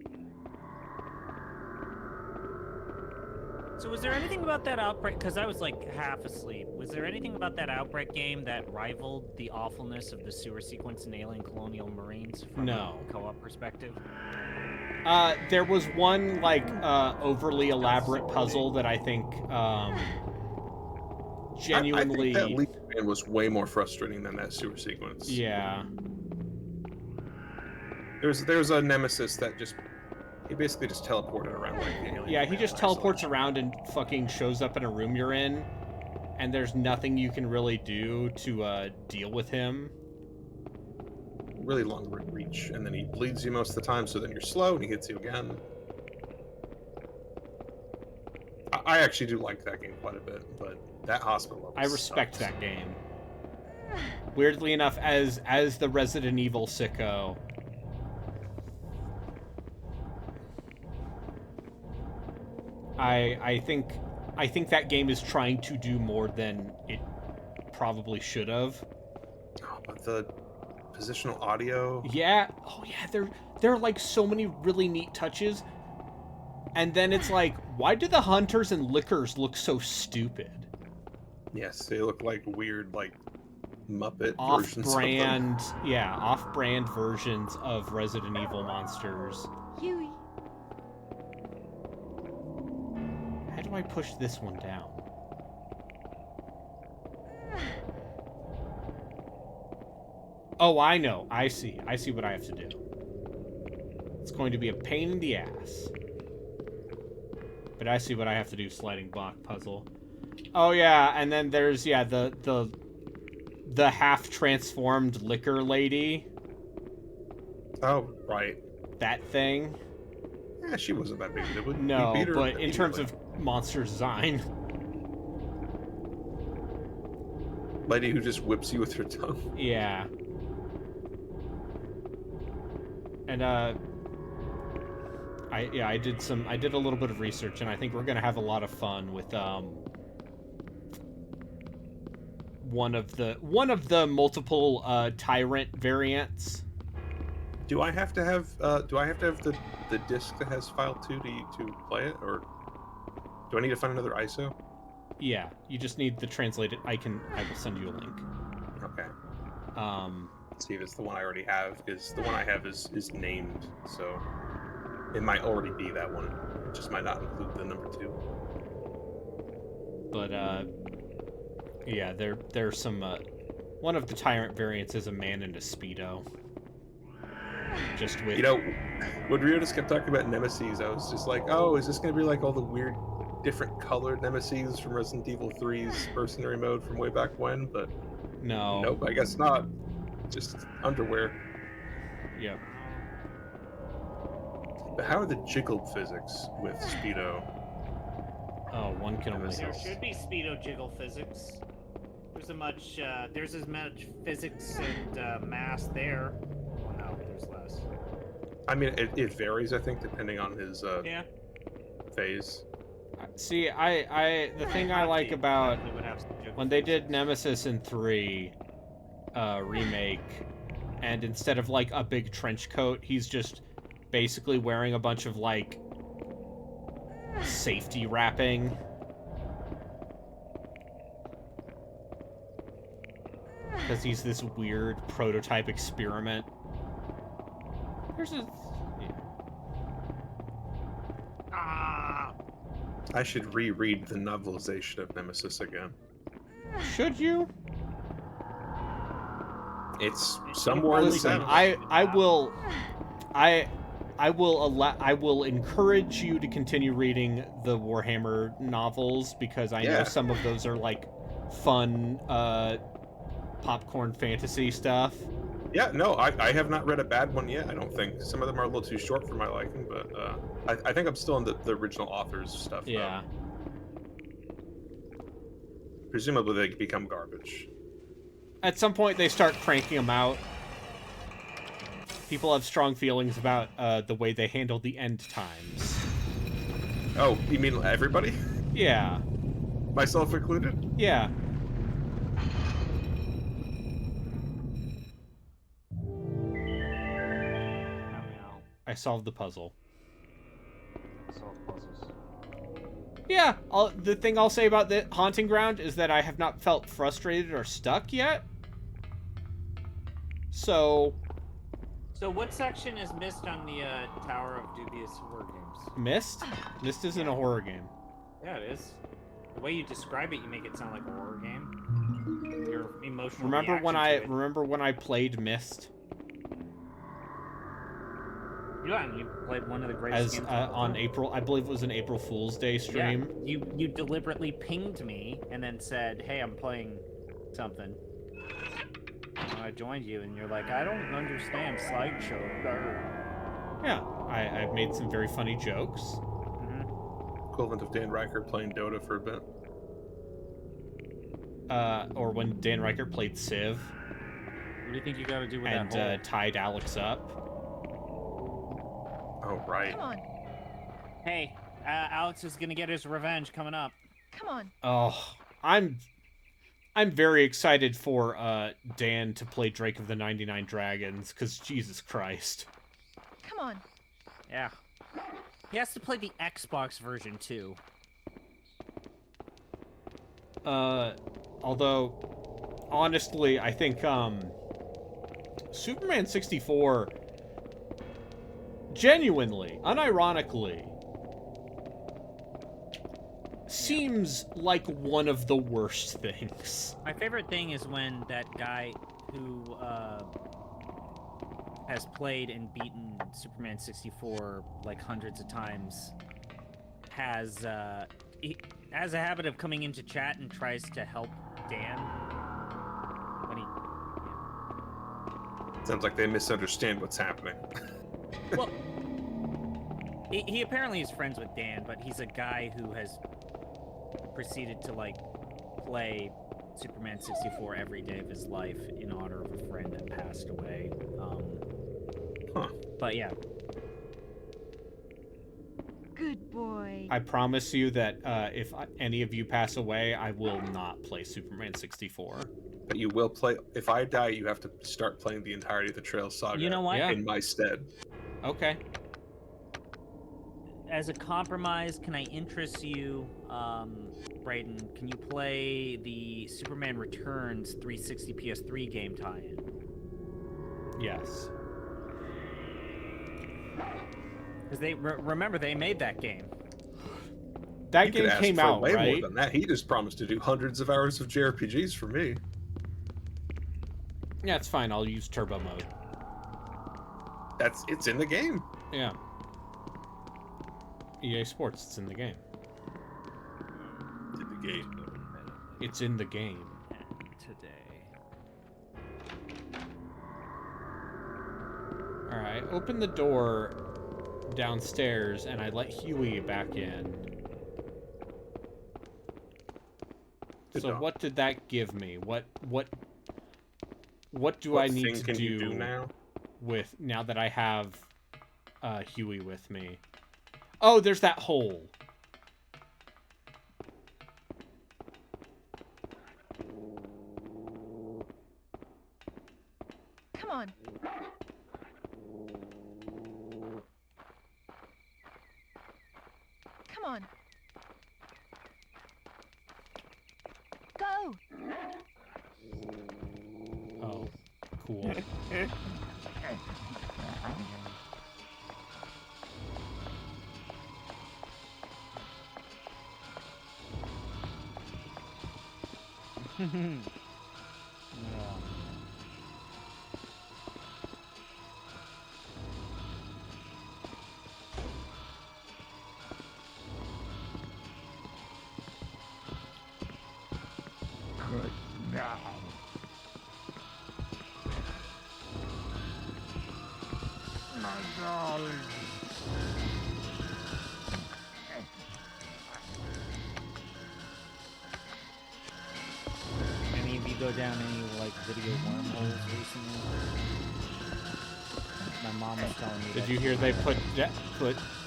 Speaker 9: So was there anything about that Outbreak, because I was like half asleep, was there anything about that Outbreak game that rivaled the awfulness of the sewer sequence in Alien Colonial Marines from a co-op perspective?
Speaker 1: There was one, like, overly elaborate puzzle that I think, genuinely...
Speaker 6: I think that lead man was way more frustrating than that sewer sequence.
Speaker 1: Yeah.
Speaker 6: There's a nemesis that just... He basically just teleported around like the alien.
Speaker 1: Yeah, he just teleports around and fucking shows up in a room you're in, and there's nothing you can really do to deal with him.
Speaker 6: Really long reach, and then he bleeds you most of the time, so then you're slow, and he hits you again. I actually do like that game quite a bit, but that hospital level
Speaker 1: I respect
Speaker 6: sucks.
Speaker 1: that game. Weirdly enough, as the Resident Evil sicko, I think that game is trying to do more than it probably should have.
Speaker 6: Oh, but the positional audio.
Speaker 1: Yeah. Oh yeah. There are like so many really neat touches, and then it's like, why do the hunters and lickers look so stupid?
Speaker 6: Yes, they look like weird, like Muppet versions of them.
Speaker 1: Off-brand, yeah, off-brand versions of Resident Evil monsters.
Speaker 2: Huey.
Speaker 1: How do I push this one down? Oh, I know. I see. I see what I have to do. It's going to be a pain in the ass. But I see what I have to do, sliding block puzzle. Oh yeah, and then there's, yeah, the half-transformed liquor lady.
Speaker 6: Oh, right.
Speaker 1: That thing.
Speaker 6: Yeah, she wasn't that big.
Speaker 1: No,
Speaker 6: we beat her
Speaker 1: but in terms
Speaker 6: immediately.
Speaker 1: of monster design.
Speaker 6: Lady who just whips you with her tongue.
Speaker 1: Yeah. And I did a little bit of research, and I think we're gonna have a lot of fun with one of the multiple tyrant variants.
Speaker 6: Do I have to have the disc that has file 2 to play it, or do I need to find another ISO?
Speaker 1: Yeah, you just need the translated. I will send you a link.
Speaker 6: Okay. Let's see if it's the one I already have, because the one I have is named, so it might already be that one. It just might not include the number 2.
Speaker 1: But yeah, there's some. One of the tyrant variants is a man in a speedo. Just with.
Speaker 6: You know, when Rio just kept talking about nemesis, I was just like, oh, is this going to be like all the weird, different colored nemesis from Resident Evil 3's mercenary mode from way back when? But
Speaker 1: No.
Speaker 6: nope, I guess not. Just underwear.
Speaker 1: Yep.
Speaker 6: But how are the jiggle physics with Speedo?
Speaker 1: Oh, one can only
Speaker 9: There
Speaker 1: hope.
Speaker 9: should be speedo jiggle physics. There's as much physics and mass there. Well, no, there's less.
Speaker 6: I mean, it varies, I think, depending on his
Speaker 9: Yeah.
Speaker 6: phase.
Speaker 1: See, the thing I like about when they did Nemesis in 3 remake, and instead of like a big trench coat, he's just basically wearing a bunch of like safety wrapping. Because he's this weird prototype experiment. There's a... Yeah.
Speaker 9: Ah!
Speaker 6: I should reread the novelization of Nemesis again.
Speaker 1: Should you?
Speaker 6: It's somewhere
Speaker 1: Listen,
Speaker 6: insane.
Speaker 1: I will encourage you to continue reading the Warhammer novels because I know some of those are like fun popcorn fantasy stuff.
Speaker 6: Yeah, no, I have not read a bad one yet, I don't think. Some of them are a little too short for my liking, but I think I'm still in the original author's stuff, though.
Speaker 1: Yeah.
Speaker 6: Presumably they become garbage.
Speaker 1: At some point they start cranking them out. People have strong feelings about the way they handle the end times.
Speaker 6: Oh, you mean everybody?
Speaker 1: Yeah.
Speaker 6: Myself included?
Speaker 1: Yeah. I solved the puzzle.
Speaker 8: Solve puzzles.
Speaker 1: Yeah, the thing I'll say about the haunting ground is that I have not felt frustrated or stuck yet. So
Speaker 9: what section is missed on the Tower of Dubious horror games?
Speaker 1: Myst? Myst isn't a horror game.
Speaker 9: Yeah, it is. The way you describe it, you make it sound like a horror game. Your emotional
Speaker 1: Remember
Speaker 9: reaction
Speaker 1: when I played Myst?
Speaker 9: Yeah, and you played one of the greatest
Speaker 1: As
Speaker 9: games
Speaker 1: on April, I believe it was an April Fool's Day stream.
Speaker 9: Yeah, you deliberately pinged me and then said, "Hey, I'm playing something." And I joined you, and you're like, "I don't understand slideshow."
Speaker 1: Yeah, I've made some very funny jokes.
Speaker 6: Equivalent of Dan Riker playing Dota for a bit.
Speaker 1: Or when Dan Riker played Civ.
Speaker 9: What do you think you got to do with
Speaker 1: and
Speaker 9: that hole?
Speaker 1: tied Alex up.
Speaker 6: Oh, right.
Speaker 2: Come on.
Speaker 9: Hey, Alex is gonna get his revenge coming up.
Speaker 2: Come on.
Speaker 1: Oh, I'm very excited for Dan to play Drake of the 99 Dragons, because Jesus Christ.
Speaker 2: Come on.
Speaker 9: Yeah. He has to play the Xbox version too.
Speaker 1: Although, honestly, I think Superman 64, genuinely, unironically, seems like one of the worst things.
Speaker 9: My favorite thing is when that guy who has played and beaten Superman 64 like hundreds of times he has a habit of coming into chat and tries to help Dan when he
Speaker 6: Sounds like they misunderstand what's happening.
Speaker 9: well he apparently is friends with Dan, but he's a guy who has proceeded to like play Superman 64 every day of his life in honor of a friend that passed away. But yeah.
Speaker 2: Good boy.
Speaker 1: I promise you that if any of you pass away, I will not play Superman 64.
Speaker 6: But you will play. If I die, you have to start playing the entirety of the Trail Saga.
Speaker 9: You know what?
Speaker 1: Yeah.
Speaker 6: In my stead.
Speaker 1: Okay.
Speaker 9: As a compromise, can I interest you, Brayden? Can you play the Superman Returns 360 PS3 game tie-in?
Speaker 1: Yes.
Speaker 9: Because they remember they made that game.
Speaker 1: That
Speaker 6: You could
Speaker 1: game
Speaker 6: ask
Speaker 1: came
Speaker 6: for
Speaker 1: out,
Speaker 6: way more
Speaker 1: right?
Speaker 6: than that. He just promised to do hundreds of hours of JRPGs for me.
Speaker 1: Yeah, it's fine. I'll use turbo mode.
Speaker 6: It's in the game.
Speaker 1: Yeah. EA Sports, it's in the game.
Speaker 6: It's in the game.
Speaker 1: It's in the game.
Speaker 9: Today.
Speaker 1: Alright, open the door downstairs and I let Huey back in.
Speaker 6: Good
Speaker 1: So
Speaker 6: dog.
Speaker 1: what did that give me? What do
Speaker 6: What
Speaker 1: I need
Speaker 6: thing
Speaker 1: to
Speaker 6: can
Speaker 1: do,
Speaker 6: you do now?
Speaker 1: with now that I have Huey with me? Oh, there's that hole.
Speaker 2: Come on. Come on. Go.
Speaker 1: Oh, cool.
Speaker 9: Any of you go down any like video wormholes recently? My mom was telling me.
Speaker 1: Did
Speaker 9: that
Speaker 1: you
Speaker 9: she
Speaker 1: hear they
Speaker 9: found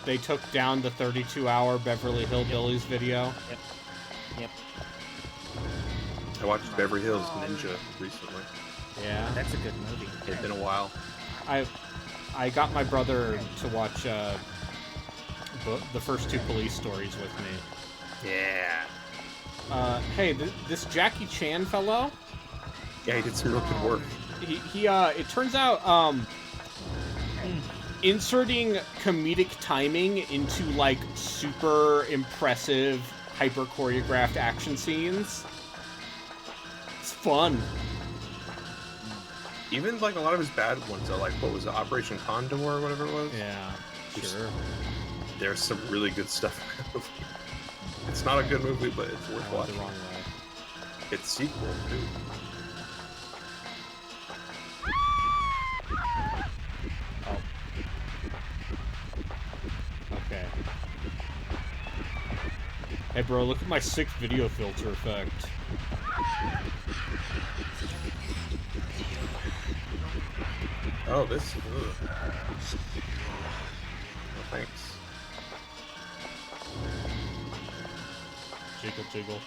Speaker 1: they took down the 32-hour Beverly Hillbillies video?
Speaker 9: Yep.
Speaker 6: I watched Beverly Hills Ninja recently.
Speaker 1: Yeah.
Speaker 9: That's a good movie.
Speaker 6: It's been a while.
Speaker 1: I got my brother to watch the first two Police Stories with me.
Speaker 6: Yeah.
Speaker 1: Hey, this Jackie Chan fellow,
Speaker 6: Yeah, he did some real good work.
Speaker 1: he it turns out inserting comedic timing into like super impressive hyper choreographed action scenes, it's fun.
Speaker 6: Even like a lot of his bad ones, though, like what was it, Operation Condor or whatever it was?
Speaker 1: Yeah, sure.
Speaker 6: There's some really good stuff. It's not a good movie, but it's worth
Speaker 1: I went the
Speaker 6: watching.
Speaker 1: wrong way.
Speaker 6: It's sequel too.
Speaker 1: Okay. Hey bro, look at my sick video filter effect.
Speaker 6: Oh, this. Ugh. No thanks.
Speaker 1: Jiggle jiggle.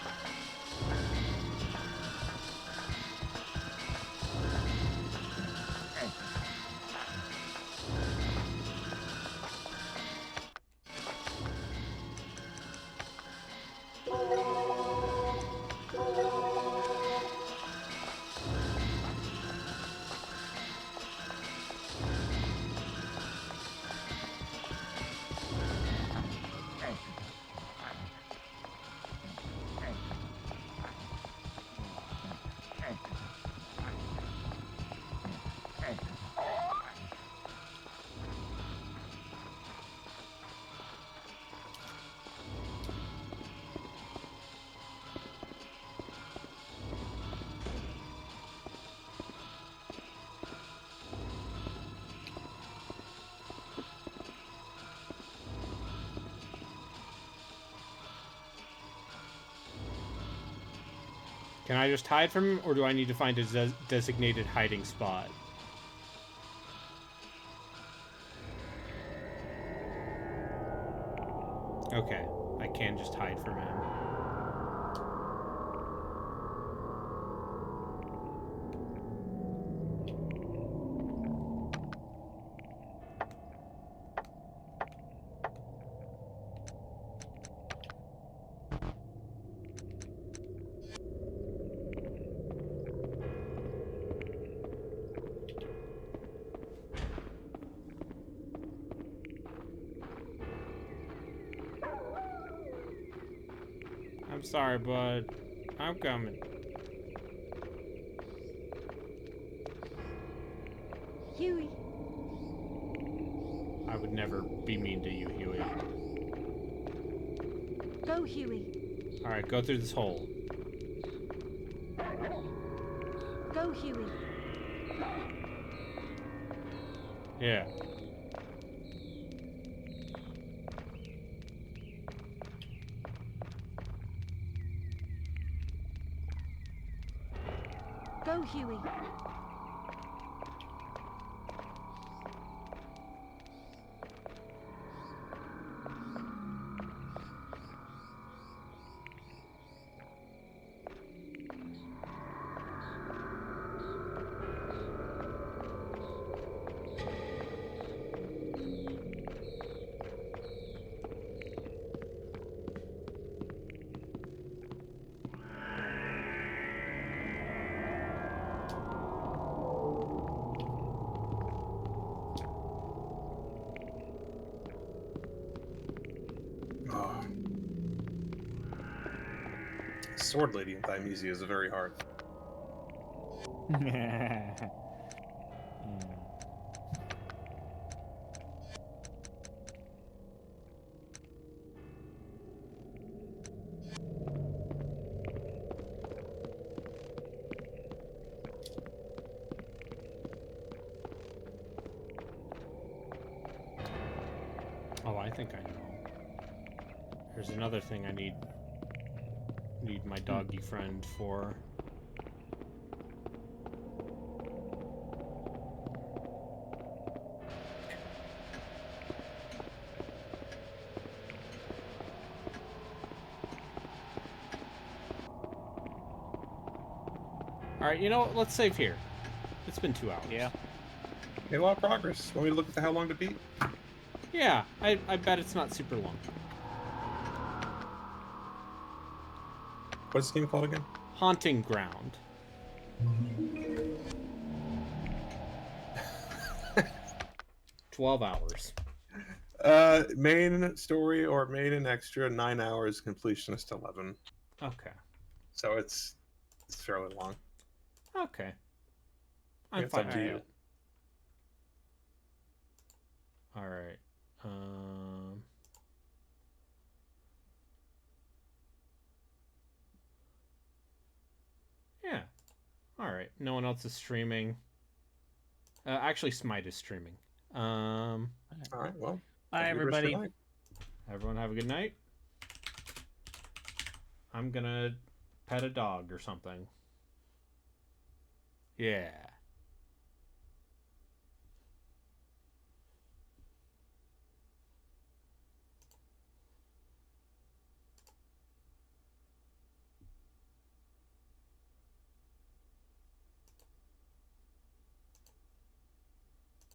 Speaker 1: Can I just hide from him, or do I need to find a designated hiding spot? Okay, I can just hide from him. I'm sorry, bud. I'm coming.
Speaker 2: Huey.
Speaker 1: I would never be mean to you, Huey.
Speaker 2: Go, Huey.
Speaker 1: Alright, go through this hole.
Speaker 2: Go, Huey.
Speaker 1: Yeah.
Speaker 2: Go, Huey.
Speaker 6: Oh. Sword Lady in Thymesia is very hard.
Speaker 1: Oh, I think I know. There's another thing I need my doggy friend for. Alright, you know what? Let's save here. It's been 2 hours.
Speaker 9: Yeah.
Speaker 6: Made a lot of progress. Want me to look at how long to beat?
Speaker 1: Yeah, I bet it's not super long.
Speaker 6: What's this game called again?
Speaker 1: Haunting Ground. 12 hours.
Speaker 6: Main story or main and extra, 9 hours, completionist 11.
Speaker 1: Okay.
Speaker 6: So it's fairly long.
Speaker 1: Okay. I'm
Speaker 6: It's
Speaker 1: fine
Speaker 6: up to
Speaker 1: with
Speaker 6: you.
Speaker 1: it. Alright. Yeah. Alright. No one else is streaming. Actually, Smite is streaming.
Speaker 6: All right, well.
Speaker 9: Bye,
Speaker 6: have a good rest of your
Speaker 9: everybody.
Speaker 6: night.
Speaker 1: Everyone have a good night. I'm gonna pet a dog or something. Yeah.